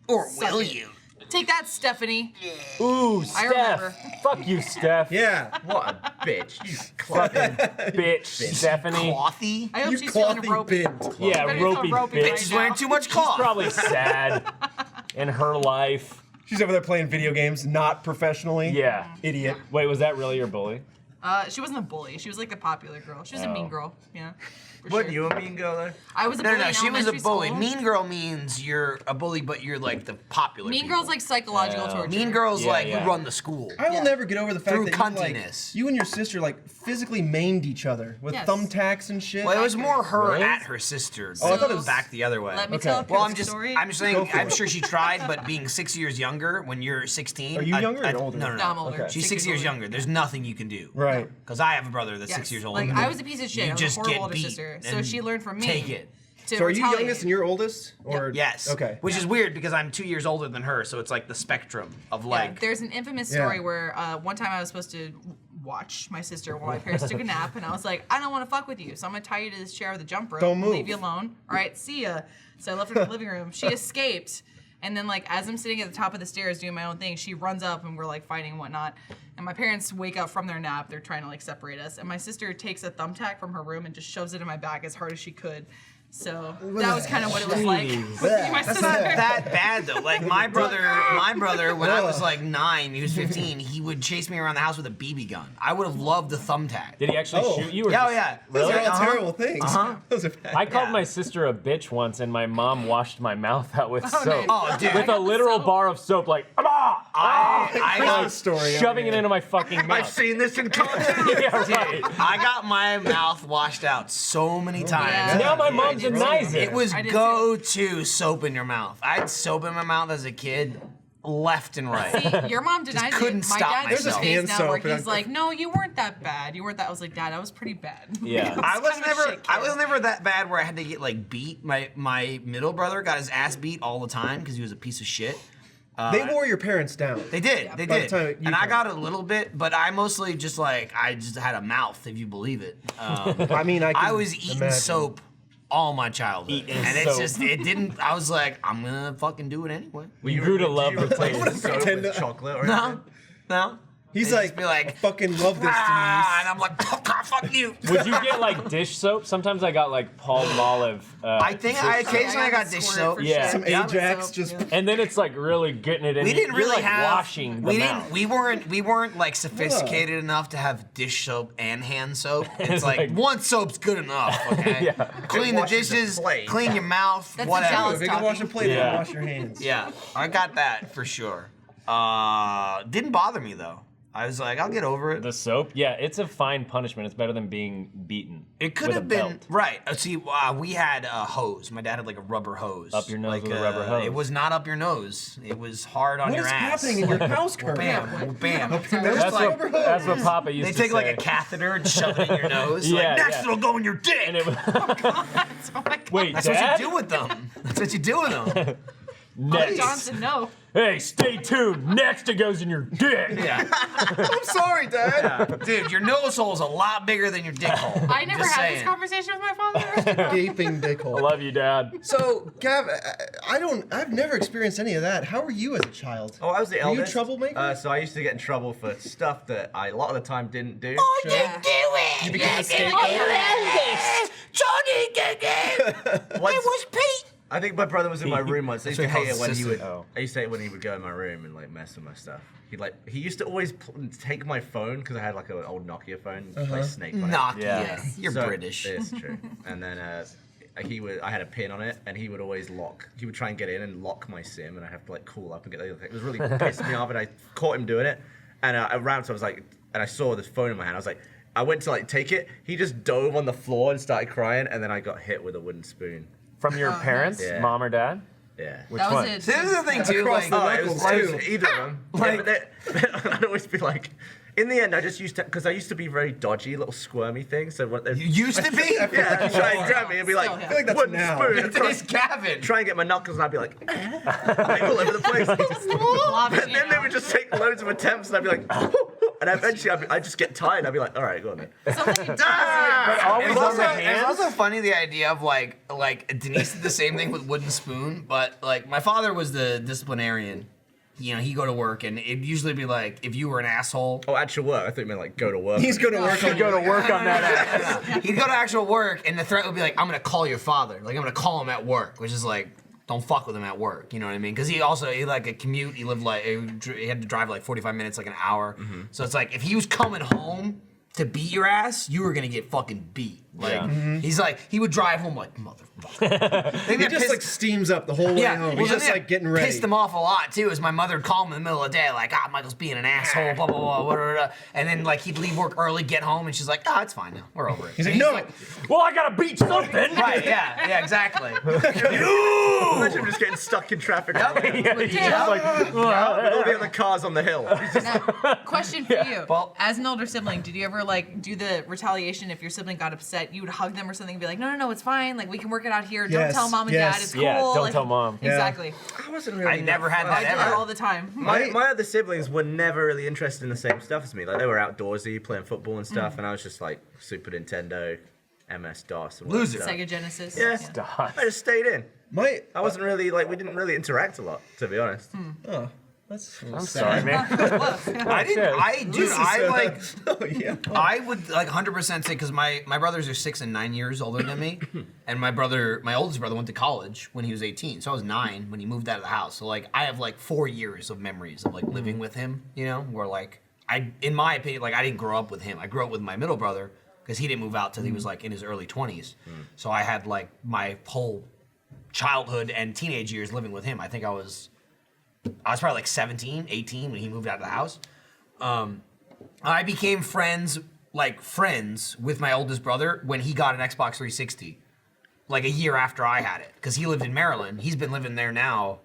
Or will it. you? Take that, Stephanie. Ooh, I remember. Steph. Fuck you, Steph. Yeah. What a bitch. You Fucking bitch, Stephanie. Clothy? I hope You she's feeling clothy ropey. bint. Yeah, Better feel ropey ropey bitch. right She's now. wearing too much cloth. Probably sad in her life. She's over there playing video games, not professionally. Yeah. Idiot. Wait, was that really your bully? She wasn't a bully. She was like the popular girl. She was a mean Oh. girl. Yeah. for What, sure. you a mean girl though? I was a No, bully no, in she was a elementary bully. school. Mean girl means you're a bully, but you're like the popular Mean people. girl's like psychological Yeah. torture. Mean girl's Yeah, like yeah. you run the school. I will Yeah. never get over the fact Through that cuntiness. you and your sister like physically maimed each other with Yes. thumbtacks and shit. Well, it was more her Really? at her sister. Oh, I thought it was- back the other way. Let me Okay. tell a Well, Kirk I'm just story. saying. Go for I'm it. sure she tried, but being 6 years younger when you're 16. Are you younger or older? No, no, No, I'm no. older. Okay. She's 6 years older. younger. There's nothing you can do. Right. Because I have a brother that's Yes. 6 years older. Like than I me. was a piece of shit. You I was just a horrible get older beat sister. So and she learned from me. Take it. To So are you retaliate. youngest and you're oldest? Or Yes. Okay. Which is weird because I'm 2 years older than her, so it's like the spectrum of Yeah, like. there's an infamous story where one time I was supposed to watch my sister while my parents took a nap, and I was like, I don't want to fuck with you, so I'm gonna tie you to this chair with a jump rope. Don't move. Leave you alone. All right, see ya. So I left her in the living room. She escaped, and then like as I'm sitting at the top of the stairs doing my own thing, she runs up and we're like fighting and whatnot. And my parents wake up from their nap. They're trying to like separate us, and my sister takes a thumbtack from her room and just shoves it in my back as hard as she could. So that was kind of what it was like. Jeez. with me and my That's sister. not that bad though. Like my brother, when I was like 9, he was 15. He would chase me around the house with a BB gun. I would have loved the thumbtack. Did he actually Oh. shoot you? Or Yeah, oh just- yeah. Those Really? are all terrible things. Those are bad. I called Yeah. my sister a bitch once, and my mom washed my mouth out with soap. Oh, dude. With a literal Soap? bar of soap, like, "Ah!" I got story. shoving it into my fucking I've mouth. seen this in cartoons. Yeah, right. I got my mouth washed out so many times. Yeah. Now my mom denies it. It was I did go-to soap in your mouth. I had soap in my mouth as a kid, left and right. See, your mom denies couldn't it. My stop dad's myself. in the Hand phase now where soap and he's like, no, you weren't that bad. You weren't that. I was like, Dad, I was pretty bad. Yeah. I was kind of a never, shit I kid. was never that bad where I had to get like beat. My middle brother got his ass beat all the time because he was a piece of shit. They wore your parents down. They did, they By the did, time you and I come. got a little bit, but I mostly just I just had a mouth, if you believe it. I mean, I was eating imagine. soap all my childhood, Eating and soap. it's just it didn't. I was like, I'm gonna fucking do it anyway. You grew to love the replace taste. soap pretend with to- chocolate or No, anything? no. He's They'd like, just be like, I fucking love this, ah, and Denise. I'm like, fuck you. Would you get like dish soap? Sometimes I got like Palmolive. I think I occasionally got dish Squirt soap. for Yeah. sure. Some Yeah. Ajax, Soap, just yeah. And then it's like really getting it in. We didn't You're, really like, have washing the mouth. We weren't like sophisticated enough to have dish soap and hand soap. It's like like- one soap's good enough. Okay. Yeah. Clean the washes the dishes, plate. clean your mouth, That's a whatever. jealous if you can wash a talking. plate, Yeah. then wash your hands. Yeah, I got that for sure. Didn't bother me though. I was like, I'll get over it. The soap? Yeah, it's a fine punishment. It's better than being beaten. It could with have a been belt. right. See, we had a hose. My dad had like a rubber hose. Up your nose like, with a rubber hose. It was not up your nose. It was hard on What your is ass. happening in your house, Kirk? Bam, bam. That's like- what, that's what Papa used They to take say. like a catheter and shove it in your nose. Yeah, like, next yeah. it'll go in your dick. And it was, Oh my God. wait, That's Dad? what you do with them. That's what you do with them. Next. Johnson, no. Hey, stay tuned. Next it goes in your dick. Yeah. I'm sorry, Dad. Dude, your nose hole's a lot bigger than your dick hole. I never Just had saying. this conversation with my father. Gaping dick I hole. love you, Dad. So, Gav, I've never experienced any of that. How were you as a child? Oh, I was the Were you a eldest. troublemaker? So I used to get in trouble for stuff that I a lot of the time didn't do. Oh, you Yeah. do it! You became a scapegoat? Johnny did it! Once- It was Pete! I think my brother was in my room once. I used to hate it when he would. Oh. I used to hate it when he would go in my room and like mess with my stuff. He used to always take my phone because I had like an old Nokia phone, play Snake on it. Nokia. Yeah. You're So- British. It's true. And then I had a pin on it, and he would always lock. He would try and get in and lock my SIM, and I have to like call up and get. It was really pissed me off, and I caught him doing it. And around, so I was like, and I saw this phone in my hand. I was like, I went to like take it. He just dove on the floor and started crying, and then I got hit with a wooden spoon. From your parents, Yeah. mom or dad? Yeah. Which That was one? it. See, this is the thing too. Across Like, the It was, knuckles, it was too. either of them. Like- I'd always be like, in the end, I just used to, because I used to be very dodgy, little squirmy thing. So what you used to be? yeah, I'd try and grab me and be like, Still, yeah. I feel like that's wooden now. spoon. Today's Gavin. Try and get my knuckles, and I'd be like, all over the place. Lobbing And then it they out. would just take loads of attempts, and I'd be like, and eventually I'd just get tired. I'd be like, all right, go on then. Something Always It's on also, the it's hands? also funny the idea of like Denise did the same thing with wooden spoon, but like my father was the disciplinarian. You know, he'd go to work and it'd usually be like if you were an asshole. Oh, actual work. I thought you meant like go to work. He's going to work on Go to work on that ass. He'd go to actual work and the threat would be like, I'm gonna call your father. Like I'm gonna call him at work, which is like, don't fuck with him at work. You know what I mean? Because he like a commute. He lived like he had to drive like 45 minutes, like an hour. So it's like if he was coming home to beat your ass, you were gonna get fucking beat. Like Yeah. he's like he would drive home like motherfucker. He just like steams up the whole way home. well, He's just then like getting ready. Pissed him off a lot too. Is my mother would call him in the middle of the day, like, Michael's being an asshole, blah blah blah, blah, blah, blah. And then like he'd leave work early, get home, and she's like, it's fine now, we're over it. He's And like, no. Well, I gotta beat something. right, yeah, exactly. Imagine him just getting stuck in traffic. Yeah, he's Yeah. just like, With all the other cars on the hill. He's just, Now, question for you. Well- As an older sibling, did you ever like do the retaliation if your sibling got upset? You would hug them or something and be like, no, it's fine. Like we can work it out here. Don't Yes, tell mom and yes. dad. It's cool. Yeah, don't Like, tell mom. Yeah. Exactly. I wasn't really. I never had I that do it ever. all the time. My other siblings were never really interested in the same stuff as me. Like they were outdoorsy, playing football and stuff, and I was just like Super Nintendo, MS DOS, and all that Loser. stuff. Sega Genesis. Yeah. DOS. I just stayed in. My, I wasn't really like we didn't really interact a lot, to be honest. oh, that's I'm sorry, man. I didn't. I like. Oh, yeah. I would like 100% say because my brothers are 6 and 9 years older than me, and my oldest brother went to college when he was 18, so I was 9 when he moved out of the house. So like I have like 4 years of memories of like living with him, you know, where like in my opinion, like I didn't grow up with him. I grew up with my middle brother because he didn't move out till he was like in his early 20s. So I had like my whole childhood and teenage years living with him. I think I was I was probably like 17, 18 when he moved out of the house. I became friends with my oldest brother when he got an Xbox 360, like a year after I had it, because he lived in Maryland. He's been living there now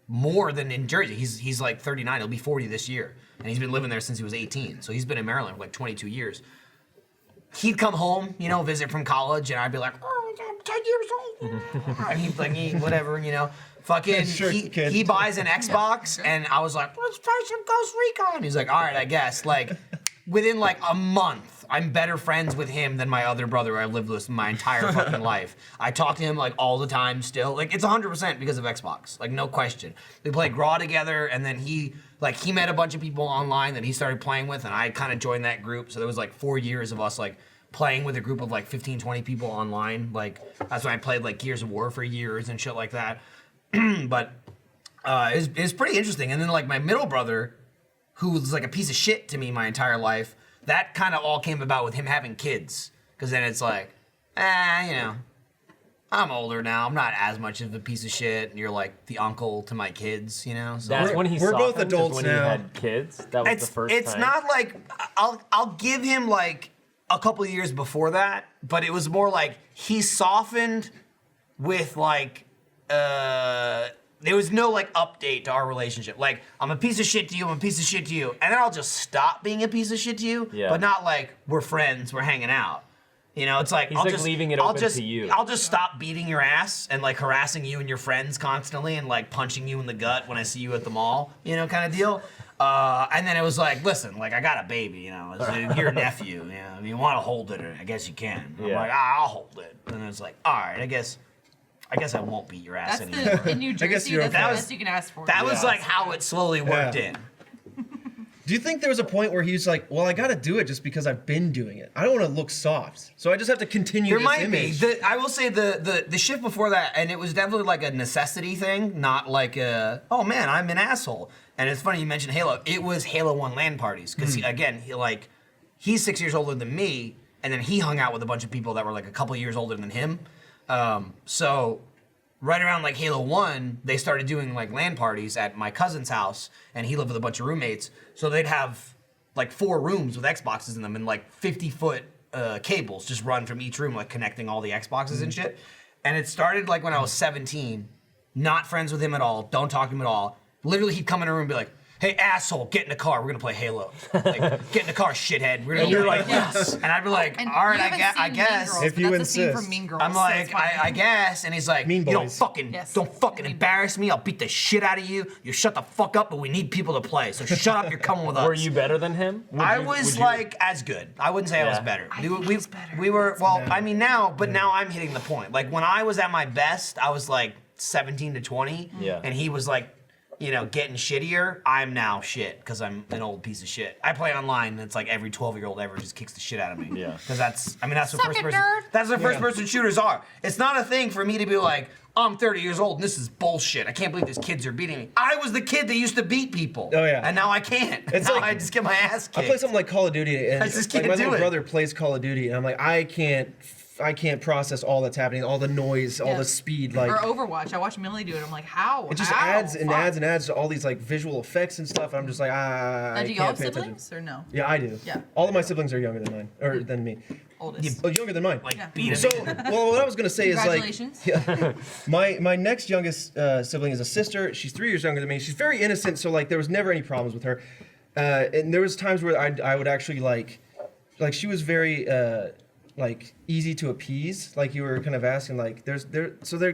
more than in Jersey. He's like 39. He'll be 40 this year, and he's been living there since he was 18. So he's been in Maryland for like 22 years. He'd come home, visit from college, and I'd be like, "Oh, I'm 10 years old," and he'd like, whatever, Fucking, Sure, he buys an Xbox, and I was like, let's play some Ghost Recon. He's like, all right, I guess. Like, within like a month, I'm better friends with him than my other brother I lived with my entire fucking life. I talk to him like all the time still. Like, it's 100% because of Xbox, like no question. We played Graw together, and then he met a bunch of people online that he started playing with, and I kind of joined that group. So there was like 4 years of us like playing with a group of like 15, 20 people online. Like, that's when I played like Gears of War for years and shit like that. But it was pretty interesting. And then like my middle brother, who was like a piece of shit to me my entire life, that kind of all came about with him having kids. Because then it's like, I'm older now. I'm not as much of a piece of shit. And you're like the uncle to my kids, So That's when we're both adults when now. he had kids. That was the first time. It's not like I'll give him like a couple of years before that, but it was more like he softened with like there was no like update to our relationship. Like, I'm a piece of shit to you, I'm a piece of shit to you, and then I'll just stop being a piece of shit to you, but not like we're friends, we're hanging out. It's like He's like leaving it open to you. I'll just stop beating your ass and like harassing you and your friends constantly and like punching you in the gut when I see you at the mall, kind of deal. And then it was like, listen, like I got a baby, it's your nephew, if you want to hold it, I guess you can. I'm like, I'll hold it. And it's like, all right, I guess I won't beat your ass anymore. In New Jersey, that's the best you can ask for. That was like how it slowly worked in. Do you think there was a point where he was like, well, I gotta do it just because I've been doing it. I don't want to look soft, so I just have to continue There this might image. be. I will say the shift before that, and it was definitely like a necessity thing, not like a, oh man, I'm an asshole. And it's funny you mentioned Halo. It was Halo 1 LAN parties, because he's 6 years older than me, and then he hung out with a bunch of people that were like a couple years older than him. So right around like Halo 1, they started doing like LAN parties at my cousin's house, and he lived with a bunch of roommates. So they'd have like 4 rooms with Xboxes in them, and like 50-foot cables just run from each room, like connecting all the Xboxes and shit. And it started like when I was 17, not friends with him at all, don't talk to him at all. Literally, he'd come in a room and be like, hey, asshole, get in the car. We're going to play Halo. Like, get in the car, shithead. We're gonna. You're like, yes. And I'd be like, all right, I guess. If you that's the scene insist. from Mean Girls. I'm like, I guess. And he's like, Mean you boys. don't fucking embarrass me. I'll beat the shit out of you. You shut the fuck up, but we need people to play. So shut up, you're coming with us. Were you better than him? I was like as good. I wouldn't say I was better. We were, well, I mean now, but now I'm hitting the point. Like when I was at my best, I was like 17 to 20. Yeah. And he was like, getting shittier. I'm now shit because I'm an old piece of shit. I play online, and it's like every 12-year-old ever just kicks the shit out of me. Yeah. Because that's what Suck first it, person. nerd. That's what first-person shooters are. It's not a thing for me to be like, I'm 30 years old and this is bullshit. I can't believe these kids are beating me. I was the kid that used to beat people. Oh, yeah. And now I can't. It's now like- I just get my ass kicked. I play something like Call of Duty, and I just like can't my do little it. brother plays Call of Duty, and I'm like, I can't process all that's happening, all the noise, all the speed, like. Or Overwatch. I watch Millie do it. I'm like, how? It just How? adds and Fuck. adds and adds to all these like visual effects and stuff. And I'm just like, Now, I do you can't have pay siblings attention. or no? Yeah, I do. Yeah. All of my siblings are younger than mine, or than me. Oldest. Oh, younger than mine. Like, beat So, it. well, what I was gonna say is like, Congratulations. yeah, my next youngest sibling is a sister. She's 3 years younger than me. She's very innocent, so like there was never any problems with her. And there was times where I would actually like she was very like easy to appease. Like you were kind of asking, like there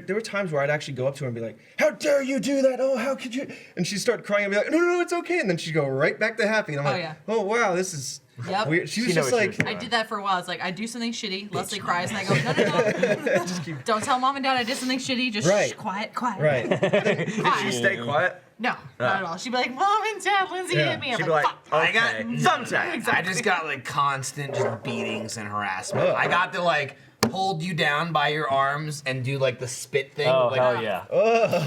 were times where I'd actually go up to her and be like, "How dare you do that? Oh, how could you?" And she'd start crying and be like, "No, it's okay." And then she'd go right back to happy. And I'm Oh, like, yeah. "Oh wow, this is Yep. weird." She was She knew just what she like, was I did that for a while. It's like I do something shitty. Leslie cries, and I go, no. Don't tell mom and dad I did something shitty. Just Right. shh, quiet. right. Did she stay quiet? No, not at all. She'd be like, Mom and Dad, Lindsay Yeah. hit me. I'm She'd be like, like, fuck. I got okay. sometimes. I just got like constant just beatings and harassment. Ugh. I got the like hold you down by your arms and do like the spit thing. Oh, like, hell yeah.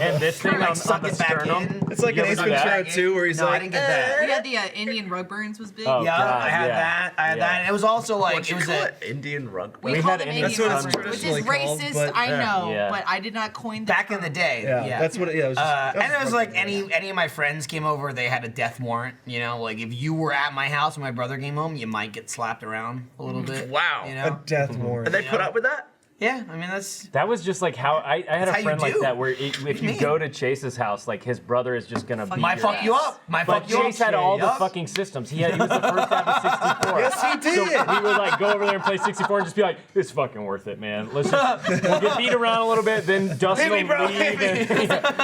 And this thing like on suck the it back sternum. in. It's like You an Ace ever do that? Ventura 2 where he's No, I like, didn't get that. We had the Indian rug burns was big. Oh, Yeah, God, I had yeah. that. I had Yeah. that. And it was also like What you it was call a it? Indian rug. We We called had them Indian Indian That's what rug it's burns, which is traditionally called, racist. but- I know, Yeah. but I did not coin the back in the day. yeah, that's what it was. And it was like any of my friends came over, they had a death warrant. You know, like if you were at my house when my brother came home, you might get slapped around a little bit. Wow. You a know? death warrant. And they put up with that? Yeah, I mean that's. That was just like how I had That's how a you friend like do. that where if you mean? go to Chase's house, like his brother is just gonna beat Might your fuck you ass. up. Might But fuck you up. Chase had all the Yup. fucking systems. He was the first to have a 64. Yes, he did. So we would like go over there and play 64 and just be like, "It's fucking worth it, man. Let's just we'll get beat around a little bit, then Dustin will Hit me, bro, leave." hit And,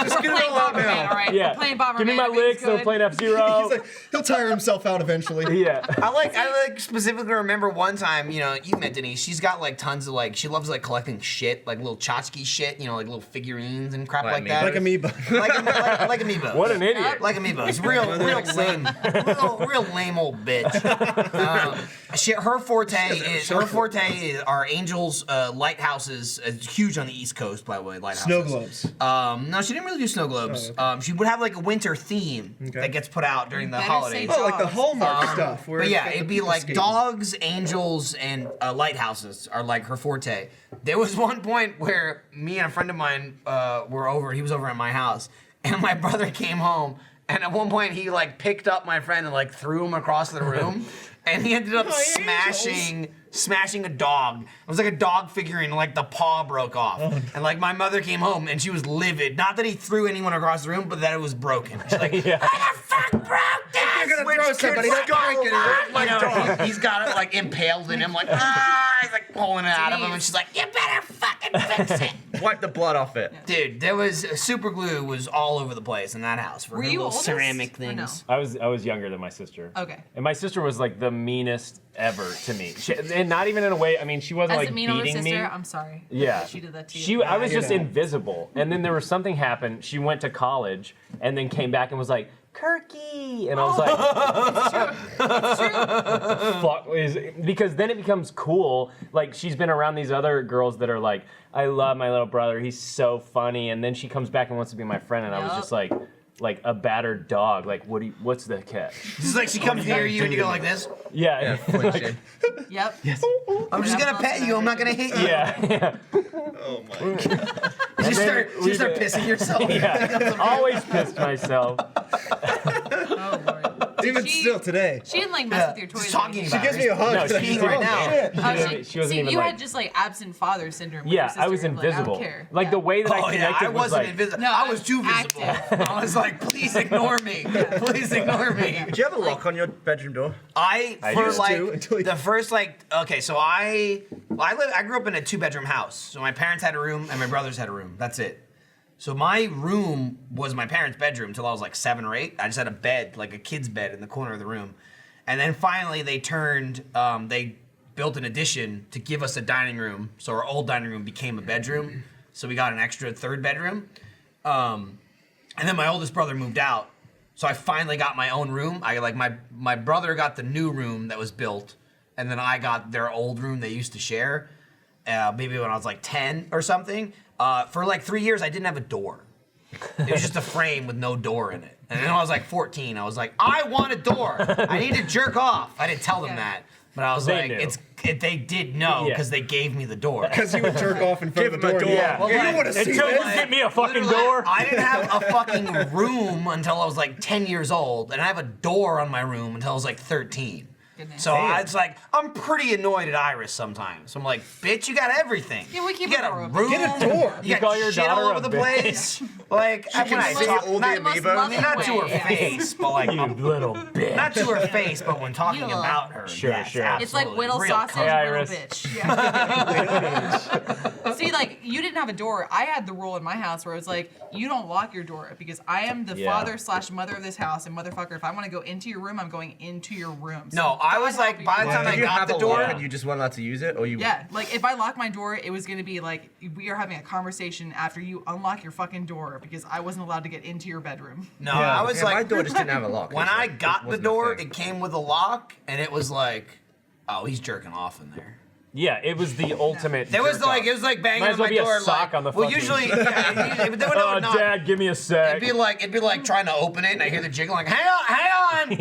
Just get it playing all out Bomberman, now. all right? yeah, We're playing Bomberman. give me my everything's licks. Then we're good. playing F-Zero. He's like, he'll tire himself out eventually. Yeah. I like specifically remember one time, you know, you met Denise. She's got like tons of like she loves like collecting shit, like little tchotchke shit, you know, like little figurines and crap Like like that. Like amoeba. like Amiibo. What an idiot. Like Amiibos. Real lame old bitch. Her forte is our Angels lighthouses. It's huge on the East Coast, by the way. Lighthouses. Snow globes. No, she didn't really do snow globes. She would have like a winter theme that gets put out during the better holidays. say Oh, like the Hallmark stuff. Where But it's yeah, got the it'd be people like skating. dogs, angels, and lighthouses are like her forte. There was one point where me and a friend of mine were over. He was over at my house, and my brother came home. And at one point, he like picked up my friend and like threw him across the room, and he ended up smashing a dog. It was like a dog figurine, and like the paw broke off. And like my mother came home, and she was livid. Not that he threw anyone across the room, but that it was broken. She's like, Yeah. "How the fuck broke this?" You're gonna throw somebody, don't break it. You know, he's got it like impaled in him, like he's like pulling it out of him, and she's like, "You better fucking fix it." Wipe the blood off it. Dude, there was super glue was all over the place in that house for Were her you little oldest, ceramic or no? things. I was younger than my sister. Okay. And my sister was like the meanest ever to me. And not even in a way. I mean, she wasn't As like a mean older beating sister, me. I'm sorry. Yeah. She did that to you. I was get just that. invisible. And then there was something happened. She went to college and then came back and was like, "Kirky," and I was like, "Fuck," because then it becomes cool. Like she's been around these other girls that are like, "I love my little brother. He's so funny." And then she comes back and wants to be my friend, and I was Yup. just like a battered dog. Like, what's the catch? It's like she comes near you and you go like this. Yeah. Flinching. Yep. I'm just gonna pet you. I'm not gonna hit you. Yeah. Oh my god. You And start then we- pissing yourself. Yeah. Always pissed myself. Oh, Lord. Even She- still today. She didn't like mess with your toys. Just or talking anything. about Gives me a hug. No, She's like, she's "Oh, right now." shit." Oh, She wasn't see, even you like- had just like absent father syndrome. with Yeah, your sister. I was Like, I don't invisible. care. Like the way that I Oh yeah, connected I was wasn't like, invisible. No, I was too visible. active. I was like, please ignore me. Please ignore me. Do you have a lock on your bedroom door? I for used like to until you- the first like okay, so I grew up in a 2-bedroom house. So my parents had a room and my brothers had a room. That's it. So my room was my parents' bedroom until I was like 7 or 8. I just had a bed, like a kid's bed in the corner of the room. And then finally they they built an addition to give us a dining room. So our old dining room became a bedroom. So we got an extra 3rd bedroom. And then my oldest brother moved out. So I finally got my own room. My brother got the new room that was built, and then I got their old room they used to share. Maybe when I was like 10 or something. For like 3 years, I didn't have a door. It was just a frame with no door in it. And then when I was like 14, I was like, I want a door. I need to jerk off. I didn't tell them that, but I was They like, knew. they did know Yeah. because they gave me the door. Because you would jerk off in front of the him a door. door. Yeah. Well, You like, don't want to see until you this. get me a fucking Literally, door. I didn't have a fucking room until I was like 10 years old, and I have a door on my room until I was like 13. Goodness. So it's like, I'm pretty annoyed at Iris sometimes. So I'm like, bitch, you got everything. Yeah, we keep you a got door a open. room. Get a door. You call got your shit all daughter over a the bitch. place. Like, when can I see talk, all the not, amiibos. loving not to her way, yeah. face, but like, You little bitch. not to her face, but when talking You know. about her. Sure, yes, sure. It's like absolutely. whittle Real sausage, cunt. Hey, little Iris. bitch. Yeah. See, like you didn't have a door. I had the rule in my house where it was like, you don't lock your door because I am the Yeah. father/mother of this house, and motherfucker, if I want to go into your room, I'm going into your room. So No, I was God like, help you. by the time I Did you got have the a door, lock and you just weren't allowed to use it, or you? Yeah, like if I locked my door, it was gonna be like we are having a conversation after you unlock your fucking door because I wasn't allowed to get into your bedroom. no, Yeah. I was Yeah, my like, door just didn't have a lock. when It was I like- got it the wasn't a door, thing. it came with a lock, and it was like, oh, he's jerking off in there. Yeah, it was the ultimate. It was jerk like off. it was like banging Might on as well my be a door. sock Like, on the well, fucking- usually, yeah, but they would Oh, not. Dad, give me a sec. It'd be like trying to open it, and I hear the jiggle, like, hang on.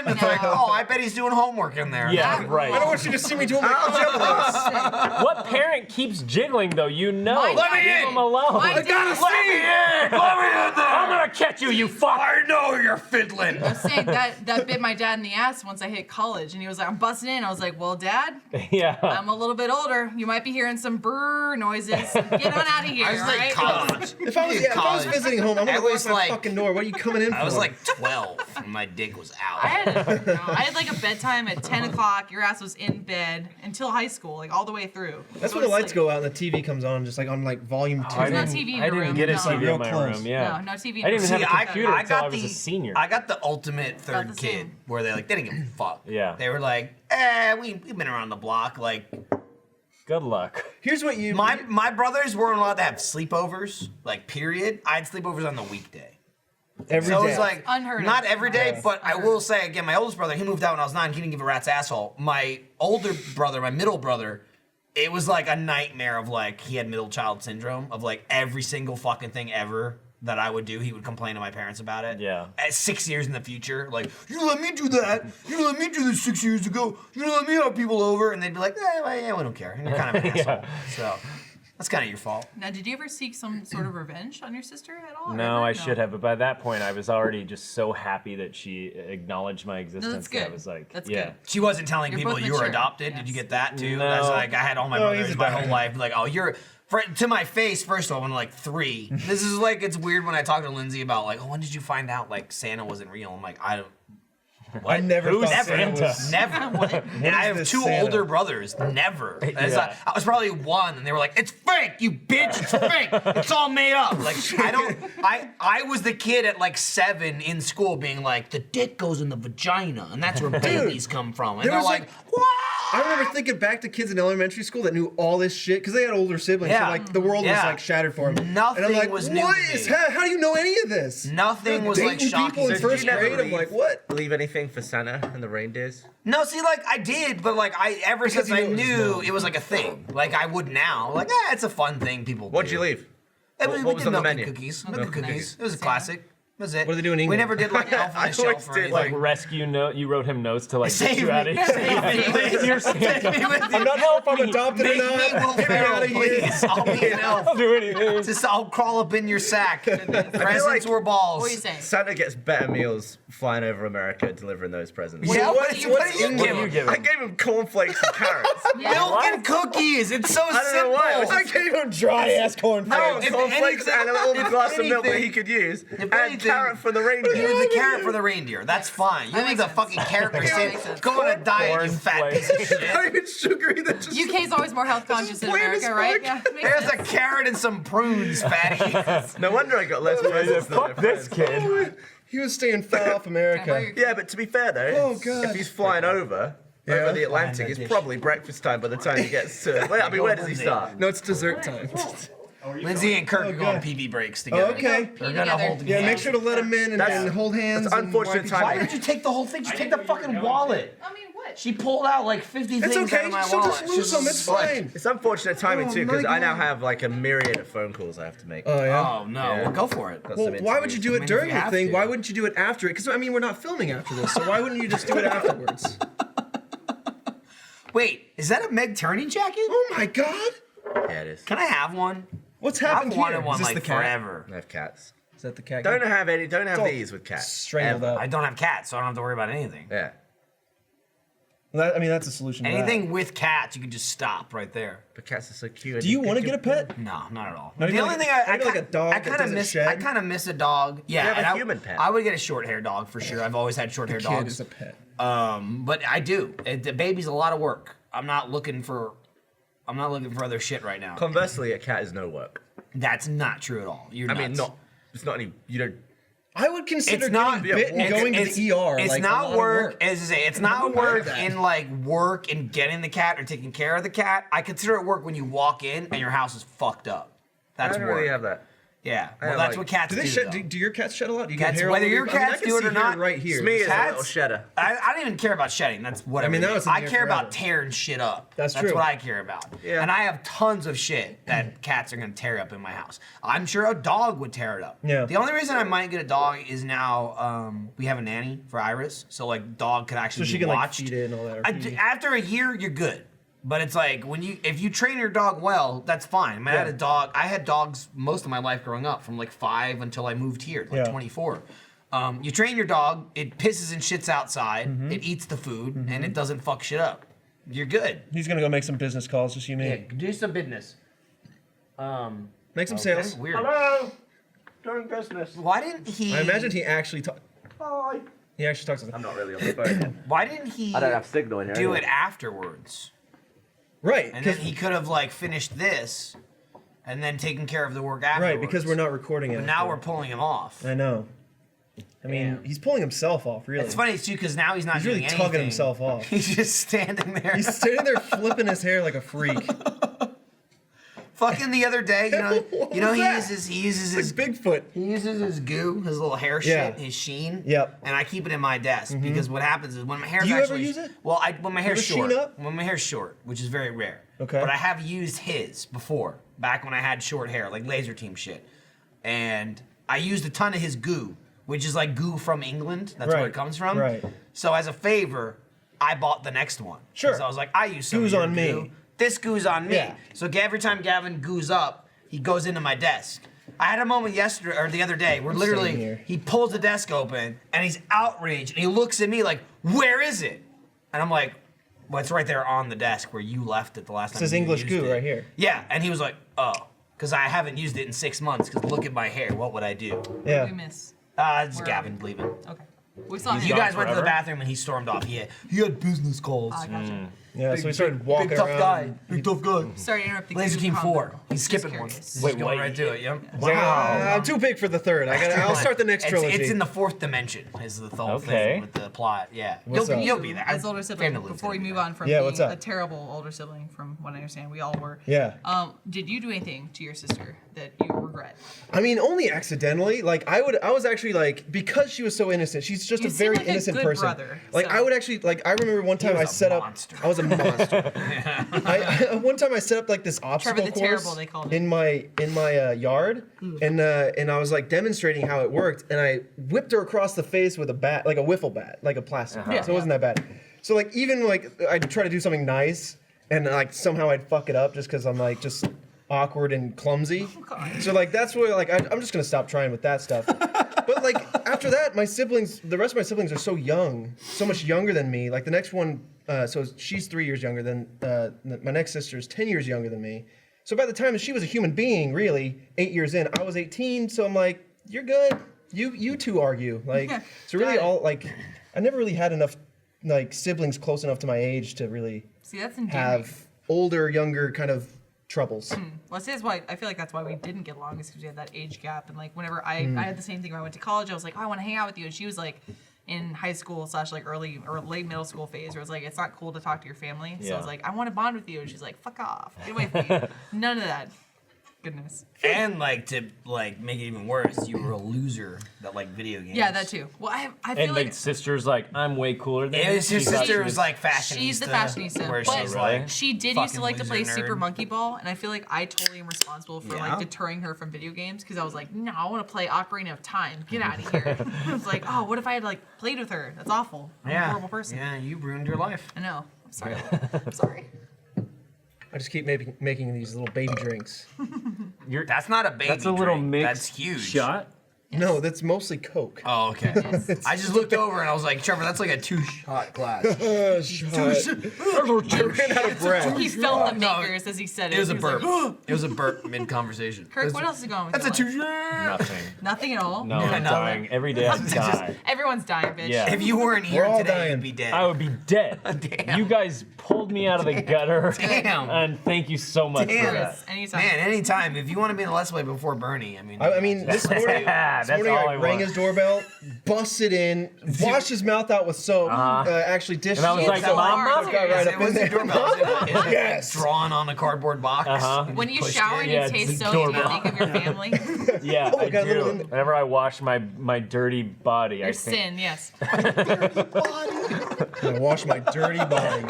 It's like, oh, I bet he's doing homework in there. Yeah, I don't right. want you to see me doing my What parent keeps jiggling though? You know. Let me Leave in. him alone. My dad- I'm gonna catch you, you fuck. I know you're fiddling. I was saying that bit my dad in the ass once I hit college, and he was like, "I'm busting in." I was like, "Well, Dad, Yeah. I'm a little bit older. You might be hearing some brrr noises. Get on out of here, I was like right?" college. If I was visiting home, I'm gonna I lock was my like- fucking door. What are you coming in for? I was like 12, and my dick was out. I had like a bedtime at 10 o'clock. Your ass was in bed until high school, like all the way through. That's Go when the to lights sleep. go out and the TV comes on, just like on like volume 2. There's no TV in I your didn't room. get a No. TV Real in my close. room. Yeah. No TV. I didn't even have a I computer until I got was the a senior. I got the ultimate third the kid, same. where they didn't give a fuck. Yeah. They were like, we've been around the block. Like, Good luck. Here's what you. my brothers weren't allowed to have sleepovers. Like, period. I had sleepovers on the weekday. every So it day. was like, Unheard of. not every day, Yeah. but I will say again, my oldest brother, he moved out when I was 9. He didn't give a rat's asshole. My older brother, my middle brother, it was like a nightmare of like, he had middle child syndrome of like every single fucking thing ever that I would do, he would complain to my parents about it. Yeah. At 6 years in the future, like, you let me do that. You let me do this 6 years ago. You let me have people over. And they'd be like, we don't care. And you're kind of an asshole. So that's kind of your fault. Now, did you ever seek some sort of revenge on your sister at all? No, Ever? I should have, but by that point, I was already just so happy that she acknowledged my existence. that's that I good. was like, That's yeah. good. She wasn't telling You're people both you were mature. adopted. Yes. Did you get that too? No. That's like I had all my No, brothers he's my adopted. whole life. Like, oh, to my face. First of all, when like 3. This is like it's weird when I talk to Lindsay about like, oh, when did you find out like Santa wasn't real? I'm like, I don't. I never Who's thought Santa Santa? was. Never. And I have this 2 Santa? older brothers. Never. And it's Yeah. like, I was probably 1, and they were like, "It's fake, you bitch! It's fake! It's all made up!" Like I don't. I was the kid at like 7 in school, being like, "The dick goes in the vagina, and that's where babies come from." And there they're was, like, like- "What?" I remember thinking back to kids in elementary school that knew all this shit because they had older siblings. Yeah. So like the world was Yeah. like shattered for them. Nothing and I'm like, was new what to is me. how do you know any of this? Nothing was like Dating shocking. people in So first you never grade. I'm believe- like, what? Believe anything for Santa and the reindeers? No, see, like I did, but like ever Because since you I knew it was knew wrong. it was like a thing. Like I would now. Like, it's a fun thing people do. What'd you leave? What What we was did on the milk and menu? cookies. Milk Milk and and cookies. cookies. It was a classic. That was it. What do they do in We England? never did like Elf on I the Shelf always or did, anything. Like rescue note, you wrote him notes to like get Save you out of me. here. Save me, please. You're Santa. Save me with I'm not sure if I'm adopted or Make me not. Will Get me out Ferrell, of here. please. I'll be an elf. I'll do anything. Just I'll crawl up in your sack. Presents like- or balls. What are you saying? Santa gets better meals flying over America delivering those presents. Yeah, What- what do you what's give in What him? do you give I him? gave him cornflakes and carrots. Milk and cookies. It's so I don't simple. know why. I gave him dry ass corn. No, Cornflakes if anything- and a little if glass of milk that anything- he could use, and anything- carrot for the You reindeer. use the carrot for the reindeer. That's fine. You That leave makes the sense. fucking character That saying, makes sense. go on a diet, you fat piece of shit. Not even sugary. They're just UK's always more health conscious than plain as America, right? fuck. Yeah. makes There's a sense. carrot and some prunes, fatty. No wonder I got less presents than my Fuck this friends. kid. He was staying fat off America. Yeah, but to be fair though, Oh, God. if he's flying over the Atlantic, it's probably breakfast time by the time he gets to. Well, I mean, where does he start? No, it's dessert time. Lindsay and Kirk are going God. PV breaks together. Okay. They're gonna hold Yeah, hands. make sure to let him in and That's- hold hands. that's and unfortunate wipe each timing. Why other. did you take the whole thing? Just take the fucking wallet. I mean, what? She pulled out like 50 It's things okay. out of my She'll wallet. just lose them. It's fine. It's unfortunate timing Oh, too, my because I now God. have like a myriad of phone calls I have to make. Oh yeah. Oh no, Yeah. well go for it. Got Well, some why would you do I it mean, if during you the have thing? to. Why wouldn't you do it after it? Because I mean, we're not filming after this, so why wouldn't you just do it afterwards? Wait, is that a Meg Turney jacket? Oh my God! Yeah, it is. Can I have one? What's I've happened here? wanted Is one this like the cat? forever. I have cats. Is that the cat? Don't have any. Don't have all these with cats. strangled Ever. up. I don't have cats, so I don't have to worry about anything. Yeah. Well, I mean, that's a solution. To Anything with cats, you can just stop right there. But cats are so cute. Do you want to get a pet? No, not at all. Not The even only like- thing I not even like a dog I that kind of doesn't miss. shed? I kind of miss a dog. Yeah, have a and human pet. I would get a short hair dog for sure. I've always had short hair Kid dogs. is a pet. But I do. The baby's a lot of work. I'm not looking for other shit right now. Conversely, a cat is no work. That's not true at all. You're I mean, nuts. not. It's not any. You don't. I would consider It's not getting bit and it's- going to the ER. It's like, a not lot of work, as I say. It's not wouldn't mind work that. in like work in getting the cat or taking care of the cat. I consider it work when you walk in and your house is fucked up. I That's don't work. really have that. Yeah. I Well, have, that's like- what cats Do do. they shed? though. Do your cats shed a lot? Do you Cats- get hair whether all your over? I mean, I cats can do it see or hair not, right here. Smee is a Cats- little shedder. I don't even care about shedding. That's whatever. I mean, it now is. it's in I here care about forever. tearing shit up. That's That's true. what I care about. Yeah. And I have tons of shit that cats are gonna tear up in my house. I'm sure a dog would tear it up. Yeah. The only reason I might get a dog is now we have a nanny for Iris, so like dog could So actually she be can like watched. feed it and all that. or feed it. After a year, you're good. But it's like if you train your dog well, that's fine. I mean, I had a dog. I had dogs most of my life growing up, from like 5 until I moved here, like 24. You train your dog, it pisses and shits outside, it eats the food, and it doesn't fuck shit up. You're good. He's gonna go make some business calls. Just you, me. Yeah, do some business. Make some sales. Weird. Hello. Doing business. Why didn't he? I imagine he actually talk. Hi. He actually talks to I'm them. not really on the phone. Why didn't he I don't have signal in here. do anyway. it afterwards? Right. And then 'cause- he could have like finished this, and then taken care of the work afterwards. right, because we're not recording it. But now we're pulling him off. I know. I mean, he's pulling himself off, really. It's funny too because now he's not He's really doing tugging anything. himself off. He's just standing there. He's standing there flipping his hair like a freak. Fucking the other day, What he was that? uses It's his like Bigfoot. he uses his goo, his little hair Yeah. shit, his sheen. Yep. And I keep it in my desk because what happens is when my hair's Do you ever actually use it? well, when my hair's ever sheen short, up? when my hair's short, which is very rare. Okay. But I have used his before, back when I had short hair, like laser team shit, and I used a ton of his goo, which is like goo from England. That's where Right, it comes from. right. So as a favor, I bought the next one. Sure. So I was like, I use some Goo's of your on me. goo. This goo's on me. Yeah. So every time Gavin goos up, he goes into my desk. I had a moment yesterday or the other day where sitting literally here. he pulls the desk open and he's outraged and he looks at me like, "Where is it?" And I'm like, "Well, it's right there on the desk where you left it the last time." It says you English used goo it." right here. Yeah, and he was like, "Oh, because I haven't used it in 6 months. Because look at my hair. What would I do?" Yeah. We miss. It's Where are Gavin leaving. Okay. We saw him. You gone guys went to the forever? bathroom and he stormed off. He had business calls. I gotcha. Yeah, so he started walking Big tough around. guy. Big tough guy. Sorry to interrupt the Laser goo Team combo. 4. He's Just skipping one. curious. He's Wait, going what? right to it. Yep. I'm too big for the third. I'll start the next trilogy. It's in the 4th dimension. Is the whole Okay. thing with the plot? Yeah. What's up? You'll be there. As older sibling, Fandom lives before we in move there. on from Yeah, being what's up? a terrible older sibling, from what I understand, we all were. Yeah. Did you do anything to your sister that you regret? I mean, only accidentally. Like I was actually like, because she was so innocent. She's just You a seem very like a innocent good person. brother, Like so- I would actually like. I remember one time was I a set monster. up. I was a monster. One time I set up like this obstacle the course Terrible, they called it. in my yard, and I was like demonstrating how it worked, and I whipped her across the face with a bat, like a wiffle bat, like a plastic. Yeah. So it wasn't that bad. So like even like I'd try to do something nice, and like somehow I'd fuck it up just because I'm like just awkward and clumsy. So like that's where like I'm just gonna stop trying with that stuff. But like after that, my siblings, the rest of my siblings are so young, so much younger than me. Like the next one, so she's 3 years younger than my next sister is 10 years younger than me. So by the time she was a human being, really 8 years in, I was 18. So I'm like, you're good. You two argue. Like so really Got it. all like I never really had enough like siblings close enough to my age to really See, that's endearing. have older, younger kind of troubles. Well, see, that's why I feel like that's why we didn't get along, is because we had that age gap. And like whenever I had the same thing when I went to college, I was like, oh, I want to hang out with you, and she was like in high school / like early or late middle school phase, where it's like it's not cool to talk to your family. So I was Yeah. like, I want to bond with you, and she's like, fuck off, get away from me. None of that. Goodness. And like to like make it even worse, you were a loser that liked video games. Yeah, that too. Well, I feel And like like sister's like, I'm way cooler than Yeah, you. his sister was like fashionista. she's the fashionista, Where but she's like, she did used to fucking like to play loser Super nerd. Monkey Ball, and I feel like I totally am responsible for Yeah. like deterring her from video games, because I was like, no, I want to play Ocarina of Time. Get out of here. I was like, oh, what if I had like played with her? That's awful. I'm a horrible person. Yeah, you ruined your life. I know. I'm sorry. I'm sorry. I just keep making these little baby drinks. That's not a baby That's a little drink. mixed That's huge. shot. No, that's mostly Coke. Oh, okay. I just looked over and I was like, Trevor, that's like a 2-shot glass. I ran out of breath. He felt the No, makers as he said it. It was a He burp. like, It was a burp mid-conversation. Kirk, what else is going on with That's a your life? 2-shot. Nothing. Nothing at all. No, I'm dying. Every day I die. Everyone's dying, bitch. Yeah. If you weren't here We're all today, dying. you'd be dead. I would be dead. Damn. You guys pulled me out of the gutter. Damn. And thank you so much for that. Anytime. Man, anytime. If you want to be in the Let's Play before Bernie, I mean. This morning, That's I all I rang want. his doorbell, busted in, washed his mouth out with soap, actually dished. And I was his like, soap. Mama? Got right up in there. Yes. Drawn on a cardboard box. When you Pushed shower it. and Yeah, you taste it's soap, do you adorable. think of your family? Yeah, Oh, I got a little do. in- Whenever I wash my dirty body, I Your think. sin, yes. I wash my dirty body.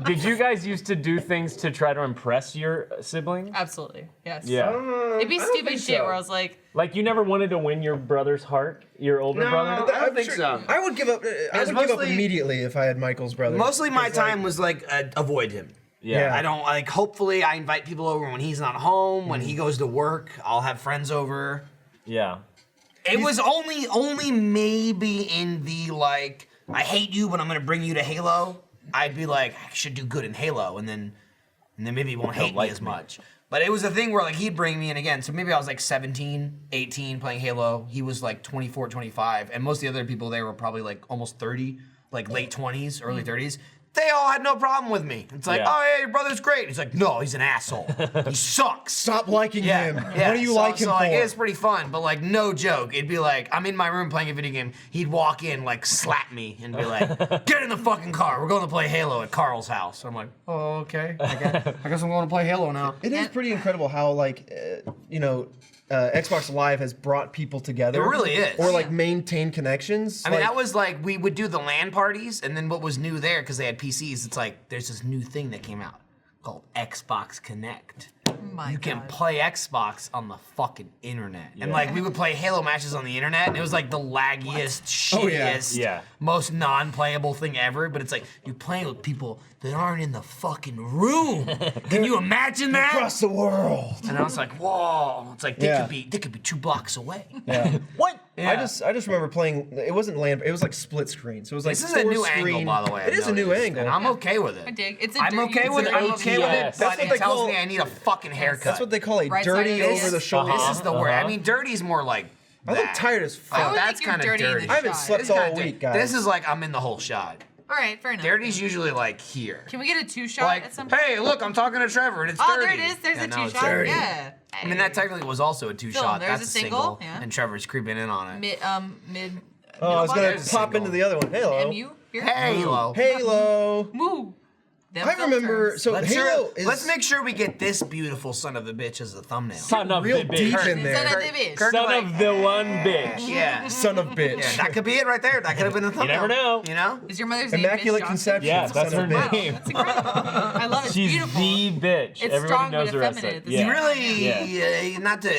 Did you guys used to do things to try to impress your siblings? Absolutely, yes. Yeah. It'd be I don't stupid think shit so. where I was like, Like you never wanted to win your brother's heart, your older brother? I don't think so. I would give up. I was would give up mostly- immediately if I had Michael's brother. Mostly my 'Cause, like, time was like avoid him. Yeah. I don't like. Hopefully, I invite people over when he's not home. When he goes to work, I'll have friends over. Yeah. It was only maybe in the like, I hate you, but I'm gonna bring you to Halo. I'd be like, I should do good in Halo, and then maybe he won't hate me like as me. much. But it was a thing where like he'd bring me in again. So maybe I was like 17, 18 playing Halo. He was like 24, 25, and most of the other people there were probably like almost 30, like late 20s, early 30s. They all had no problem with me. It's like, Yeah. oh yeah, your brother's great. He's like, no, he's an asshole. He sucks. Stop liking him. Yeah. What do you so, like him so, for? like, it's pretty fun, but like no joke. It'd be like I'm in my room playing a video game. He'd walk in, like slap me, and be like, "Get in the fucking car. We're going to play Halo at Carl's house." I'm like, "Oh, okay. I guess I'm going to play Halo now." It is pretty incredible how like Xbox Live has brought people together. It really is. Or like maintain connections. I mean, like, that was like we would do the LAN parties, and then what was new there because they had PCs. It's like there's this new thing that came out called Xbox Connect. my You can God. play Xbox on the fucking internet. And like we would play Halo matches on the internet and it was like the laggiest, shittiest, Yeah. most non-playable thing ever. But it's like you're playing with people that aren't in the fucking room. Can you imagine that? across the world. And I was like, whoa. It's like they Yeah. could be 2 blocks away. Yeah. What? I just remember playing. It wasn't LAN. It was like split screen. So it was like This is a new 4-screen. angle, by the way. It I've is a new noticed, angle. and I'm okay with it. I dig. It's a I'm okay with it. I'm okay with it. ATS. But That's what it they tells call- me I need a fucking haircut. That's what they call a Right side dirty of the over the shoulder. This is the word. I Uh-huh. mean, dirty's more like. I look that. tired as I fuck. would that's think you're kinda dirty in dirty. the I haven't shot. slept It's all kinda week, dirty. guys. This is like I'm in the whole shot. All right, fair enough. Dirty's usually like here. Can we get a 2-shot Like, at some point? hey, look, I'm talking to Trevor, and it's Oh, dirty. there it is. There's Yeah, a now it's 2-shot. dirty. Yeah. I mean, that technically was also a 2-shot. there's That's a single, yeah. and Trevor's creeping in on it. Mid. Oh, I was gonna There's a pop single. into the other one. Halo. MU? Here? Halo. Halo. Moo. Them I remember. filters. So Halo is. Let's make sure we get this beautiful son of a bitch as a thumbnail. Son of real the deep bitch. in there. Son of the bitch. Kirk- Son like- of the one bitch. Yeah. Son of bitch. Yeah, that could be it right there. That could have been the thumbnail. never know. You know? Is your mother's name Immaculate Miss Johnson? conception. Yeah, that's son her of a bitch. name. That's incredible. I love it. It's She's beautiful. the bitch. It's Everybody strong knows but the rest of effeminate it. at the Yeah. same Really, not to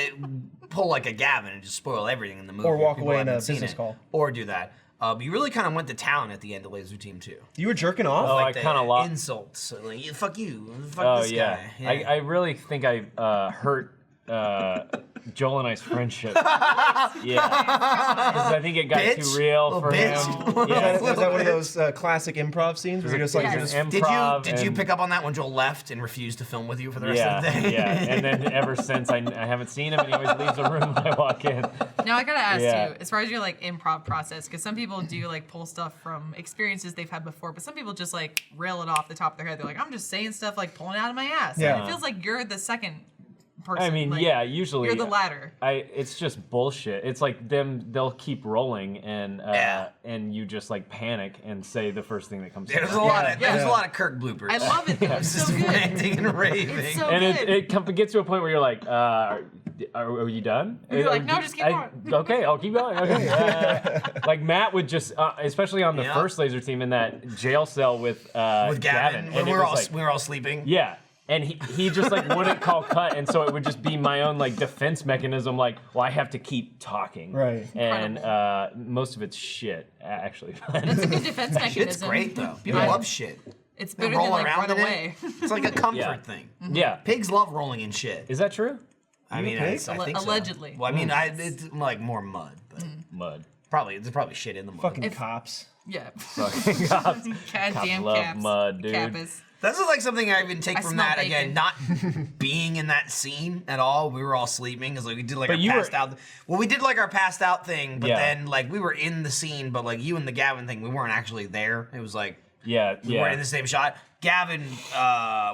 pull like a Gavin and just spoil everything in the movie. Or walk People away in haven't a seen business it. call. Or do that. But you really kind of went to town at the end of Laser Team 2. You were jerking off. Oh, I The kinda lost. insults. Like, fuck you. Fuck Oh this yeah. guy. I really think I hurt Joel and I's friendship. Yeah, because I think it got Bitch. too real Little for bitch. him. Yeah. Is that one of those classic improv scenes where you're just like, Yes. you're just Improv Did you and- pick up on that when Joel left and refused to film with you for the rest Yeah, of the day? yeah, and then ever since I haven't seen him, and he always leaves the room when I walk in. Now I gotta ask Yeah. you, as far as your like improv process, because some people do like pull stuff from experiences they've had before, but some people just like rail it off the top of their head. They're like, I'm just saying stuff like pulling out of my ass. Yeah. And it feels like you're the second person. I mean, like, yeah, usually you're the latter. It's just bullshit. It's like they'll keep rolling, and Yeah. and you just like panic and say the first thing that comes. There's to a mind. lot of there's Yeah. a lot of Kirk bloopers. I love it though. It's Just so good. ranting and raving. It's so And good. it gets to a point where you're like, are you done? You're like, no, just keep going. Okay, I'll keep going. Okay. Like Matt would just, especially on the Yeah. first Laser Team in that jail cell with Gavin, when and it we were was all we were all sleeping. yeah. And he just like wouldn't call cut, and so it would just be my own like defense mechanism. Like, well, I have to keep talking, Right. And most of it's shit, actually. That's a good defense mechanism. Shit's great though. People Right. love shit. It's They better than roll like around run in away. it. It's like a comfort Yeah. thing. Yeah, Pigs love rolling in shit. is that true? I mean, I think so. Allegedly. Well, I mean, it's like more mud, but Mud. there's probably shit in the mud. fucking cops. Yeah. Fucking cops. Goddamn love caps. mud, dude. Kappas. This is like something I even take I from smell that bacon. again, not being in that scene at all. We were all sleeping because like we did like But our you were- passed out. Well, we did like our passed out thing, but Yeah. then like we were in the scene, but like you and the Gavin thing, we weren't actually there. It was like Yeah, We were in the same shot. Gavin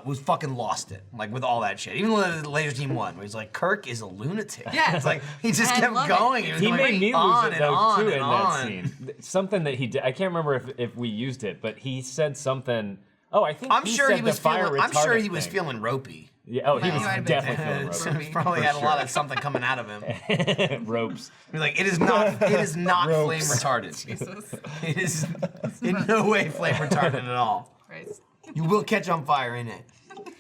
was fucking lost it, like with all that shit. Even when the Laser Team won, where he's like, Kirk is a lunatic. Yeah. It's like he just I kept love going. it. was He going made me on lose it and though on too and in on. that scene. Something that he did. I can't remember if we used it, but he said something. Oh, I think I'm sure said he was the fire feeling. I'm sure retardant he was thing. feeling ropey. Yeah. Oh, he He was might have been definitely feeling So ropey. he probably For had a lot sure. of something coming out of him. Ropes. He's like, it is not flame Ropes. retardant. Jesus It is in no way flame retardant at all. Christ. You will catch on fire in it.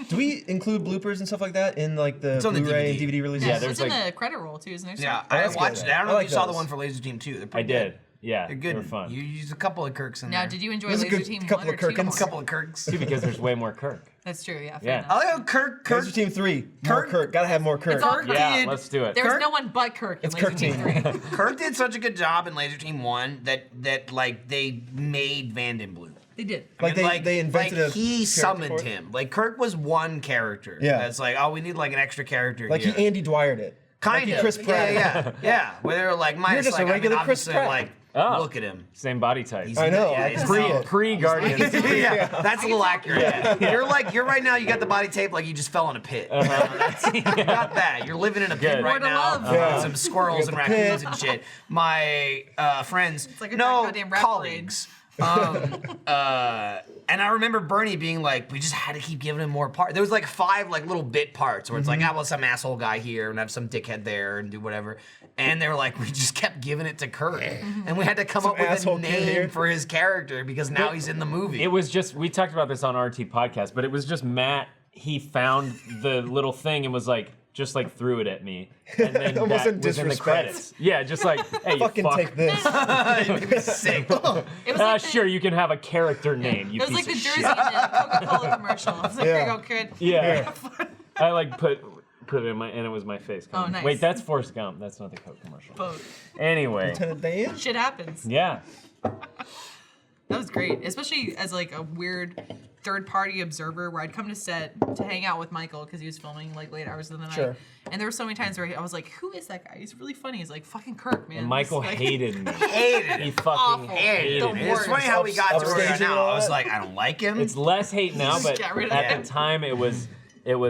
Do we include bloopers and stuff like that in like the It's on the Blu-ray and DVD. DVD releases? Yeah, Yeah, there's it's in like- the credit roll too, isn't there? Yeah, Oh, I that's watched good. it. I don't know I if like you saw the those. one for Laser Team 2. They're I pretty did. good. Yeah, They're good. they were fun. You used a couple of Kirks in Now, there. did you enjoy There's a Laser good Team couple 1 of or 2 Kirkins. more? A couple of Kirks. Too, because there's way more Kirk. That's true, yeah. Yeah. Fair I enough. like how Kirk. Laser Team 3. More Kirk- Kirk. Gotta have more Kirk. It's all Kirk Kirk. Yeah, did. let's do it. There was Kirk- no one but Kirk in It's Laser Kirk Team Team. 3. Kirk did such a good job in Laser Team 1 that like they made Vanden blue. They did. Like they invented like a he character summoned for it? him. Like Kirk was one character. Yeah. That's like, oh, we need like an extra character Like here. he Andy Dwyer'd it. Kind like of. Chris Pratt. Yeah. Where they were like, minus just a like, regular Chris obviously, Pratt. like, Oh. look at him. Same body type. He's I know, Yeah, I he's can see not- it. Pre-Guardians. yeah, that's a little accurate. You're like, you're right now. You got the body tape like you just fell in a pit. You got that. You're living in a pit Good. right More to now. love. Yeah. With some squirrels and You got the raccoons pit. and shit. My friends, like a no goddamn rap colleagues. And I remember Bernie being like, we just had to keep giving him more parts. There was like 5 like little bit parts where it's like, well, some asshole guy here and have some dickhead there and do whatever. And they were like, we just kept giving it to Kirk. And we had to come Some up with a asshole kid name here. for his character because now he's in the movie. It was just, we talked about this on RT podcast, but it was just Matt, he found the little thing and was like, just like threw it at me. And then Almost that in was in the disrespect. credits. Yeah, just like, hey, you Fucking fuck. take this. It made me sick. It was like the, Sure, you can have a character name, you It was piece like the of Jersey shit. Coca-Cola commercial. I was like, Yeah. here you go, kid. Yeah. I like put it in my, and it was my face. Oh, nice. Wait, that's Forrest Gump. That's not the Coke commercial. Both. Anyway. Lieutenant Dan? Shit happens. Yeah. That was great, especially as like a weird third-party observer where I'd come to set to hang out with Michael because he was filming like late hours of the night. Sure. And there were so many times where I was like, "Who is that guy? He's really funny." He's like, "Fucking Kirk, man." And Michael Like- hated me. Hated He it. fucking Awful. hated The me. It's funny how we got to where we are Upstaging now. and all I was that? like, I don't like him. It's less hate now, Just but got rid of at that. the time it was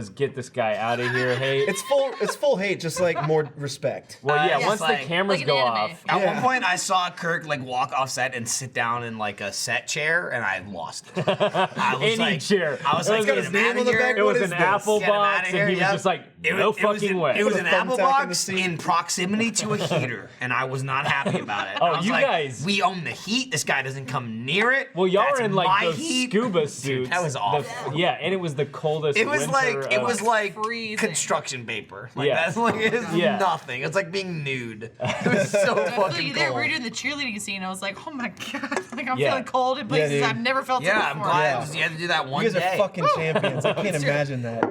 get this guy out of here hate. It's full hate, just like more respect. Well, yeah, it's once like- the cameras like an go anime. off. At Yeah. one point, I saw Kirk like walk off set and sit down in like a set chair, and I lost it. I was Any like, chair. I was It like, was get his him name out on of the here. back. It What was is an this? apple Get him box, outta here, and he was yep. just like, It no was- it was fucking an- way. It was Put an a apple thumbtack in the box seat. in proximity to a heater, and I was not happy about it. Oh, I was you like, guys- we own the heat. This guy doesn't come near it. Well, y'all That's are in like my those heat. scuba Dude, suits. that was awful. Yeah, and it was the coldest. It was winter like it of- was like Freezing. construction paper. Like Yeah. that's like it's Yeah. nothing. It's like being nude. It was so I feel fucking you there. We were cold. doing the cheerleading scene. I was like, "Oh my god!" Like I'm Yeah. feeling cold in places dude. I've never felt it Yeah, I'm before. glad you had to do that one You guys day. are fucking champions. I can't It's true. imagine that.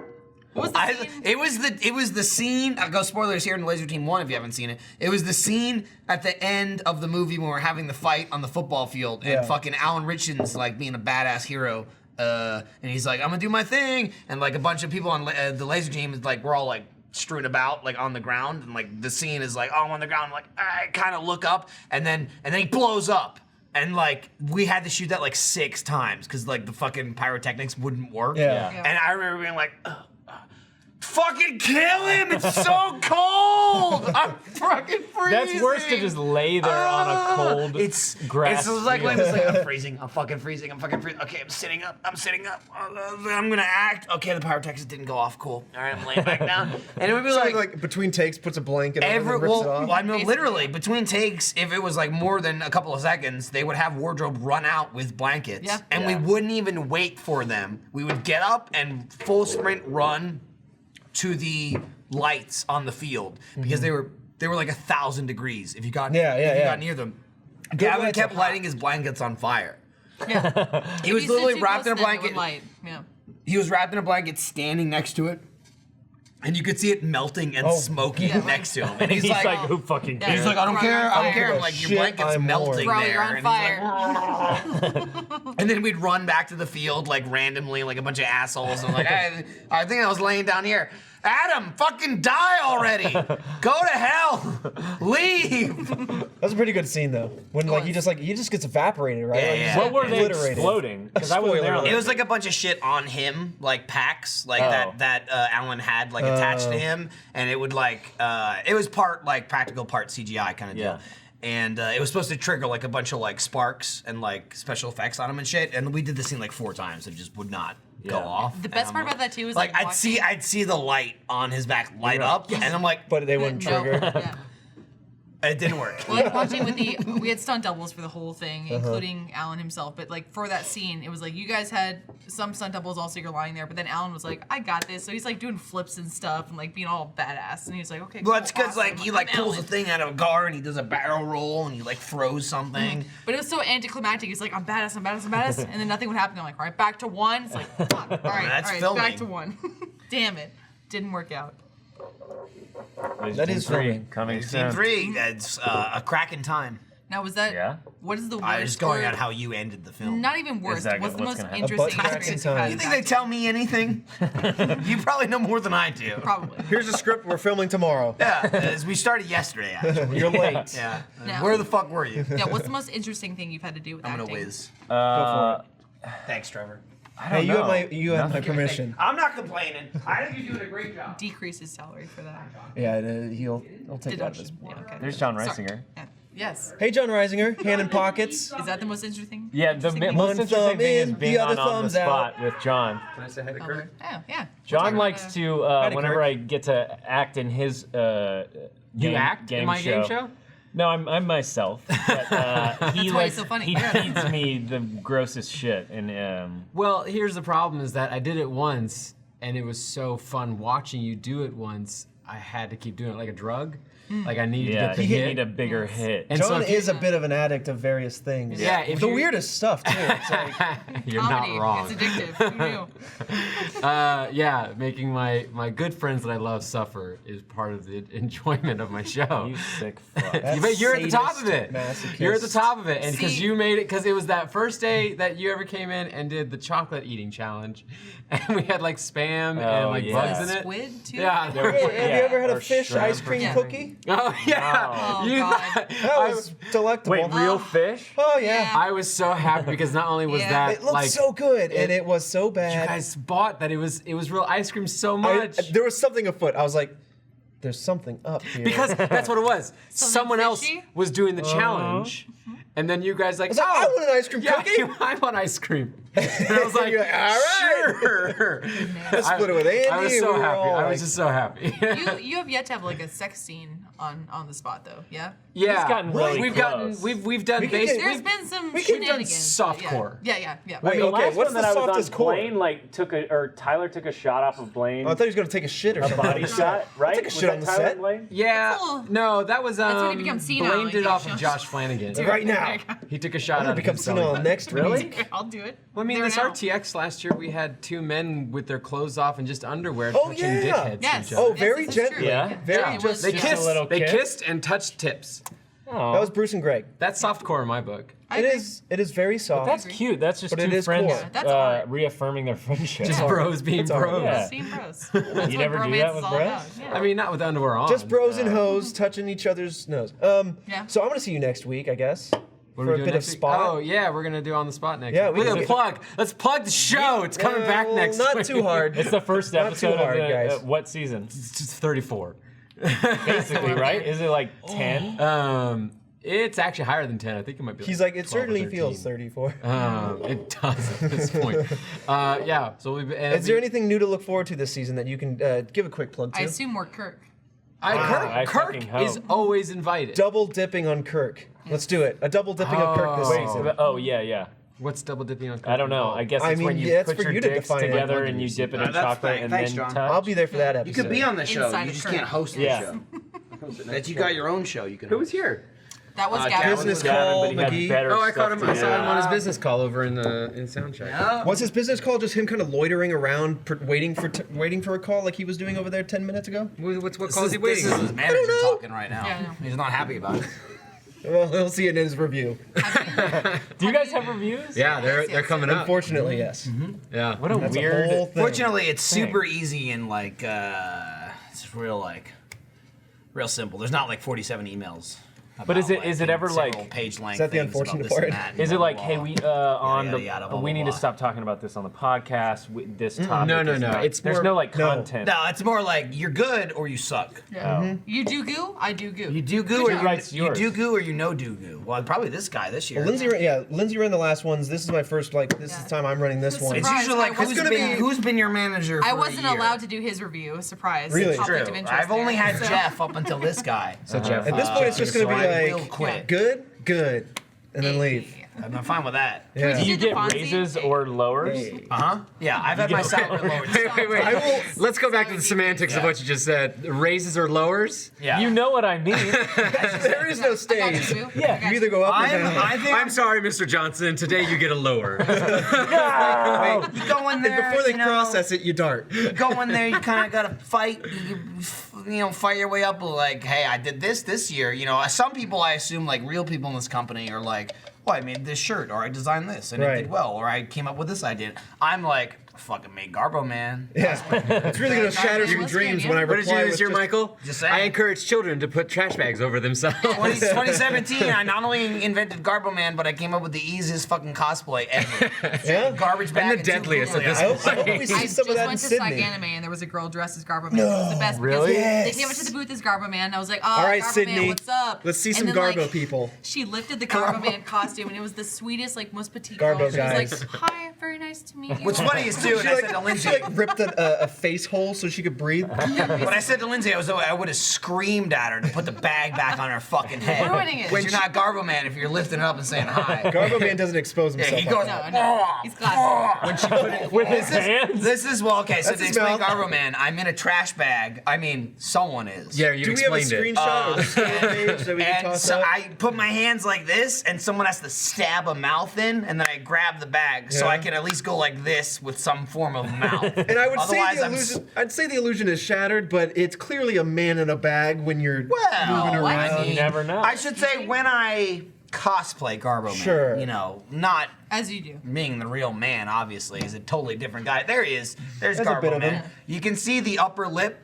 What was the I, scene? it was the scene. I'll go spoilers here in Laser Team 1 if you haven't seen it. It was the scene at the end of the movie when we're having the fight on the football field and Yeah. fucking Alan Ritchson's like being a badass hero. And he's like, I'm gonna do my thing, and like a bunch of people on the Laser Team is like, we're all like strewn about like on the ground, and like the scene is like, oh, I'm on the ground, I'm like I kind of look up, and then he blows up. And like we had to shoot that like 6 times because like the fucking pyrotechnics wouldn't work. Yeah. Yeah. And I remember being like, fucking kill him! It's so cold! I'm fucking freezing! That's worse to just lay there on a cold It's grass. It's like, field. I'm freezing. I'm fucking freezing. I'm fucking freezing. Okay, I'm sitting up. I'm gonna act. Okay, the pyrotechnics didn't go off. Cool. All right, I'm laying back down. And it would be So like between takes, puts a blanket over every and rips it well, off. I mean, literally between takes, if it was like more than a couple of seconds, they would have wardrobe run out with blankets, Yeah. and we wouldn't even wait for them. We would get up and full sprint run to the lights on the field because they were like 1,000 degrees if you got Yeah, if you yeah. got near them. Gavin lights kept are hot. lighting his blankets on fire. Yeah. He was If you sit literally too wrapped in a close, then it blanket. would light. Yeah. He was wrapped in a blanket, standing next to it, and you could see it melting and Oh. smoking Yeah, right. next to him. And he's, He's like, like, who fucking Yeah. cares? he's like, I don't Bro, care, you're I on don't care. fire. I'm like, your Shit, blanket's I'm melting Bro, there. you're on And he's like, fire. and then we'd run back to the field like randomly, like a bunch of assholes. And like, I think I was laying down here. Adam, fucking die already! Go to hell! Leave! That was a pretty good scene though. When like he just gets evaporated, right? Yeah, Like, yeah. he's What were they obliterated. exploding? Because I wasn't there on It that. was like a bunch of shit on him, like packs, like Oh. that Alan had like attached to him, and it would like it was part like practical, part CGI kind of deal. Yeah. And it was supposed to trigger like a bunch of like sparks and like special effects on him and shit. And we did the scene like 4 times. It just would not go Yeah. off. The best And part I'm about that too is like watching- I'd see the light on his back light up, and I'm like, But they wouldn't No, trigger. yeah. it didn't work. Well, like watching with we had stunt doubles for the whole thing, including Alan himself. But like for that scene, it was like you guys had some stunt doubles also. You're lying there, but then Alan was like, "I got this." So he's like doing flips and stuff and like being all badass. And he was like, "Okay." Well, cool, that's because awesome. like he I'm like pulls a Alan. thing out of a car and he does a barrel roll and he like throws something. But it was so anticlimactic. He's like, "I'm badass, I'm badass, I'm badass," and then nothing would happen. I'm like, "All right, back to 1." It's like, fuck. All right, That's all right, filming. back to 1. Damn it, didn't work out. That is filming. coming Scene soon. 3, that's a cracking time. Now was that? Yeah? What is the worst? I was going or- on how you ended the film. Not even worst. that What's the what's most gonna happen? interesting butt experience you've cracking had? You think they tell me anything? You probably know more than I do. Probably. Here's a script we're filming tomorrow. Yeah, as we started yesterday, actually. You're late. Yeah. No. Where the fuck were you? Yeah. What's the most interesting thing you've had to do with I'm acting? gonna whiz. Go for Thanks, Trevor. I Hey, don't you know. have my permission. I'm not complaining. I think you're doing a great job. Decrease his salary for that. Yeah, he'll take that. Deduction. Yeah, okay. There's John Sorry. Reisinger. Yeah. Yes. Hey, John Reisinger, hand in pockets. Is that the most interesting? Yeah, the interesting thing? most One interesting thumb thing is in, being the other on the thumb's spot out. with John. Can I say hi to Oh, Kirk? yeah. John likes to, whenever Kirk. I get to act in his You act in my game show? No, I'm myself. But, he why he's so funny. He feeds me the grossest shit, and Well, here's the problem is that I did it once, and it was so fun watching you do it once, I had to keep doing it like a drug. Like I needed to yeah, get the you hit. need a bigger hit. And so John if you- is a bit of an addict of various things. Yeah, if the you- weirdest stuff too. It's like, You're Comedy. not wrong. It's addictive. Who knew? Yeah, making my good friends that I love suffer is part of the enjoyment of my show. You sick fuck. that's But you're at the top of sadist, it. masochist. You're at the top of it, and because See- you made it, because it was that first day that you ever came in and did the chocolate eating challenge, and we had like spam and Oh, like yeah. bugs in it. Squid too. Yeah. There was- Hey, have you ever had a or fish shrimp ice or cream Yeah. cookie? Oh yeah. Oh, You God. thought- That was delectable. Wait, real fish? Oh yeah. Yeah. I was so happy because not only was Yeah. that It looked like so good, and it was so you bad. guys bought that it was real ice cream so much. There was something afoot. I was like, "There's something up here." because that's what it was. Something Someone else fishy? was doing the challenge, and then you guys like, I was like, oh, "I want an ice cream yeah, cookie." I want ice cream. And I was like, You're like, "All right." sure. I split it with Andy. I was so we were happy. all I like- was just so happy. You have yet to have like a sex scene on the spot though. Yeah. yeah, gotten really we've close. we've done We could basic. get- There's been some we can done shenanigans. but softcore. Yeah. Wait, The okay, last what's one the that I was softest on, core? Blaine like Tyler took a shot off of Blaine. Oh, I thought he was gonna take a shit or a something. body shot, right? took a Was shit that on the Tyler set. and Blaine? Yeah, That's all- no, that was That's when he becomes senile, Blaine like, did it off of gosh. Josh Flanagan. Right now, He took a shot I'm at gonna become senile next week. I'll do it. Well, I mean, There this now. RTX last year, we had 2 men with their clothes off and just underwear Oh, touching yeah. dickheads to Yes. each other. Oh, very Yes, this is gently. true. Yeah? Very Yeah, it just. was They just- kissed. little They kiss? kissed and touched tips. Aw. That was Bruce and Greg. That's softcore in my book. I It agree. is. It is very soft. That's cute. That's just But it two is friends core. That's art. reaffirming their friendship. Just bros being That's all right. bros. Yeah. Team bros. That's what never do bromance that is with all bros? about. Yeah. I mean, not with underwear on. Just bros and hoes touching each other's nose. Yeah. So I'm gonna see you next week, I guess. What are for we a doing bit of next week? spot. Oh yeah, we're gonna do on the spot next Yeah, week. we We're can gonna get- plug. Let's plug the show. It's coming back Well, next not week. too hard. It's the first Not too episode hard, of the, guys. what season? It's 34. Basically, right? Is it like 10? It's actually higher than 10. I think it might be. He's like, it 12 or certainly 13. feels 34. It does at this point. Yeah. So we've. Is there anything new to look forward to this season that you can give a quick plug to? I assume we're Kirk. I Kirk fucking is hope. always invited. Double dipping on Kirk. Let's do it. A double dipping of Kirk this Oh. season. Oh, yeah. What's double dipping on? Kirk? I don't know. I guess I it's mean, when you yeah, that's put for your you to dicks define it. together and you dip it in that's chocolate fine. and Thanks, then John. touch. I'll be there for that episode. You could be on the show. Inside You of just Kirk. can't host the Yeah. show. That you got your own show. You can. Who was here? That was Gavin Gavin. Business Gavin, call, but he had McGee. better Oh, I stuff caught him. to I saw him do. on his business call over in soundcheck. Was his business call just him kind of loitering around, waiting for a call like he was doing over there 10 minutes ago? What call is he This waiting? is his manager talking right now. Yeah, I know. He's not happy about it. Well, he'll see it in his review. Do you guys have reviews? Yeah, they're coming up. Unfortunately, yes. Yeah. What a That's weird. a whole thing. Fortunately, it's super easy in like It's real simple. There's not like 47 emails. But is it ever several like page length? Is that the things unfortunate about this and part? that, Is it like, hey, we on yada, the yada, blah, we blah, need blah. to stop talking about this on the podcast? This topic. no, is no. not- It's there's more- no like no. content. No, it's more like you're good or you suck. Yeah. You do goo, I do goo. You do goo or Who writes you yours? do goo or you no do goo. Well, probably this guy this year. Well, Lindsay ran the last ones. This is my first, this is the time I'm running this It's one. It's Surprise, usually like I wasn't who's been your manager? For I a wasn't year? allowed to do his review. Surprise. Really? Conflict True. of interest I've only there. had So- Jeff up until this guy. So Jeff, At this point, it's just going to be I will like, quit. good, and then leave. I'm fine with that. Yeah. Do you did the get Fonzie. raises or lowers? Yeah, I've had my salary lowered. wait. I will. Let's go back to the semantics of what you just said. Raises or lowers? Yeah. You know what I mean. There is no stage. Yeah. You either go up or down. I think I'm sorry, Mr. Johnson. Today you get a lower. you go in And there. before they you know, process it, you dart. you go in there, you kind of gotta fight. You fight your way up. Like, hey, I did this year. Some people I assume like real people in this company are like, oh, I made this shirt, or I designed this, and it Right. did well, or I came up with this idea. I'm like, I fucking made Garbo Man. Yeah. It's really going to shatter some was dreams good, when I yeah. What did you reply do with this year, just- Michael? Just saying. I encourage children to put trash bags over themselves. 2017, I not only invented Garbo Man, but I came up with the easiest fucking cosplay ever. Yeah? Garbage bag And the two deadliest at Google this Eyes. I hope we see I some of just that in went to Psych Sydney. Anime and there was a girl dressed as Garbo Man. It was the best. because Really? They came up to the booth as Garbo Man. And I was like, oh, All right, Garbo Sydney. Man, what's up? Let's see And some then, Garbo people. She lifted the Garbo Man costume and it was the sweetest, most petite Garbo girl. She guys. was like, hi, very nice to meet you. What's funny is too, and I said to She Lindsay, ripped a face hole so she could breathe. when I said to Lindsay, I would have screamed at her to put the bag back on her fucking head. Ruining it. When you're not Garbo Man if you're lifting it up and saying hi. Garbo Man doesn't expose Yeah, himself. he goes. No. He's classy. When she put it With his hands? This is okay. So That's to his explain mouth. Garbo Man, I'm in a trash bag. I mean, someone is. Yeah, you Do we have a explained it. screenshot or the scan page that we can And toss so up? I put my hands like this, and someone has to stab a mouth in, and then I grab the bag so Yeah. I can at least go like this with some form of mouth. And I would Otherwise, say I'm I'd say the illusion is shattered, but it's clearly a man in a bag when you're moving Well, what? around. You never know. I should say when I cosplay Garbo Man, Sure. not As you do. being the real man, obviously, is a totally different guy. There he is. There's There's a bit Garbo of Man. him. You can see the upper lip.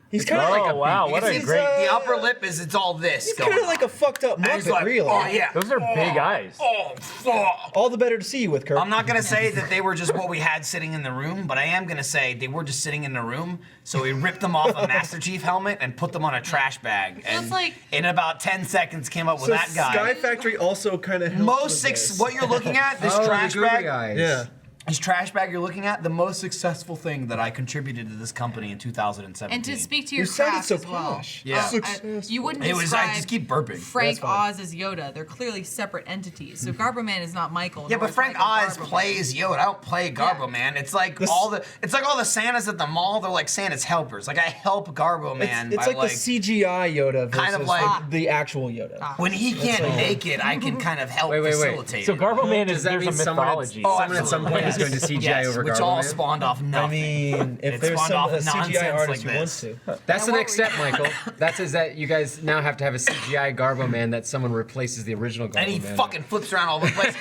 He's kind of Oh, like a wow, You what can a see great. the upper lip it's all this He's going kind of on. like a fucked up And he's Muppet, like, really. oh yeah. Those are big eyes. Oh, fuck. All the better to see you with, Kirk. I'm not gonna say that they were just what we had sitting in the room, but I am gonna say they were just sitting in the room. So we ripped them off a Master Chief helmet and put them on a trash bag, and it's like- in about 10 seconds came up with So that guy. Sky Factory also kind of What you're looking at, this Oh, the trash Google bag, guys. Yeah. this trash bag you're looking at, the most successful thing that I contributed to this company in 2017. And to speak to You your sounded craft so as well. posh. Yeah. You wouldn't It was. I describe just keep burping. Frank That's fine. Oz as Yoda. They're clearly separate entities. So Garbo Man is not Michael. Yeah, nor but is Frank Michael Oz Garbo Man. plays Yoda. I don't play Garbo Yeah. Man. It's like all the Santas at the mall. They're like Santa's helpers. Like I help Garbo Man. It's by like the CGI Yoda versus kind of like- the actual Yoda. when he can't make it, I can kind of help Wait. facilitate So it. Garbo Man Does is that there's mean a someone mythology. someone at some point is going to CGI yes, over which Garbo all Man? spawned off I nothing. mean, if It there's spawned some off a CGI nonsense artist like who wants this. to. That's the Now, next what step, were you- Michael. That is that you guys now have to have a CGI Garbo Man that someone replaces the original Garbo And he Man. fucking flips around all over the place.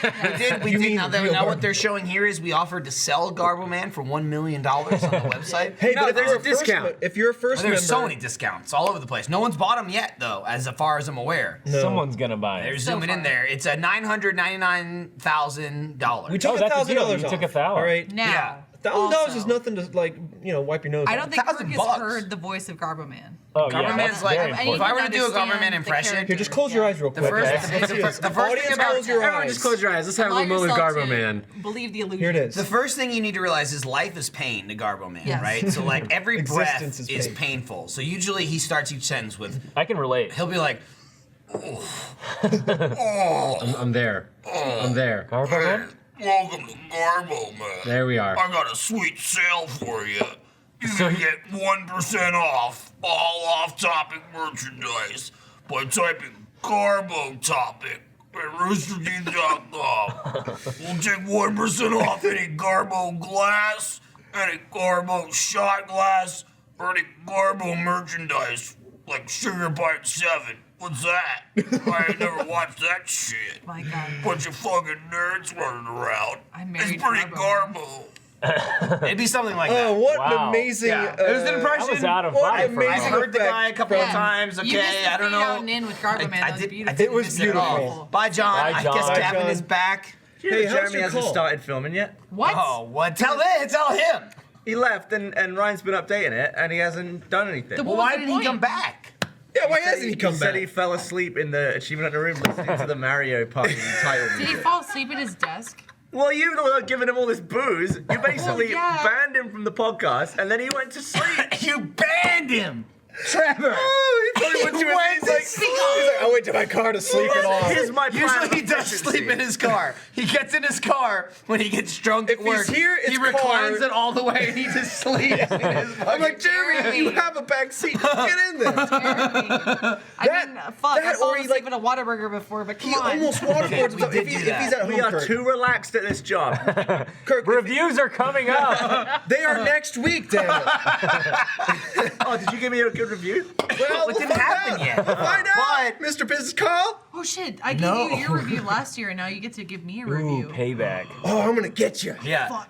We did. mean real Now what Garbo. they're showing here is we offered to sell Garbo Man for $1 million on the website. Hey, No, but if there's you're a discount. If you're a first There's member, so many discounts all over the place. No one's bought them yet, though, as far as I'm aware. No. Someone's gonna buy They're it. zooming in there. It's a $999,000. we took Oh, that's a deal. $1,000 You off. took $1,000. All right, Now, Yeah. $1,000 is also, nothing to wipe your nose. I on. don't think Kirk has $1,000. heard the voice of Garbo Man. Oh Garbo yeah, Man's that's like, very I if need important. I were to do a understand Garbo Man the impression, character. Here, just close your eyes real quick. first- Okay? the first thing Audience, about- close your Everyone eyes. just close your eyes. Let's have a Allow little moment with yourself Garbo to Man. Believe the illusion. Here it is. the first thing you need to realize is life is pain to Garbo Man, Yes. right? So like every breath Existence is is painful. So usually he starts each sentence with, I can relate. he'll be like, I'm there. I'm there. Garbo Man? Welcome to Garbo Man. There we are. I got a sweet sale for you. You So can he- get 1% off all off-topic merchandise by typing Garbo Topic at roosterteeth.com. We'll take 1% off any Garbo glass, any Garbo shot glass, or any Garbo merchandise, like Sugar Bite 7. What's that? I ain't never watched that shit. My God. Bunch of fucking nerds running around. I'm married It's pretty to Garbo. Garbo. It'd be something like that. Oh, what Wow. an amazing! Yeah. It was an impression. I was out of What vibe an for a amazing I moment. heard the guy a couple of times. Okay, You missed the I don't fade out know. and in with Garbo Man. I That was did- beautiful. It was Miss it at all. beautiful. Bye, John. Bye, I John. guess Bye, Gavin John. is back. You know Hey, how's Jeremy your hasn't call? started filming yet. What? Oh, what? Tell him. He left, and Ryan's been updating it, and he hasn't done anything. The Well, What why was the didn't he point? come back? Yeah, why hasn't he come said back? he fell asleep in the Achievement Hunter room listening to the Mario Party title Did he music. fall asleep at his desk? Well, you were giving him all this booze. You basically yeah. banned him from the podcast, and then he went to sleep. You banned him, Trevor. Oh, he probably went to went to he's like, I went to my car to sleep it off. Here's my plan Usually of he does efficiency. sleep in his car. He gets in his car when he gets drunk at If he's work. here, he it's reclines car. it all the way and he just sleeps in his I'm like, Jeremy, you have a back seat. Get in there. I mean, fuck. I that saw or him he, sleep like- in a Whataburger before, but come He on. almost waterboards We himself. did If, do if that. he's at home, We are Kirk. too relaxed at this job. Kirk, Reviews are coming up. they are next week, damn it. Oh, did you give me a good review? Well, It didn't happen yet. We'll find out. But- Mr. Business Call. Oh shit! I gave No. you your review last year, and now you get to give me a Ooh, review. payback. Oh, I'm gonna get you. Yeah,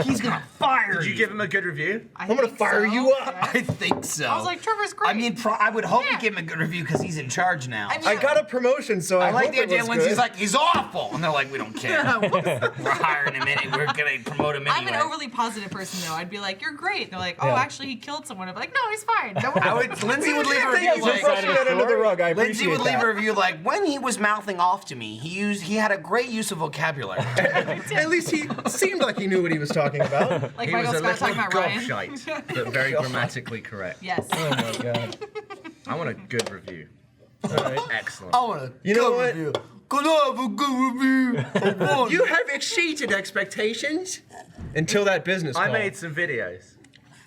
he's gonna fire Did you give him a good review? I I'm gonna think fire so. you up. Yeah. I think so. I was like, Trevor's great. I mean, I would hope Yeah. you give him a good review because he's in charge now. I mean, I got a promotion, so I, I like hope the it idea was when good. he's like, he's awful, and they're like, we don't care. We're hiring him anyway. We're gonna promote him I'm anyway. an overly positive person, though. I'd be like, "You're great." They're like, "Oh, Yeah. actually, he killed someone." I'm like, "No, he's fine." Don't I worry. would. Lindsay would leave a Thank review you for like- brushing that under the rug. I Lindsay appreciate would leave that. a review like, when he was mouthing off to me, he had a great use of vocabulary. At least he seemed like he knew what he was talking about. Like He Michael was a Scott little talking about Ryan. gobshite, but very grammatically correct. Yes. Oh my god. I want a good review. Excellent. I want a You know good what? review. Could I have a good review? You have exceeded expectations until that business call. I made some videos.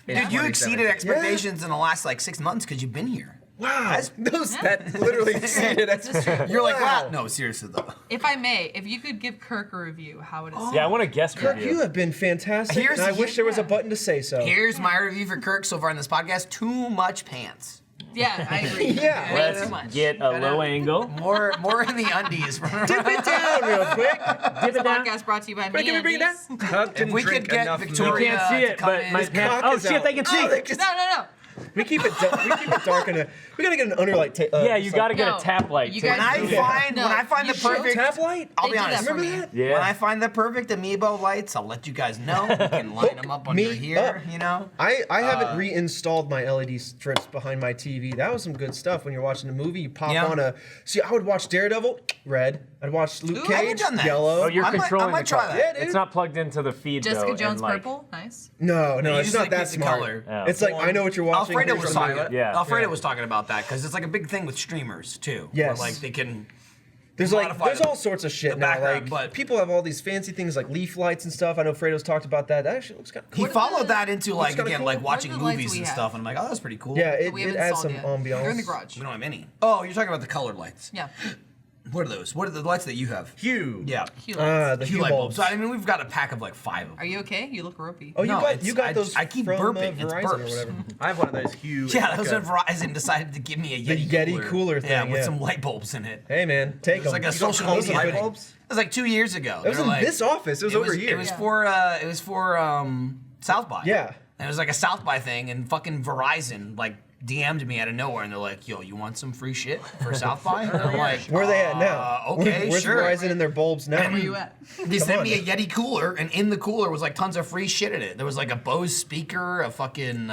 in Dude, you 2017. exceeded expectations in the last like 6 months because you've been here. Wow. That literally exceeded expectations. You're like, wow. No, seriously though. If I may, if you could give Kirk a review, how would it sound? Yeah, I want a guest Kirk, review. you have been fantastic, Here's- and I wish there was a yeah. button to say so. Here's my review for Kirk so far in this podcast. Too much pants. Yeah, I agree. Yeah. Way Let's too much. get a low angle. More in the undies. Dip it down real quick. This podcast brought to you by Can we bring it down? MeUndies. Kirk If didn't we drink could get enough Victoria You can't see to it, come but in. my His pants. cock Oh is shit, out. they can see. Oh, they just- No. We keep it dark in a. We gotta get an underlight. Yeah, you got to get No. a tap light. You too. guys- When I find you the should. perfect tap light. I'll They be did honest. that for Remember me. that? Yeah. When I find the perfect amiibo lights, I'll let you guys know. You can line them up under me here, up. you know? I haven't reinstalled my LED strips behind my TV. That was some good stuff. When you're watching a movie, you pop Yeah. on a. See, I would watch Daredevil, red. I'd watch Luke Ooh, I haven't Cage, done that. yellow. Oh, you're I might controlling try the color. that. Yeah, dude. It's not plugged into the feed Jessica though. Jones and, like, purple. Nice. No, You it's just, not like, that pick the smart. color. Yeah. It's like I know what you're watching. Alfredo here's was the talking. movie. Yeah. Alfredo was talking about that because it's like a big thing with streamers too. Yes. Where, like they can. There's modify there's the- all sorts of shit the now. background, Like but- people have all these fancy things like leaf lights and stuff. I know Fredo's talked about that. That actually looks kind of He cool. followed that into like kinda again cool. like watching What are the lights movies we and have? stuff, and I'm like, oh, that's pretty cool. Yeah, it, We it haven't adds some installed yet. ambiance. They're in the garage. We don't have any. Oh, you're talking about the colored lights. Yeah. What are those? What are the lights that you have? Hugh. Yeah. Cute lights. The Hue hue light bulbs. bulbs. I mean, we've got a pack of like 5 of them. Are you okay? You look ropey. Oh, you No, got I those. just- I keep from, burping. It's Verizon burps. or whatever. I have one of those Hugh. Yeah, that was like when Verizon decided to give me a The Yeti, Yeti cooler Yeah, thing, with yeah. some light bulbs in it. Hey man, take It was them. like a social Those media are thing. pretty. bulbs? It was like 2 years ago. That was They in were like- this office. It was over here. It was for South by. Yeah. And it was like a South by thing, and fucking Verizon like DM'd me out of nowhere, and they're like, "Yo, you want some free shit for South by?" And I'm like, Where are they at now? Okay, Where's sure. Verizon and their bulbs now? Where you at? They sent on. me a Yeti cooler, and in the cooler was like tons of free shit in it. There was like a Bose speaker, a fucking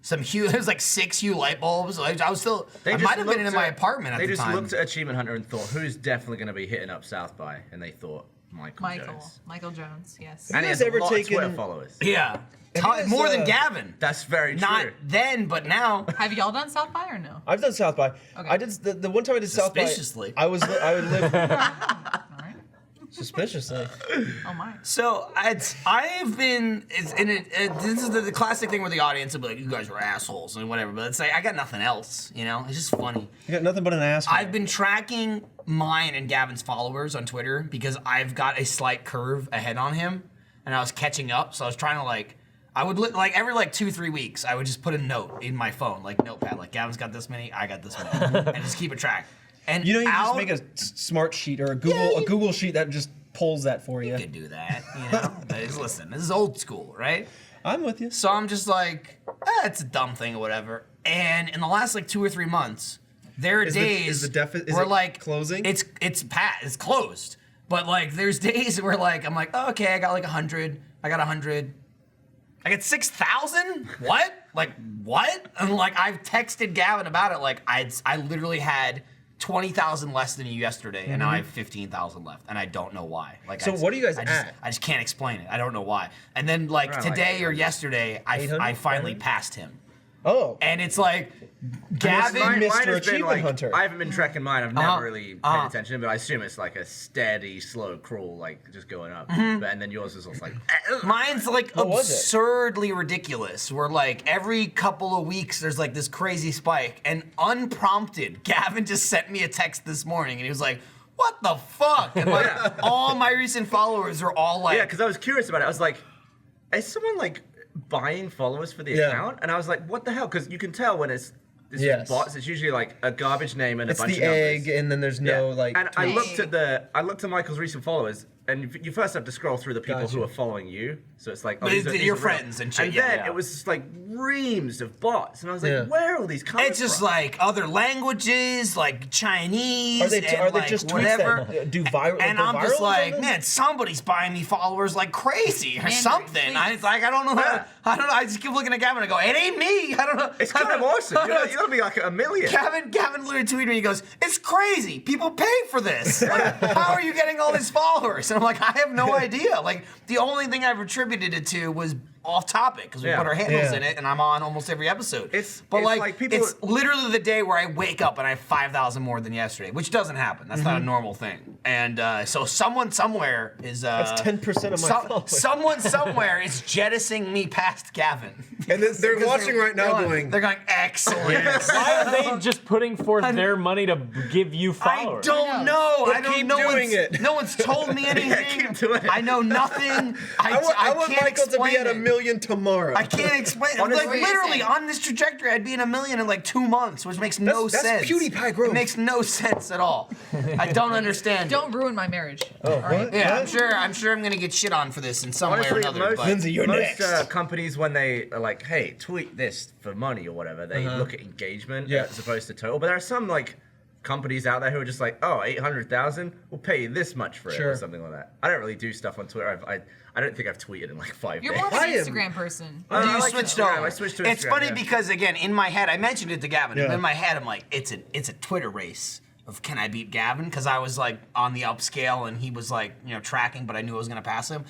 some Hue. There was like 6 Hue light bulbs. Like, I was still. I just might have been looked in my at- apartment at They the just time. looked at Achievement Hunter and thought, who's definitely going to be hitting up South by? And they thought, Michael Jones. Michael Jones. Yes. And he guys has ever a lot of Twitter taken- followers. Yeah, you guys, more than Gavin. That's very true. Not then, but now. Have y'all done South by or no? I've done South by. Okay. I did the one time I did South by. Suspiciously. I would live All right. suspiciously. Oh my. So I've been. This is the classic thing where the audience will be like, "You guys are assholes" and whatever. But it's like I got nothing else. You know, it's just funny. You got nothing but an ass. I've been tracking mine and Gavin's followers on Twitter because I've got a slight curve ahead on him, and I was catching up. So I was trying to like, I would like every like 2-3 weeks, I would just put a note in my phone, like notepad, like Gavin's got this many, I got this many, and just keep a track. And You know, you out, just make a smart sheet or a Google sheet that just pulls that for You you. could do that, you know? But listen, this is old school, right? I'm with you. So I'm just like, it's a dumb thing or whatever. And in the last like 2 or 3 months, there are days is where it like closing? It's closed. But like there's days where like I'm like, oh, okay, I got like 100. I got 100. I got 6,000? What? Like what? And like I've texted Gavin about it. Like I literally had 20,000 less than you yesterday, and now I have 15,000 left, and I don't know why. Like, So what are you guys at? I just can't explain it. I don't know why. And then like Around, today like, or yesterday, I 800? finally passed him, Oh. and it's like Gavin. Mine- Mr. has been, Achievement like, Hunter. I haven't been tracking mine. I've Uh-huh. never really paid Uh-huh. attention, but I assume it's like a steady, slow crawl, like just going up. Mm-hmm. But, and then yours is also like. Mine's like What was it? absurdly ridiculous. Where like every couple of weeks there's like this crazy spike, and unprompted, Gavin just sent me a text this morning, and he was like, "What the fuck?" And like all my recent followers are all like, Yeah, because I was curious about it. I was like, is someone like buying followers for the Yeah. account? And I was like, what the hell? Because you can tell when it's Yes. bots. It's usually like a garbage name and It's a bunch the of egg, numbers. and then there's Yeah. no like. And I tweets. looked at Michael's recent followers, and you first have to scroll through the people Gotcha. who are following you. So it's like, oh, But these it's are your real. friends and shit, And yeah, then yeah. it was just like reams of bots, and I was like, Yeah. where are all these coming it's just from? like other languages, like Chinese, Are they and they like just whatever. tweets that do viral? And go I'm viral just or like, something? man, somebody's buying me followers like crazy or Mandarin something. tweets. I don't know. Yeah. I don't know. I just keep looking at Gavin and I go, it ain't me. I don't know. It's kind of awesome. You're gonna be like a million. Gavin literally tweeted me. He goes, "It's crazy. People pay for this. Like, how are you getting all these followers?" And I'm like, I have no idea. Like, the only thing I've attributed it to was off topic because we Yeah. put our handles Yeah. in it, and I'm on almost every episode. But It's like like people. it's literally the day where I wake up and I have 5,000 more than yesterday, which doesn't happen. That's not a normal thing. And so someone somewhere is. That's 10% of my followers. Someone somewhere is jettisoning me past Gavin. And they're Because watching right now going. They're going, excellent. Why are they just putting forth their money to give you I followers? don't know. But I don't keep know. doing it. No one's told me anything. keep doing it. I know nothing. I want can't Michael to be explain at a it. million tomorrow. I can't explain. Honestly- Like literally on this trajectory, I'd be in a million in like 2 months, which makes no That's sense. PewDiePie growth. It makes no sense at all. I don't understand. Don't ruin my marriage. Oh, All right. what? Yeah, What? I'm sure I'm gonna get shit on for this in some way or Honestly, another. most, But Lindsay, you're most next. companies, when they are like, hey, tweet this for money or whatever, they look at engagement Yeah. as opposed to total. But there are some like companies out there who are just like, oh, 800,000, we'll pay you this much for it Sure. or something like that. I don't really do stuff on Twitter. I don't think I've tweeted in like 5 You're days. more of an I am- Instagram person. you I like switched Instagram. over. I switched to It's Instagram, funny yeah. because again, in my head, I mentioned it to Gavin. Yeah. And in my head, I'm like, it's a Twitter race of can I beat Gavin? Because I was like on the upscale and he was like tracking, but I knew I was gonna pass him.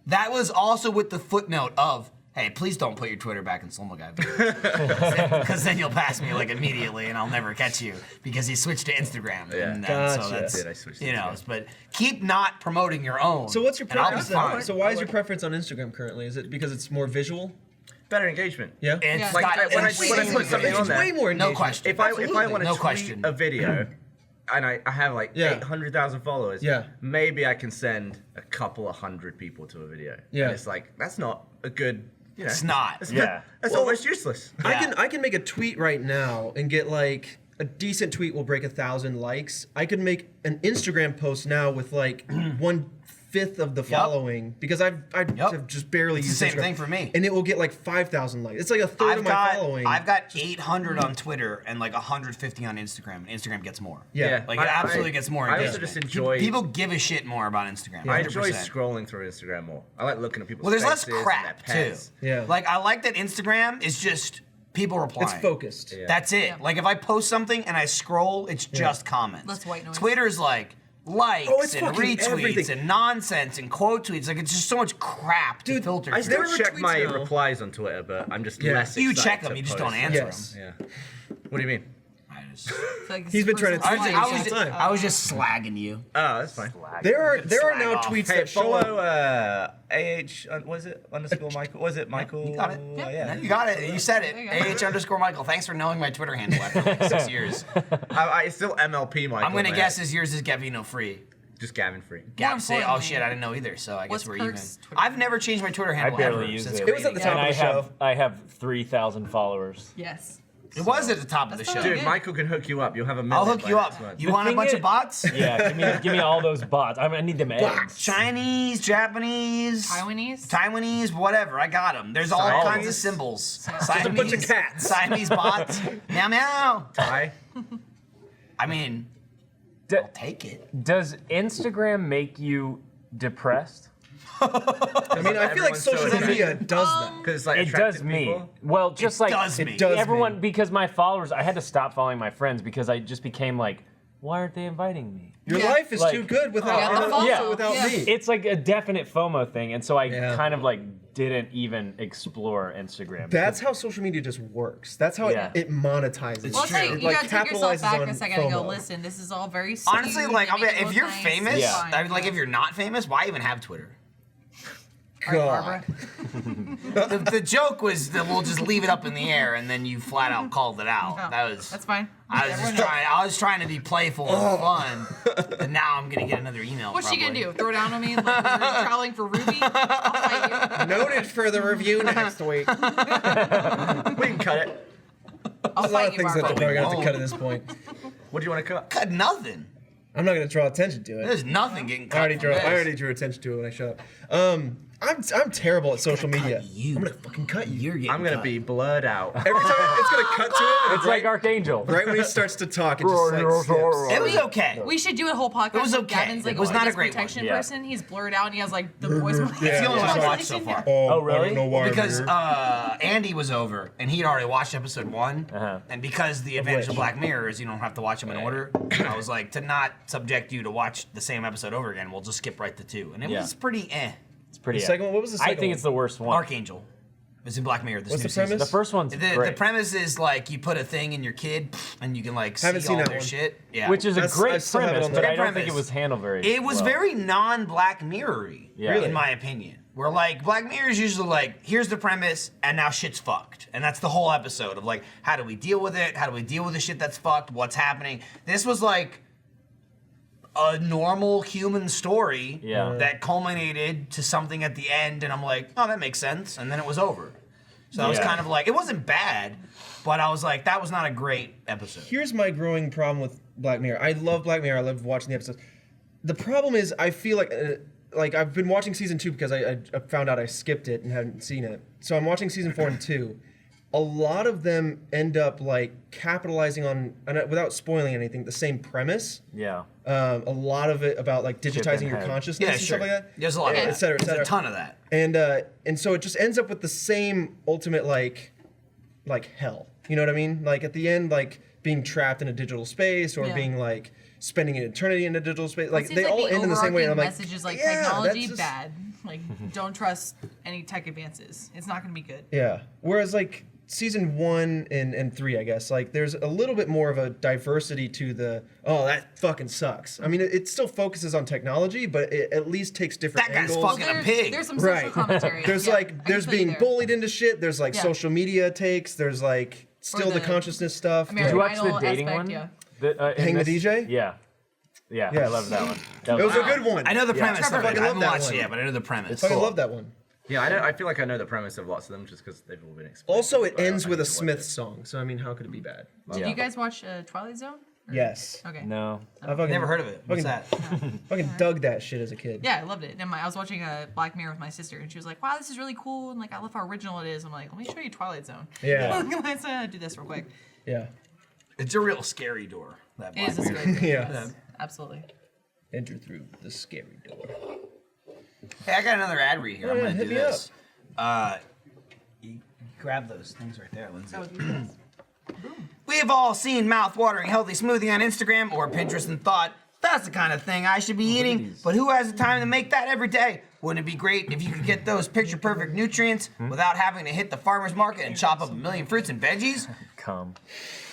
That was also with the footnote of, hey, please don't put your Twitter back in Slow Mo Guy videos. Because then you'll pass me like immediately and I'll never catch you because he switched to Instagram. Yeah. And Gotcha. so that's, I switched to you know, Instagram. but keep not promoting your own. So what's your and I'll be preference? fine. Then? So why is your preference on Instagram currently? Is it because it's more visual? Better engagement. Yeah. It's Yeah. Like, got when I insane put something engagement. on there, way more No engagement. question. If I Absolutely. want to No tweet question. a video and I have like Yeah. 800,000 followers, Yeah. maybe I can send a couple of hundred people to a video. Yeah. And it's like, that's not a good, It's not. Yeah. That's Well, almost useless. I can make a tweet right now and get like a decent tweet will break 1,000 likes. I could make an Instagram post now with like 1/5 of the following because I Yep. have just barely It's the used same Instagram. thing for me. And it will get like 5,000 likes. It's like a third of my following. I've got 800 on Twitter and like 150 on Instagram. And Instagram gets more. Yeah. Like it absolutely gets more I also engagement. just enjoy. People give a shit more about Instagram. I enjoy 100%. scrolling through Instagram more. I like looking at people's Well, there's less faces and crap their too. pets. Yeah. Like I like that Instagram is just people replying. It's focused. Yeah. That's it. Like if I post something and I scroll, it's just comments. Less white noise. Twitter's like likes Oh, it's and fucking retweets everything. and nonsense and quote tweets. Like it's just so much crap to Dude, filter I through. still There are check tweets my now. replies on Twitter, but I'm just Yeah. less You excited check them, to you just post. don't answer Yes. them. Yeah. What do you mean? I just- He's been trying to I tweet was, you I, the was, whole time. I was just slagging you. Oh, that's fine. There are slag now off. tweets Hey, that show follow up. was it underscore Michael? Was it Michael? You got it. Yeah. You got it. You said it. There you go. AH_Michael. Thanks for knowing my Twitter handle after like 6 years. It's still MLP Michael. I'm gonna man. guess as yours is Gavino free. Just Gavin free. Gap say, oh importantly, shit, I didn't know either. So I guess what's we're Kirk's even. Twitter I've never changed my Twitter I handle barely ever use since it. It was at the creating top And of the show. I have 3,000 followers. Yes. It was at the top of the show. Dude, Michael can hook you up. You'll have a million. I'll hook you by up. next month. You want a bunch of bots? Yeah, give me all those bots. I need them eggs. Chinese, Japanese, Taiwanese, whatever. I got them. There's all Siamese? kinds of symbols. Just a bunch of cats. Siamese bots. Meow meow. Thai? I mean, I'll take it. Does Instagram make you depressed? I mean, I feel like social media does that. Because like It does me. Well, just like does me. It does everyone, me. because my followers, I had to stop following my friends because I just became like, why aren't they inviting me? Your Yeah. life is Like- too good without, Yeah, the and also FOMO. without Yeah. me. It's like a definite FOMO thing, and so I Yeah. kind of like didn't even explore Instagram. That's how social media just works. That's how Yeah. it monetizes. Well, it's like, It, you gotta take yourself capitalizes back on a second and go, FOMO. listen, this is all very skewed. Honestly, like, They make it if look you're nice, famous, it's Yeah. fine. I mean, like, if you're not famous, why even have Twitter? All right, God. Barbara. The joke was that we'll just leave it up in the air, and then you flat out called it out. Oh, That was. That's fine. I was trying to be playful and fun, and now I'm gonna get another email. What's she gonna probably. do? Throw down on me like you're traveling for Ruby? I'll fight Noted for the review next week. We can cut it. you. I'll A lot of fight you, things that Barbara. we're gonna have to cut at this point. What do you want to cut? Cut nothing. I'm not gonna draw attention to it. There's nothing getting cut. I already from this. drew attention to it when I shut up. I'm terrible at social media. you. I'm gonna fucking cut you. You're getting I'm gonna cut. be blurred out. Every time it's gonna cut to it. It's like Archangel. right when he starts to talk, it just like skips. It was okay. We should do a whole podcast. It was with okay. Gavin's like It was not a witness great one. protection Yeah. person. He's blurred out and he has like the voice. It's the only one I've watched so far. Oh, really? I don't know why I'm Because here. Andy was over and he'd already watched episode 1, Uh-huh. and because the advantage of which? Black Mirror is you don't have to watch them in order, I was like, to not subject you to watch the same episode over again, we'll just skip right to 2, and it Yeah. was pretty eh. It's pretty. The second one, what was the I second think one? it's the worst one. Archangel is in Black Mirror. This What's new the premise? season. The first one's The great. premise is like you put a thing in your kid and you can like see Haven't seen all that their one. shit. Yeah. Which is a That's- I great still have it premise, on but the- I don't think premise. it was handled very It was well. very non-Black Mirror-y, Yeah. Really? in my opinion. Where like Black Mirror is usually like, here's the premise, and now shit's fucked, and that's the whole episode of like, how do we deal with it? How do we deal with the shit that's fucked? What's happening? This was like a normal human story Yeah. that culminated to something at the end, and I'm like, oh, that makes sense, and then it was over. So I was Yeah. kind of like, it wasn't bad, but I was like, that was not a great episode. Here's my growing problem with Black Mirror. I love Black Mirror. I love watching the episodes. The problem is, I feel like I've been watching season 2 because I found out I skipped it and hadn't seen it. So I'm watching season 4 and 2. A lot of them end up like capitalizing on, and without spoiling anything, the same premise. Yeah. A lot of it about like digitizing your Pinhead. consciousness Yeah, and sure. stuff like that. There's a lot of et that. cetera, et There's cetera. a ton of that. And so it just ends up with the same ultimate like hell. You know what I mean? Like at the end, like being trapped in a digital space or Yeah. being like spending an eternity in a digital space. Like It seems they like all the end in the same way. And I'm like, message is like yeah, technology that's just- bad. Like don't trust any tech advances. It's not gonna be good. Yeah. Whereas like season 1 and 3, I guess, like there's a little bit more of a diversity to the, oh, that fucking sucks. I mean, it still focuses on technology, but it at least takes different That guy's angles. fucking a pig. There's some social Right. commentary. There's Yeah, like I can there's feel you being there. bullied into shit. There's like Yeah. social media takes. There's like still the the consciousness stuff. American Did you watch the Idol dating aspect, one? yeah. In Hang the this- DJ? Yeah. Yeah, I Yes. love that one. That It was a good one. I know the premise Trevor, of it. fucking I haven't love that watched it one. yet, but I know the premise. I love that one. Yeah, I feel like I know the premise of lots of them just because they've all been explained. Also, it but I ends need with a to watch Smith it. song. So I mean, how could it be bad? Did Yeah. you guys watch Twilight Zone? Yes. Okay. No. I fucking, Never heard of it. What's that? Fucking dug that shit as a kid. Yeah, I loved it. And I was watching Black Mirror with my sister, and she was like, "Wow, this is really cool." And like, I love how original it is. I'm like, "Let me show you Twilight Zone." Yeah. Let's do this real quick. Yeah. It's a real scary door. That It is a Black Mirror. scary. Yeah. Yes, absolutely. Enter through the scary door. Hey, I got another ad read here. Oh, I'm yeah, gonna hit do me this. You grab those things right there, Lindsay. That would be nice. We have all seen mouth-watering healthy smoothie on Instagram or Pinterest and thought, that's the kind of thing I should be eating, but who has the time to make that every day? Wouldn't it be great if you could get those picture-perfect nutrients without having to hit the farmer's market and chop up a million fruits and veggies? Come.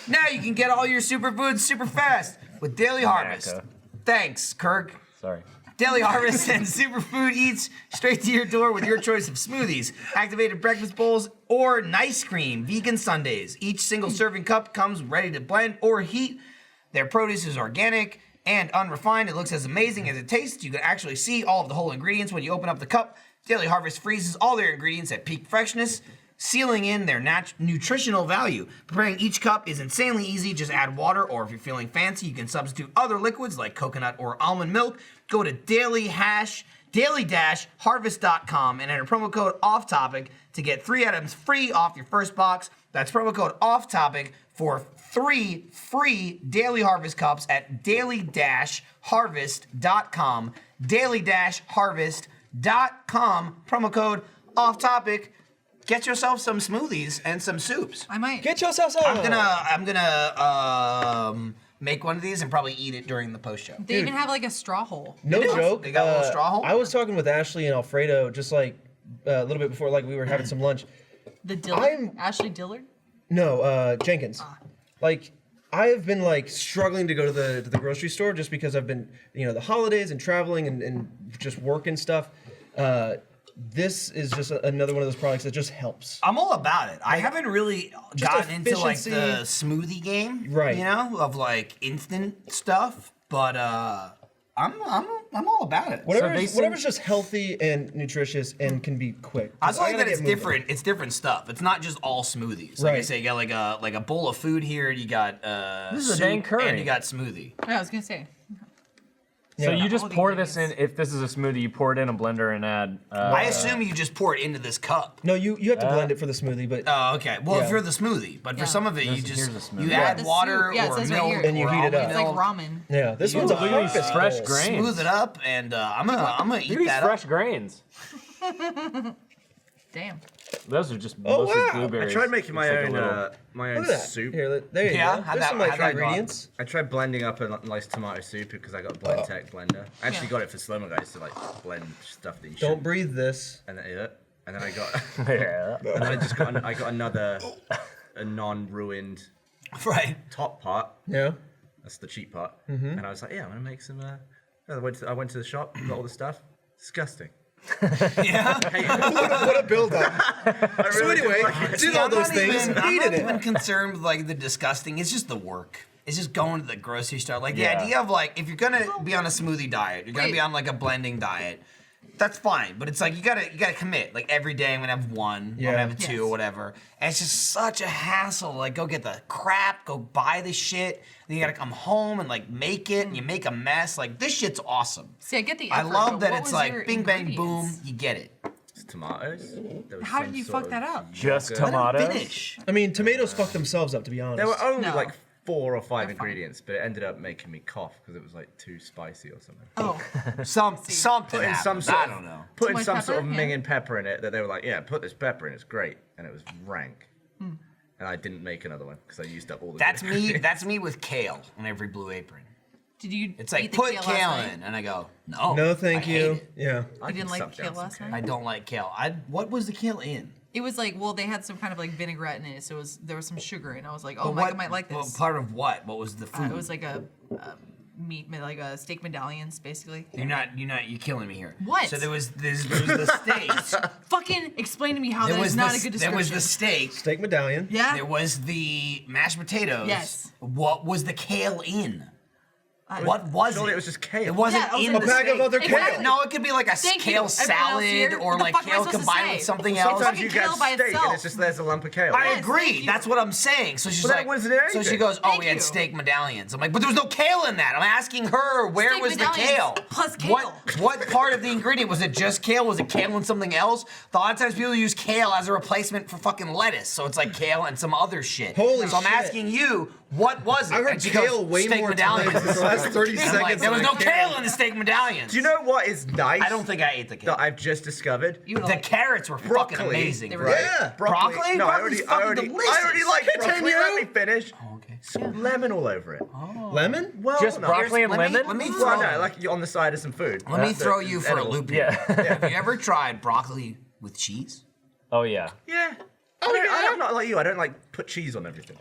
Now you can get all your superfoods super fast with Daily Harvest. America. Thanks, Kirk. Sorry. Daily Harvest sends superfood eats straight to your door with your choice of smoothies, activated breakfast bowls, or nice cream vegan sundaes. Each single serving cup comes ready to blend or heat. Their produce is organic and unrefined. It looks as amazing as it tastes. You can actually see all of the whole ingredients when you open up the cup. Daily Harvest freezes all their ingredients at peak freshness. sealing in their nutritional value. Preparing each cup is insanely easy. Just add water, or if you're feeling fancy, you can substitute other liquids like coconut or almond milk. Go to daily-harvest.com and enter promo code OFFTOPIC to get 3 items free off your first box. That's promo code OFFTOPIC for 3 free Daily Harvest cups at daily-harvest.com. Daily-harvest.com, promo code OFFTOPIC. Get yourself some smoothies and some soups. I might. Get yourself some. I'm gonna make one of these and probably eat it during the post show. They even have like a straw hole. No joke. They got a little straw hole? I was talking with Ashley and Alfredo just like a little bit before, like we were having some lunch. The Dillard? Ashley Dillard? No, Jenkins. Like, I have been like struggling to go to the grocery store just because I've been, the holidays and traveling and just work and stuff. This is just another one of those products that just helps. I'm all about it. I haven't really gotten into like efficiency. the smoothie game, Right. of like instant stuff, but I'm all about it. Whatever's just healthy and nutritious and can be quick. I just like gotta that it's get moving. different. It's different stuff. It's not just all smoothies. Like I Right. say, you got like a bowl of food here. You got This is a soup, dang curry. and you got smoothie. Yeah, I was gonna say. So Yeah. you just All the pour this in. ingredients. If this is a smoothie, you pour it in a blender and add. I assume you just pour it into this cup. No, you have to blend it for the smoothie, but Oh, okay. Well, if Yeah. you're the smoothie, but for some of it, you Here's just a smoothie. you Yeah. add The water soup. Yeah, it or says right milk here. And you or heat it almond up. It's like milk. ramen. yeah, this You one's a look at these harvest fresh bowl. grains. Smooth it up, and I'm gonna Look eat at these that fresh up. grains. Damn. Those are just Oh, mostly wow. I blueberries. tried making my Looks like a own little- my Look own at that. soup. Here, there you Yeah, go. how'd There's that- some like how'd that go? ingredients. I tried blending up a nice tomato soup because I got a Blendtec blender. I actually got it for Slow Mo guys to like blend stuff that you Don't shouldn't. breathe this. And then, and then I got Yeah. and then I got another a non-ruined Right. top part. Yeah. That's the cheap part. And I was like, yeah, I'm gonna make some. I went to the shop, got all the stuff. Disgusting. Yeah. What a build up. So anyway, did all those things, I'm hated not even it. concerned with like the disgusting. It's just the work. It's just going to the grocery store. Like the Yeah. idea of like if you're gonna be on a smoothie diet, you're gonna Wait. be on like a blending diet. That's fine, but it's like you gotta commit. Like every day I'm gonna have one, I'm Yeah. gonna have two Yes. or whatever. And it's just such a hassle. Like go get the crap, go buy the shit. Then you gotta come home and like make it, and you make a mess. Like this shit's awesome. See, I get the I effort, love but that what it's was like your bing bang ingredients? boom, you get it. It's tomatoes. There was How some did you sort fuck that of up? Just yogurt. tomatoes. Finish. I mean, tomatoes fuck themselves up, to be honest. There were only No. like 4 or 5 They're fine. ingredients, but it ended up making me cough because it was like too spicy or something. Oh, Something Put in some happens. sort I of, don't know. Put in much some sort of pepper? Yeah. minging pepper in it that they were like, yeah, put this pepper in, it's great, and it was rank. And I didn't make another one because I used up all the. That's good me. ingredients. That's me with kale on every Blue Apron. did you It's like eat the put kale kale last night? in, and I go, no. No, thank I hate you. it. Yeah. I You can didn't like suck kale down some last kale. night? I don't like kale. What was the kale in? It was like, well, they had some kind of like vinaigrette in it, so there was some sugar, and I was like, oh, But Micah what- might like well, this. part of what? What was the food? It was like a meat, like a steak medallions, basically. You're killing me here. What? So there was the steak. Fucking explain to me how There that was is not the, a good there description. was the steak. Steak medallion. Yeah. There was the mashed potatoes. Yes. What was the kale in? What was Surely it? it was just kale. It wasn't Yeah, I was in like, the A bag of steak. other Exactly. kale. No, it could be like a Thank you. kale Everyone else salad here? or What the like fuck am I kale supposed to combined say? with something Well, else. Sometimes you fucking get kale by steak and itself. it's just there's a lump of kale. I Yes, agree. thank you. That's what I'm saying. So she's But that like, wasn't in so she anything. goes, "Oh, Thank we had you. steak medallions." I'm like, "But there was no kale in that." I'm asking her, "Where Steak was the medallions kale? plus kale. What part of the ingredient was it? Just kale? Was it kale and something else? A lot of times people use kale as a replacement for fucking lettuce, so it's like kale and some other shit. Holy So I'm shit. asking you, what was it? I heard And she kale goes, way steak more medallions. times in the last 30 And I'm seconds. like, there was than no I kale in the steak medallions. Do you know what is nice? I don't think I ate the kale. that I've just discovered. You The carrots were fucking Broccoli. amazing. They were right? Yeah. Broccoli? No, I Broccoli's already fucking delicious. like broccoli. Continue. Let me finish. Oh, okay. Some lemon all over it. Lemon? Well, Just no. broccoli and Let me- lemon? let me Well, throw- no, like you're on the side of some food. Let me That's throw it. you It's for a edible. loop here. Yeah. Have you ever tried broccoli with cheese? Oh yeah. Yeah. I'm not like you. I don't like put cheese on everything.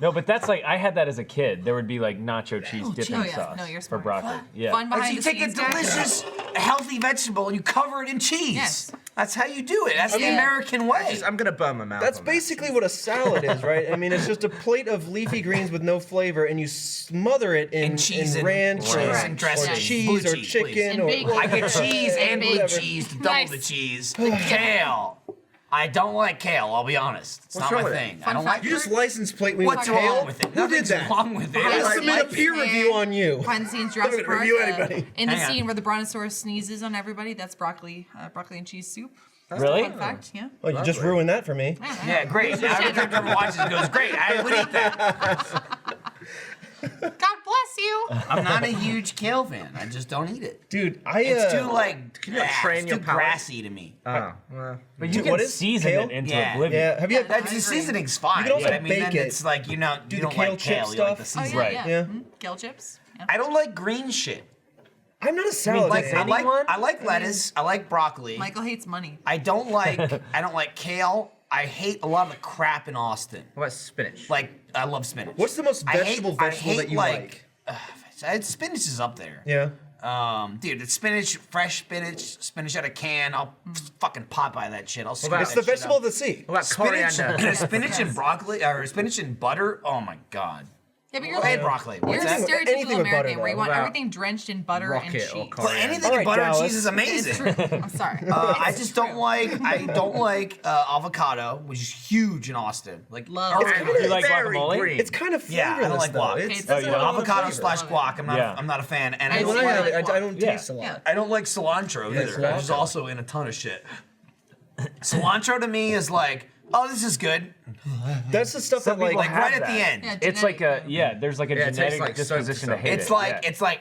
No, but that's like I had that as a kid. There would be like nacho cheese dipping Oh, yeah. sauce No, you're for smart. broccoli. Yeah. Fun Like behind you the take a scenes, guys. delicious, healthy vegetable and you cover it in cheese. Yes. That's how you do it. That's the Yeah. American way. I'm gonna burn my mouth. That's on basically what a salad is, right? I mean, it's just a plate of leafy greens with no flavor, and you smother it in cheese and ranch cheese or, and dressing. or cheese Blue or cheese, chicken please. And or bacon. I get cheese and blue whatever. cheese to double Nice. the cheese. Kale. I don't like kale. I'll be honest. It's What's not wrong my with it? thing. I Fun don't fact, like. You just license plate me What's with kale? wrong with it? Who did Nothing's that? wrong with it. I'm gonna Yes, submit a like peer review on you. Behind the scenes, I'm Jurassic gonna Park. review anybody. In the Hang on. scene where the brontosaurus sneezes on everybody, that's broccoli and cheese soup. Really? Fun fact, yeah. Oh, you just ruined that for me. Yeah, great. Now every time Trevor watches, it goes great. I would eat that. God bless you. I'm not a huge kale fan. I just don't eat it. Dude, It's too like Can you not train it's your too palate? grassy to me. Oh, well. But you Dude, can what is season kale? it into Yeah. oblivion. Yeah, have you? That's the seasoning's fine. You can also but I mean, bake then it. it's like you know Do you the don't kale like chip kale. You like the stuff? Oh, season. yeah, Right. yeah. Yeah. Kale chips. Yeah. I don't like green shit. I'm not a salad Like man. I like lettuce. I like broccoli. Michael hates money. I don't like kale. I hate a lot of the crap in Austin. What about spinach? Like I love spinach. What's the most I hate- vegetable I vegetable hate, that you like? Spinach is up there. Yeah. Dude, it's spinach, fresh spinach out of can. I'll fucking pop by that shit. I'll scoop about- It's that the shit vegetable up. of the sea. What about Spinach, coriander? spinach and broccoli, or spinach and butter. Oh my god. Yeah, but you're And like broccoli. you're What's a that? Anything stereotypical with butter, American where you though. want What about everything drenched in butter and rocket or cheese. But coriander? anything All with right, butter and Dallas. cheese is amazing. I'm sorry. I just don't like avocado, which is huge in Austin. Like Love or- avocado. You like Very guacamole? green. It's kind of flavorless, Yeah, I don't like though. guac. It's, Okay, that's you not don't? a lot of avocado flavor. slash guac. Yeah. I'm not a fan, and I I don't When I have like it, I don't Yeah. taste a lot. Yeah. I don't like cilantro Yeah, either, which is cilantro. also in a ton of shit. Cilantro to me is like, oh, this is good. That's the stuff Some that people Like have right at that. the end. Yeah, It's like genetic. there's like a Yeah, it tastes genetic like soap disposition to to hate It's it. like yeah. it's like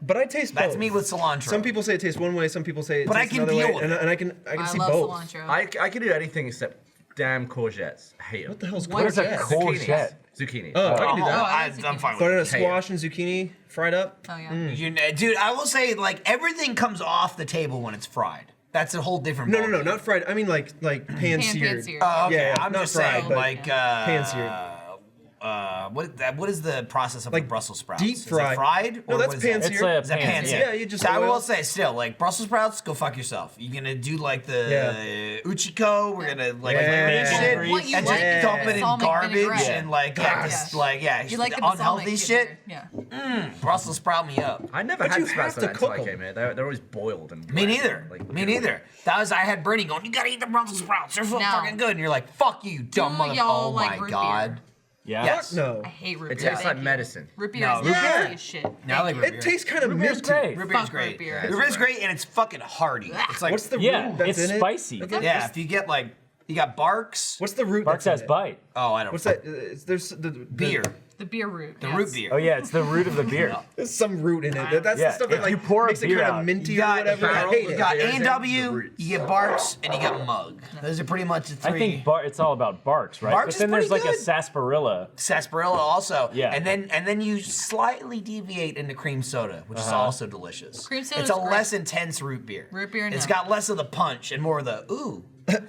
But I taste that's both. me with cilantro. Some people say it tastes one way, some people say it But I tastes can another deal way, with and, it. and I can I see love both. cilantro. I can do anything except damn courgettes. I hate them. What the hell's What is a courgette? courgette? Zucchini. Oh, I can do Oh, that. I like I'm fine with Banana it. squash and zucchini fried up. Oh yeah. Dude, I will say like everything comes off the table when it's fried. That's a whole different. No, ballgame. not fried. I mean like pan-seared. Pan-seared. Oh, okay. Yeah, I'm not just fried, saying but like pan-seared. what is the process of Like a Brussels sprouts? deep Is it fried. fried? No, or that's what is that? pan-seared. It's a Is that pan-seared. pan-seared? Yeah, you just So I oil. will say still, like Brussels sprouts, go fuck yourself. You're gonna do like the Uchiko. We're gonna like Yeah. make shit What you and like just dump it in balsamic garbage vinaigrette. and like just like You like the unhealthy balsamic shit. vinegar. Yeah. Brussels sprout me up. I never But had you sprouts have to until I cook came here. They're always boiled and Me bland, neither. like, Me neither. That was I had Bernie going. You gotta eat the Brussels sprouts. They're so No. fucking good. And you're like, fuck you, dumb Do mother. y'all Oh like my root god. beer? Yeah. Yes. No. I hate root It beer. tastes like medicine. Root beer No, is root beer- nasty as shit. No, I like root It beer. tastes kind of Root beer's minty. great. Root beer's Fuck great. root beer. Root beer's great and it's fucking hearty. It's like What's the Yeah, root that's it's in it? spicy. yeah. If you get like you got Barks. What's the root Barks that's has in it? bite. Oh, I don't. What's that? There's the Beer. The beer root. The yes. root beer. Oh yeah, it's the root of the beer. There's some root in it. That's Yeah, the stuff that if like you pour a makes it beer kind out, of minty You or got, whatever. I hate you it. got Beers and the A&W, roots. you get Barks, and you get Mug. Those are pretty much the three. I think it's all about Barks, right? Barks but is then there's like pretty a good. sarsaparilla. Sarsaparilla also. Yeah. And then you slightly deviate into cream soda, which is also delicious. Cream soda's It's a great. less intense root beer. Root beer, It's no. got less of the punch and more of the ooh.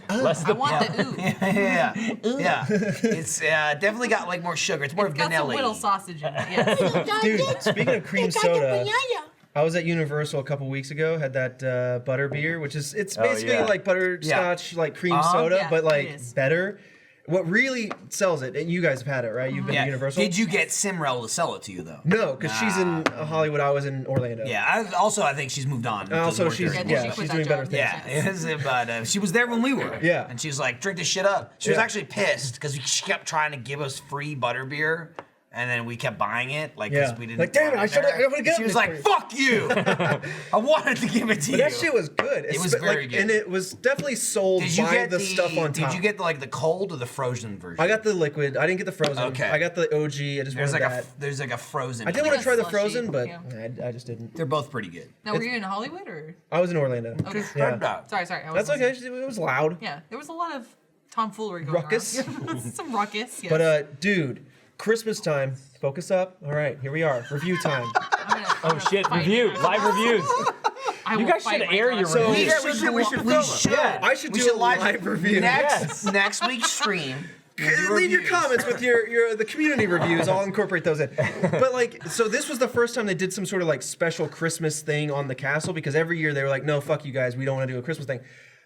Less I the want the ooh. yeah. It's definitely got like more sugar. It's more Got some vanilla. whittle sausage in it. Yes. Dude, speaking of cream soda, I was at Universal a couple weeks ago. Had that butter beer, which is it's basically yeah. like butterscotch, like cream soda, Yeah, but it like is. better. What really sells it, and you guys have had it, right? You've been to Universal. Did you get Simrel to sell it to you though? No, because she's in Hollywood. I was in Orlando. Yeah. I think she's moved on. And Doesn't also, work she's there Yeah, anymore. she quit she's that doing better job. things. Yeah, but she was there when we were. Yeah. And she was like, drink this shit up. She was Yeah. actually pissed because she kept trying to give us free butterbeer. And then we kept buying it, like, because Yeah. we didn't. Like, damn it, want I should've- there. I would've given She was it like, for you. fuck you! I wanted to give it to you. But that shit was good. It was Espe- very like, good. And it was definitely sold Did you by get the stuff on top. Did you get like the cold or the frozen version? I got the liquid. I didn't get the frozen. Okay. I got the OG. I just There's wanted like that. there's like a frozen. I did Like want to a try the slushy, frozen, but yeah. I just didn't. They're both pretty good. Now, were you in Hollywood or? I was in Orlando. Okay. Yeah. Sorry. I That's wasn't- okay. It was loud. Yeah, there was a lot of tomfoolery going Ruckus? around. Some ruckus. Yes. But dude, Christmas time. Focus up. All right, here we are. Review time. Oh shit! Review, live reviews. You guys should air your So- reviews. we should film it. Yeah, I should do a live review. Next week's stream. Leave your comments with the community reviews. I'll incorporate those in. But like, so this was the first time they did some sort of like special Christmas thing on the castle, because every year they were like, no, fuck you guys, we don't want to do a Christmas thing.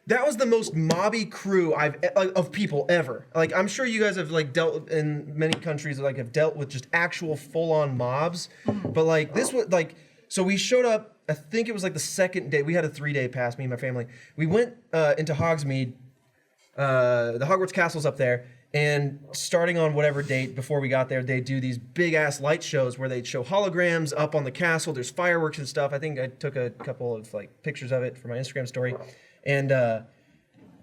That was the most mobby crew of people ever. Like, I'm sure you guys have like dealt in many countries, like have dealt with just actual full-on mobs. But like this was like, so we showed up I think it was like the second day. We had a 3-day pass, me and my family. We went into Hogsmeade. The Hogwarts Castle's up there. And starting on whatever date before we got there, they do these big ass light shows where they'd show holograms up on the castle. There's fireworks and stuff. I think I took a couple of like pictures of it for my Instagram story. And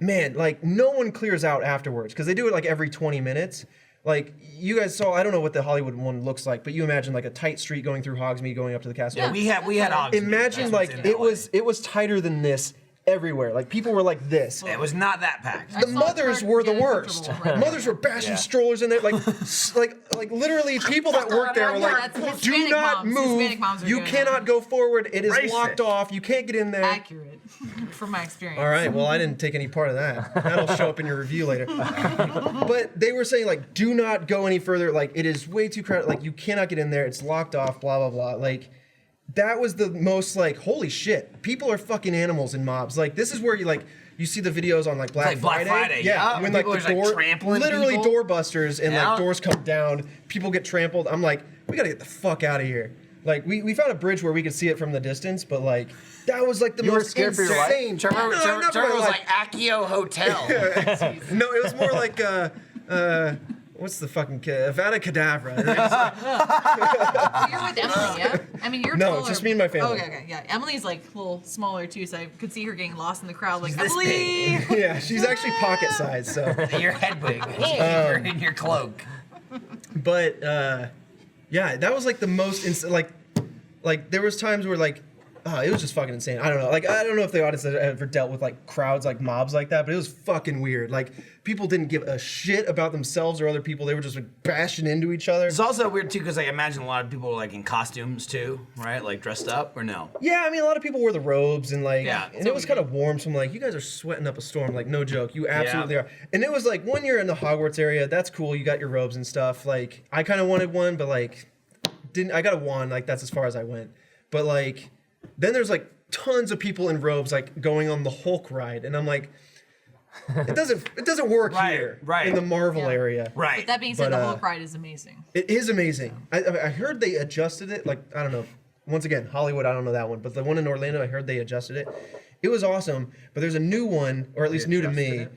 man, like no one clears out afterwards because they do it like every 20 minutes. Like you guys saw, I don't know what the Hollywood one looks like, but you imagine like a tight street going through Hogsmeade, going up to the castle. Yeah, we had Hogsmeade. Imagine like it was tighter than this everywhere. Like people were like this. It was not that packed. The mothers were the worst. Mothers were bashing strollers in there, like literally people that work there were like, do Hispanic not moms. move. Hispanic moms are You doing cannot go forward. It is Racist. locked off. You can't get in there. Accurate, from my experience. All right, well, I didn't take any part of that. That'll show up in your review later. But they were saying, like, do not go any further. Like, it is way too crowded. Like, you cannot get in there. It's locked off, blah, blah, blah. Like, that was the most, like, holy shit. People are fucking animals in mobs. Like, this is where you see the videos on, like, Black Friday. Yeah, when, like, people the are, like, trampling literally people. door busters and, Yeah. like, doors come down. People get trampled. I'm like, we gotta get the fuck out of here. Like, we found a bridge where we could see it from the distance, but, like, that was, like, the most scared for your life? insane. Trevor not for my was life. like Accio Hotel. No, it was more like what's the fucking Avada Kedavra? You're with Emily, yeah? I mean, you're No, taller. just me and my family. Okay, yeah. Emily's like a little smaller too, so I could see her getting lost in the crowd. Like, this Emily! Yeah, she's actually pocket sized. So, Your head wig. You're in your cloak. but yeah, that was like the most like there was times where like. It was just fucking insane. I don't know. Like, I don't know if the audience has ever dealt with like crowds, like mobs like that, but it was fucking weird. Like, people didn't give a shit about themselves or other people. They were just like bashing into each other. It's also weird too because I imagine a lot of people were like in costumes too, right? Like dressed up or no? Yeah, I mean, a lot of people wore the robes and like, Yeah, and it was kind of warm. So I'm like, you guys are sweating up a storm. Like, no joke, you absolutely are. And it was like when you're in the Hogwarts area, that's cool. You got your robes and stuff. Like, I kind of wanted one, but like, I got a wand. Like, that's as far as I went. But like, then there's like tons of people in robes like going on the Hulk ride, and I'm like, it doesn't work here in the Marvel area. Right. But that being said, the Hulk ride is amazing. It is amazing. I heard they adjusted it. Like, I don't know. Once again, Hollywood, I don't know that one, but the one in Orlando, I heard they adjusted it. It was awesome, but there's a new one, or at least new to me.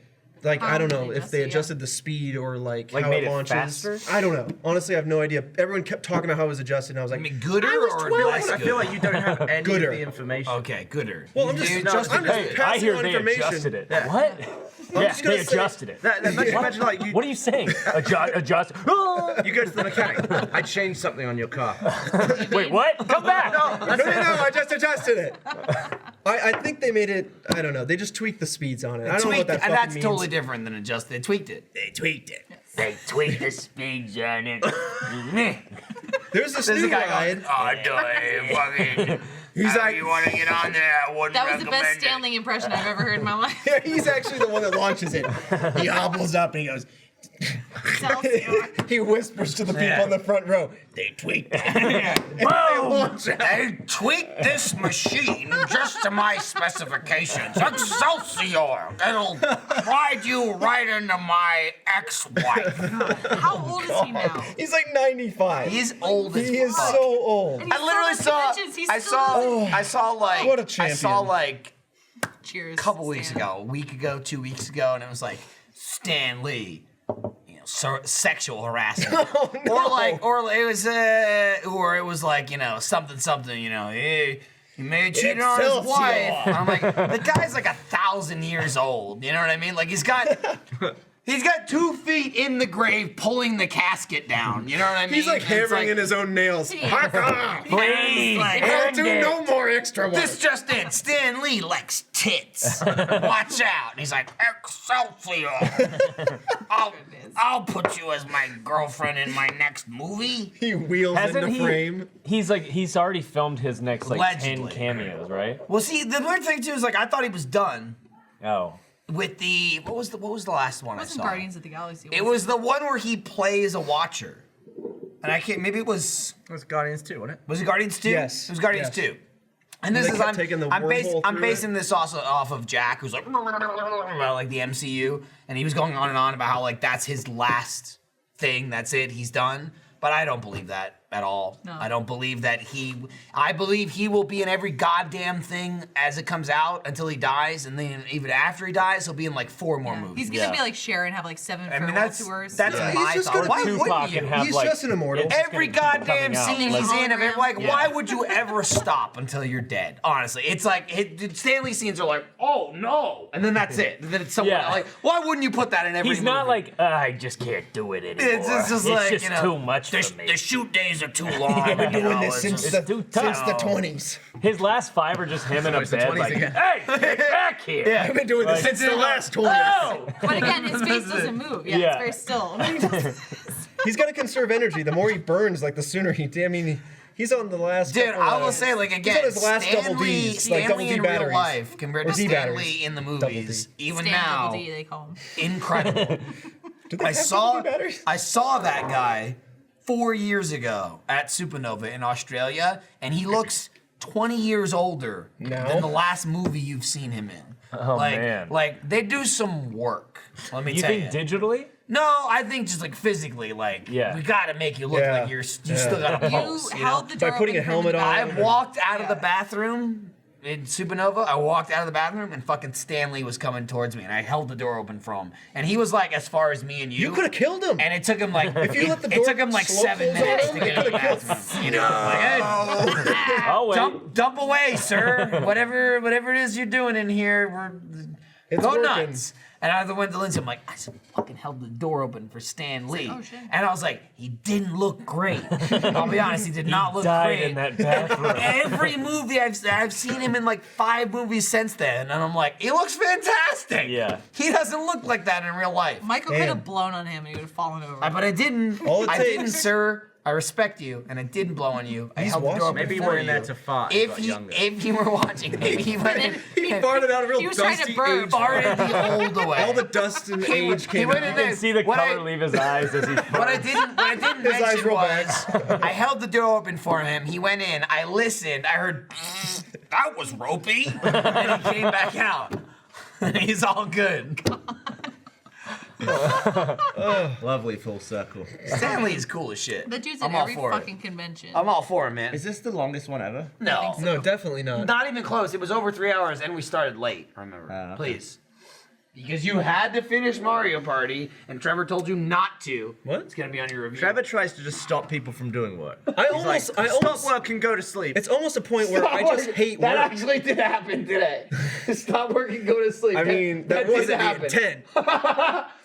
Like, I don't know if they adjusted the speed or like how made it it launches. faster? I don't know. Honestly, I have no idea. Everyone kept talking about how it was adjusted, and I was like, gooder or less I good? feel like you don't have any Gooder. of the information. Okay, gooder. well, I'm just Hey, I passing hear on they information. adjusted it. What? I'm Yeah, just gonna they say- adjusted it. Imagine like you, What are you saying? Adjust. you go to the mechanic. I changed something on your car. Wait, what? Come back. No, I just adjusted it. I think they made it. I don't know. They just tweaked the speeds on it. I don't know what that fucking That's means. totally different than adjusted. They tweaked it. They tweaked it. They tweaked the speeds on it. There's this There's a new guy ride. Oh, do I fucking. He's like, You want to get on there? I wouldn't That was the recommend best it. Stanley impression I've ever heard in my life. yeah, he's actually the one that launches it. He hobbles up and he goes. He whispers to the people in the front row. They tweaked it. Boom! They tweaked this machine just to my specifications. Excelsior! It'll ride you right into my ex-wife. How old is he now? He's like 95. He's old as He is fuck. so old. And I he's literally still saw. at conventions. He's I still saw. doing- I saw like. What a I champion. saw like Cheers. a couple weeks Stan. ago, a week ago, 2 weeks ago, and it was like Stan Lee, sexual harassment, or it was like something, hey, he may have cheated on his Excelsior. wife. And I'm like, the guy's like 1,000 years old. You know what I mean? Like he's got 2 feet in the grave pulling the casket down. You know what I mean? He's like And it's hammering in his own nails. Hack off! Please, I'll do no more extra work. This just in, Stan Lee likes tits. Watch out. And he's like, Excelsior. I'll put you as my girlfriend in my next movie. He wheels Hasn't into he? frame. He's already filmed his next like Allegedly. 10 cameos, right? Well, see, the weird thing too is like I thought he was done Oh. with the what was the last one It I wasn't saw? Guardians of the Galaxy. It was the one where he plays a watcher. And I can't. Maybe it was. It was Guardians 2, wasn't it? Was it Guardians 2? Yes, It was Guardians yes. 2. And this They is kept taking the wormhole I'm through basing this also off of Jack, who's like about like the MCU, and he was going on and on about how like that's his last thing, that's it, he's done. But I don't believe that. at all. No. I don't believe that I believe he will be in every goddamn thing as it comes out until he dies, and then even after he dies, he'll be in like 4 more movies. He's gonna be like Sharon, have like 7 I mean, farewell tours. that's Yeah. my He's just thought. gonna Why be wouldn't Tupac you? and have He's like just an immortal. it's just Every gonna be goddamn coming out. scene he's in of it, like, Yeah. why would you ever stop until you're dead? Honestly, it's like Stanley scenes are like, oh no, and then that's it. And then it's someone like, why wouldn't you put that in every? He's not movie? like I just can't do it anymore. It's just like, just you know, too much for me. The shoot days are too long. I've been doing this since it's too tough. the 20s. His last 5 are just him in a it's the bed 20s like, again. hey, get back here. I've been doing this Like, since the last 20s. Oh! But again, his face doesn't move. Yeah, Yeah. it's very still. He's got to conserve energy. The more he burns, like the sooner he. I mean, he's on the last. Dude, couple, I will say, like, he's again, on his last double Stanley, Ds, like double Stanley D in real batteries. life compared to Or D Stanley batteries. in the Double movies, D. even Stan now, Double D, they call him. incredible. Do they I have saw double D batteries? I saw that guy 4 years ago at Supernova in Australia, and he looks 20 years older No. than the last movie you've seen him in. Oh, man. Like they do some work. Let me You tell think you. digitally? No, I think just like physically, like Yeah. we gotta make you look Yeah. like you still got a You pulse. You know? held the door By putting open a for him helmet to on. die. I walked out of the bathroom in Supernova. I walked out of the bathroom and fucking Stanley was coming towards me, and I held the door open for him. And he was like as far as me and you. You could have killed him. And it took him like If you let the it door took him like slow 7 close on minutes him, to it get in the could've killed bathroom. You know, like, hey, Oh wait. dump away, sir. whatever it is you're doing in here, It's go working. nuts. And I went to Lindsay. I'm like, I just fucking held the door open for Stan Lee. oh, shit. And I was like, he didn't look great. I'll be honest, he did not look Died great. in that bathroom. Every movie I've seen him in like 5 movies since then, and I'm like, he looks fantastic. Yeah. He doesn't look like that in real life. Michael could Damn. have blown on him and he would have fallen over. But I didn't. All it I takes- didn't, sir. I respect you, and I didn't blow on you. I He's held the door watching. open Maybe he for went in you. there to fart and If got he younger. if he were watching, maybe he went in. He farted out a real He was trying to dusty burp. age. Farted the old away. All the dust and age he came went out. in there. You can see the What color I- leave his eyes as he What I didn't His eyes mention roll was I held the door open for him. He went in. I listened. I heard that was ropey, and he came back out. He's all good. Lovely full circle. Stanley is cool as shit. The dude's I'm at all every for fucking it. convention. I'm all for it, man. Is this the longest one ever? No, No, definitely not. not even close. It was over 3 hours, and we started late. Remember, Okay. please. Because you had to finish Mario Party, and Trevor told you not to. What? It's gonna be on your review. Trevor tries to just stop people from doing work. I He's almost, like, I stop almost. work and go to sleep. It's almost a point where I just hate That work. actually did happen today. Stop working, go to sleep. I mean, that did wasn't the happen. intent.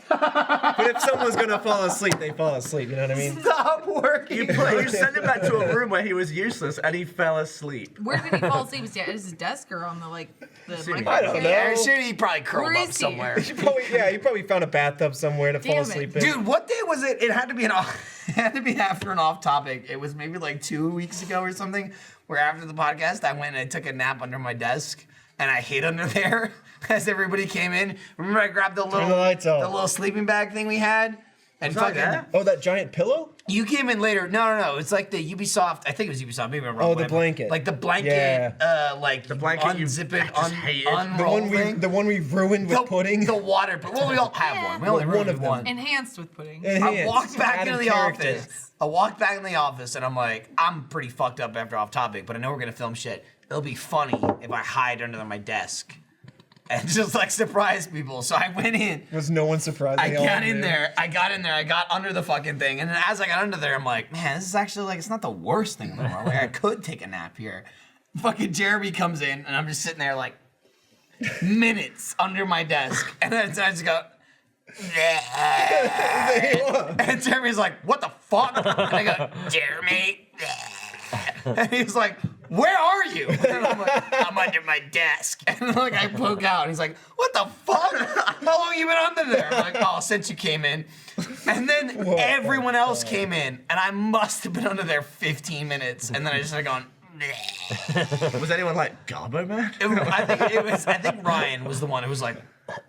But if someone's gonna fall asleep, they fall asleep. You know what I mean? Stop working. You sent him back to a room where he was useless and he fell asleep. Where did he fall asleep? Was he at his desk or on the microphone? I don't know. Yeah, sure, he probably curled Where up is he? somewhere. You probably found a bathtub somewhere to fall Damn it. asleep in. Dude, what day was it? It had to be it had to be after an off topic. It was maybe like 2 weeks ago or something, where after the podcast I went and I took a nap under my desk and I hid under there as everybody came in. Remember I grabbed the lights off. little sleeping bag thing we had? And Was I fucking there? Oh, that giant pillow? you came in later. No. It's like the Ubisoft. I think it was Ubisoft. Maybe I'm wrong. Oh, the whatever. blanket. Like the blanket. Yeah. Like The blanket you unzip it, just hated. unroll thing. The one we ruined with pudding. The water. Well, we all have one. We only Well, one ruined of them. one. Enhanced with pudding. I Enhanced. walked back Added into the characters. office. I walked back in the office and I'm like, I'm pretty fucked up after off topic, but I know we're gonna film shit. It'll be funny if I hide under my desk and just like surprise people. So I went in. Was no one surprised? I They all got in knew. there. I got under the fucking thing. And then as I got under there, I'm like, man, this is actually like, it's not the worst thing in the world. Like I could take a nap here. Fucking Jeremy comes in and I'm just sitting there like minutes under my desk. And then I just go, and Jeremy's like, what the fuck? And I go, Jeremy. And he's like, where are you? And I'm like, I'm under my desk. And like I poke out and he's like, what the fuck? How long you been under there? I'm like, oh, since you came in. And then everyone else came in and I must have been under there 15 minutes. And then I just started going, Was anyone like, Garbo man? I think Ryan was the one who was like,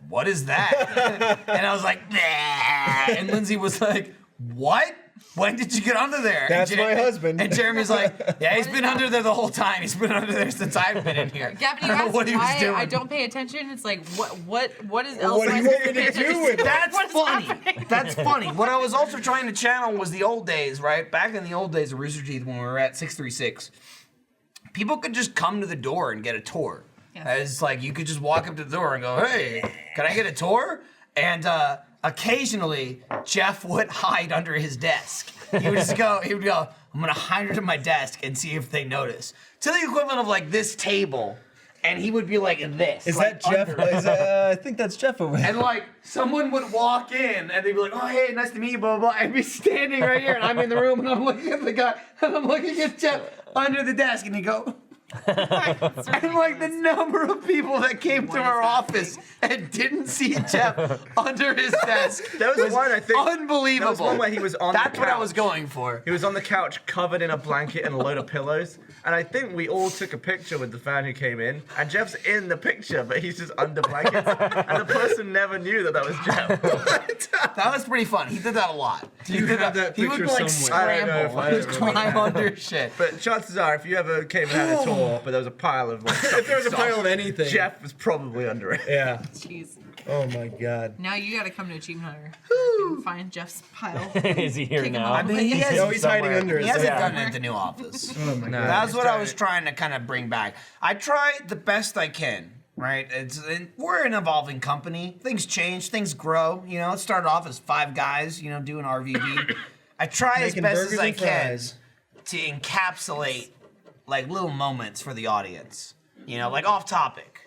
what is that? And I was like, nah. And Lindsay was like, what? when did you get under there? That's my husband. And Jeremy's like, yeah, he's been under there the whole time. He's been under there since I've been in here. Gavin, I you don't know asked what he was why doing. I don't pay attention. It's like, what is else? What do am you I want me supposed to pay do attention with to? it? That's What is funny. happening? That's funny. What I was also trying to channel was the old days, right? Back in the old days of Rooster Teeth when we were at 636, people could just come to the door and get a tour. Yes. It's like you could just walk up to the door and go, hey, can I get a tour? And occasionally, Jeff would hide under his desk. He would go, I'm gonna hide under my desk and see if they notice. To the equivalent of like this table. And he would be like this. Is like that Jeff? under it. I think that's Jeff over there. And like someone would walk in and they'd be like, oh hey, nice to meet you, blah blah blah. I'd be standing right here and I'm in the room and I'm looking at the guy and I'm looking at Jeff under the desk and he'd go. And like the number of people that came to our office and didn't see Jeff under his desk. There was one, I think. Unbelievable. There was one where he was on the That's what I couch. was going for. He was on the couch covered in a blanket and a load of pillows. And I think we all took a picture with the fan who came in. And Jeff's in the picture, but he's just under blankets. And the person never knew that was Jeff. That was pretty fun. He did that a lot. He did that He would picture like somewhere? I don't know if scramble. I He would ever climb under shit. But chances are, if you ever came and had a tour, but there was a pile of like, If there was a pile of anything. Jeff was probably under it. Yeah. Jeez. Oh my God. Now you gotta come to Achievement Hunter. And find Jeff's pile. Is he here Kick him now? out. I mean, he has, No, he's hiding under he it. hasn't Yeah. done it at the new office. Oh my God. That's what I was trying to kind of bring back. I try the best I can, right? We're an evolving company. Things change, things grow. You know, it started off as 5 guys, you know, doing RVB. I try Making as best burgers as I and can fries. to encapsulate like little moments for the audience. You know, like off topic.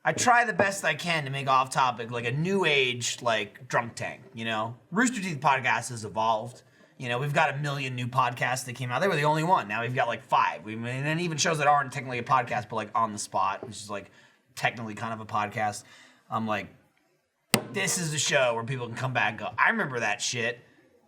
I try the best I can to make off topic like a new age like drunk tank, you know? Rooster Teeth podcast has evolved. You know, we've got a million new podcasts that came out. They were the only one. Now we've got like 5. And then even shows that aren't technically a podcast, but like on the spot, which is like technically kind of a podcast. I'm like, this is a show where people can come back and go, I remember that shit.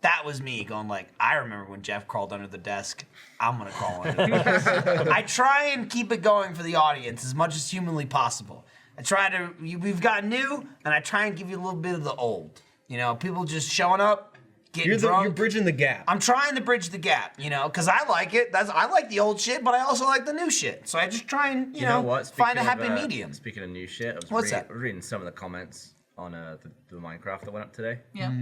That was me going like, I remember when Jeff crawled under the desk. I'm gonna crawl under the desk. I try and keep it going for the audience as much as humanly possible. I try to, we've got new, and I try and give you a little bit of the old. You know, people just showing up, getting drunk. You're bridging the gap. I'm trying to bridge the gap, you know, because I like it. I like the old shit, but I also like the new shit. So I just try and, you know what? find a Speaking happy of, medium. Speaking of new shit, I was What's reading, that? reading some of the comments on the Minecraft that went up today. Yeah.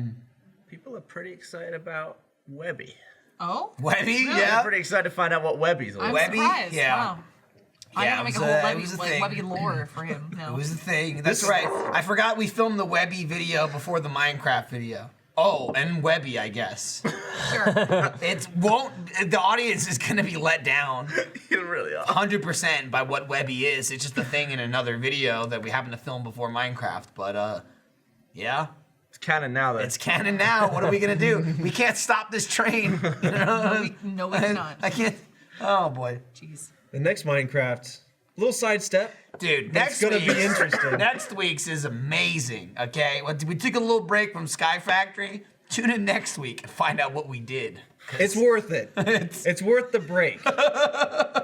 People are pretty excited about Webby. Oh? Webby, Really? yeah. I'm pretty excited to find out what Webby's all I'm about. Webby? surprised. Yeah. Wow. I Yeah, gotta make it a was whole a- it Webby, was a like thing. Webby lore for him. No. It was a thing. That's right. I forgot we filmed the Webby video before the Minecraft video. Oh, and Webby, I guess. Sure. The audience is gonna be let down You really are. 100% by what Webby is. It's just a thing in another video that we happen to film before Minecraft. But yeah, It's canon now, though. it's canon now. What are we gonna do? We can't stop this train. You know? No, we cannot. I can't. Oh boy, Jeez. The next Minecraft, little sidestep. dude. Next gonna be week's- interesting. Next week's is amazing. Okay, we took a little break from Sky Factory. Tune in next week and find out what we did. It's worth it. It's worth the break.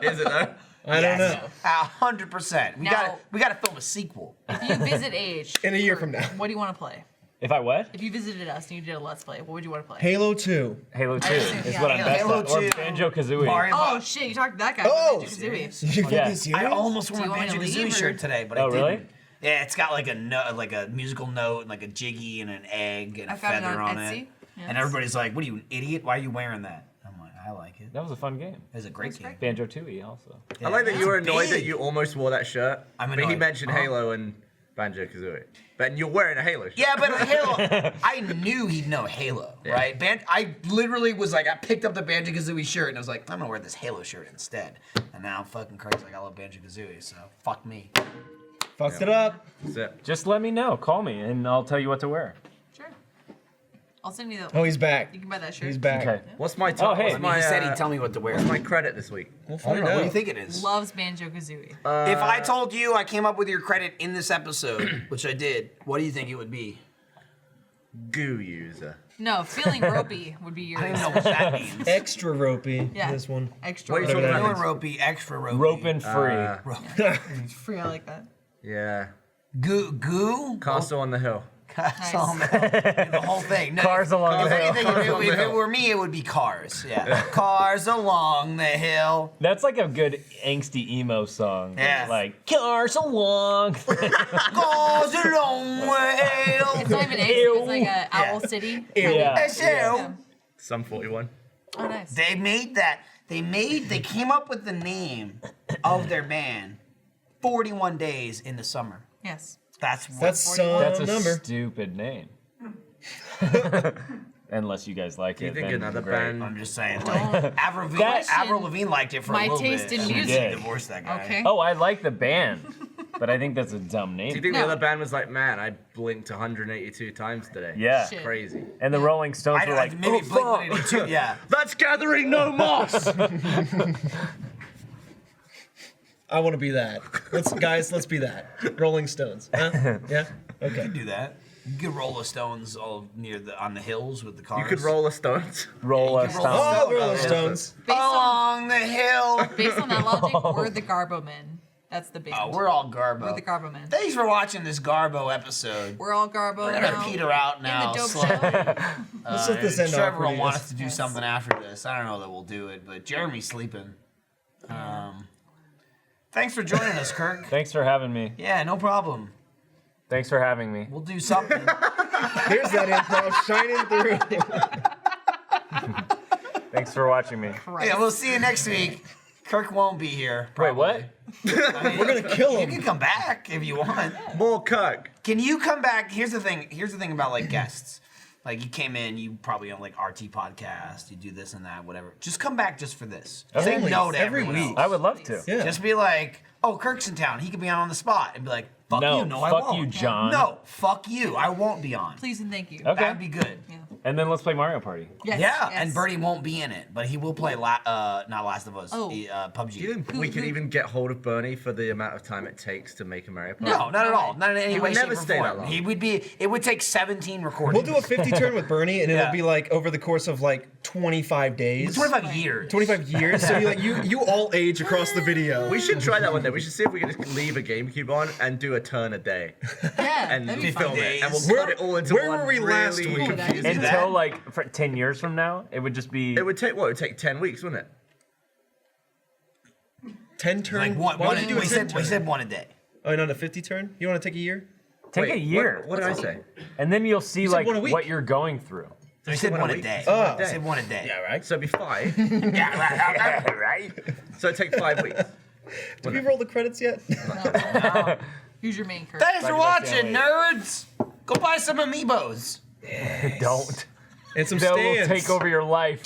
Is it, though? I don't know. 100%. We Now- got to film a sequel. If you visit Age, In a year from now. what do you want to play? If I what? If you visited us and you did a Let's Play, what would you want to play? Halo 2. Halo 2 assume, is yeah. what I'm best Halo at. Or 2, Banjo Kazooie. Mario Oh shit! You talked to that guy. Oh, Banjo-Kazooie. You Yeah. fucking serious? I almost Do wore you a want me to Banjo-Kazooie leave, or- shirt today, but I Oh, didn't. really? Yeah, it's got like a musical note and like a jiggy and an egg and a I've got it feather on on Etsy. it. Yes. And everybody's like, "What are you, an idiot? Why are you wearing that?" I'm like, "I like it. That was a fun game. It's a great game." Banjo Tooie also. I like that you were It's annoyed that big. you almost wore that shirt. I'm But he annoyed. mentioned Uh-huh. Halo and Banjo Kazooie. But you're wearing a Halo shirt. Yeah, but Halo, I knew he'd know Halo, right? I literally was like, I picked up the Banjo-Kazooie shirt and I was like, I'm gonna wear this Halo shirt instead. And now I'm fucking crazy, like I love Banjo-Kazooie, so fuck me. Fucked it up. That's it. Just let me know. Call me and I'll tell you what to wear. Sure. I'll send you the. Oh, he's back. You can buy that shirt. He's back. Okay. What's my top? hey. What's I my, he said he'd tell me what to wear. What's my credit this week? We'll I find don't know, what do you out. think it is? Loves Banjo-Kazooie. If I told you I came up with your credit in this episode, which I did, what do you think it would be? Goo user. No, feeling ropey would be yours. I don't even know what that means. Extra ropey. Yeah. This one. Extra. What are you ropey. talking about? Feeling ropey, extra ropey. Rope and free. It's free. I like that. Yeah. Goo? Castle on the Hill. Cars along the hill. The whole thing. No, Cars along if the hill. anything, if it were me, it would be cars. Yeah. Cars along the hill. That's like a good angsty emo song. Yeah. Like, cars along. Cars along the hill. It's not even angsty, it's like a Owl City. Yeah. Yeah. Sum 41. Oh, nice. They made that. They came up with the name of their band 41 days in the summer. Yes. That's some That's a number. stupid name. Unless you guys like You it. think then another great. band? I'm just saying. Like, Avril Lavigne liked it for My a little taste bit. in She music. did. Divorced that guy. Okay. Oh, I like the band, but I think that's a dumb name. Do you think No. the other band was like, man, I blinked 182 times today? Yeah. Shit. Crazy. And the Rolling Stones were like, maybe oh, Blink fuck. 182. Yeah. That's gathering no moss! I want to be that. Let's be that. Rolling Stones. Huh? Yeah. You Okay. could do that. You could roll the stones all on the hills with the cars. You could roll a Stones. Roller You can roll Stones. Oh, Rolling Stones. Along the hill. Based on that logic, we're the Garbo Men. That's the band. Oh, we're all Garbo. We're the Garbo Men. Thanks for watching this Garbo episode. We're all Garbo We're gonna now. peter out now. In the dope slowly. show. Let's let this end Trevor will awkwardly. want us to do something after this. I don't know that we'll do it, but Jeremy's sleeping. Thanks for joining us, Kirk. Thanks for having me. Yeah, no problem. Thanks for having me. We'll do something. Here's that improv shining through. Thanks for watching me. Yeah, we'll see you next week. Kirk won't be here. Wait, what? We're gonna kill him. You can come back if you want. More Kirk. Can you come back? Here's the thing. Here's the thing about like guests. Like you came in, you probably on like RT podcast, you do this and that, whatever. Just come back just for this. Say Only no to every everyone week. else. I would love to. Yeah. Just be like, oh, Kirk's in town. He could be on the spot and be like, fuck No, you. No, I fuck won't. you, John. No, fuck you. I won't be on. Please and thank you. Okay. That'd be good. Yeah. And then let's play Mario Party. Yes. Yeah, yes. and Bertie won't be in it, but he will play not Last of Us, Oh. PUBG. Do you think we could even get hold of Bernie for the amount of time it takes to make a Mario Party? No, not at all. Not in any He way, would shape, never or stay form. that long. He would be. It would take 17 recordings. We'll do a 50 turn with Bernie, and Yeah. it'll be like over the course of like 25 days. 25 years. 25 years. So you all age across the video. We should try that one day. We should see if we can just leave a GameCube on and do a turn a day. Yeah. And that'd be film fun. it. And we'll Where- cut it all into where one were we last really week? confusing. Do that. Until like for 10 years from now, it would just be. It would take, what? It would take 10 weeks, wouldn't it? 10 turn. Like one, Why one, would you do a we 10 said turn? we said one a day. Oh, not a 50 turn? You want to take a year? take Wait, a year. What did I say? And then you'll see said like one a week. what you're going through. We said one a one a week. day. Oh. We said one a day. Yeah, right. So it'd be 5. Yeah, right. So it'd take 5 weeks. Did we roll the credits yet? Who's your main Kirk? Thanks for Back to watching, nerds. Go buy some amiibos. Don't. And some They will stands. take over your life.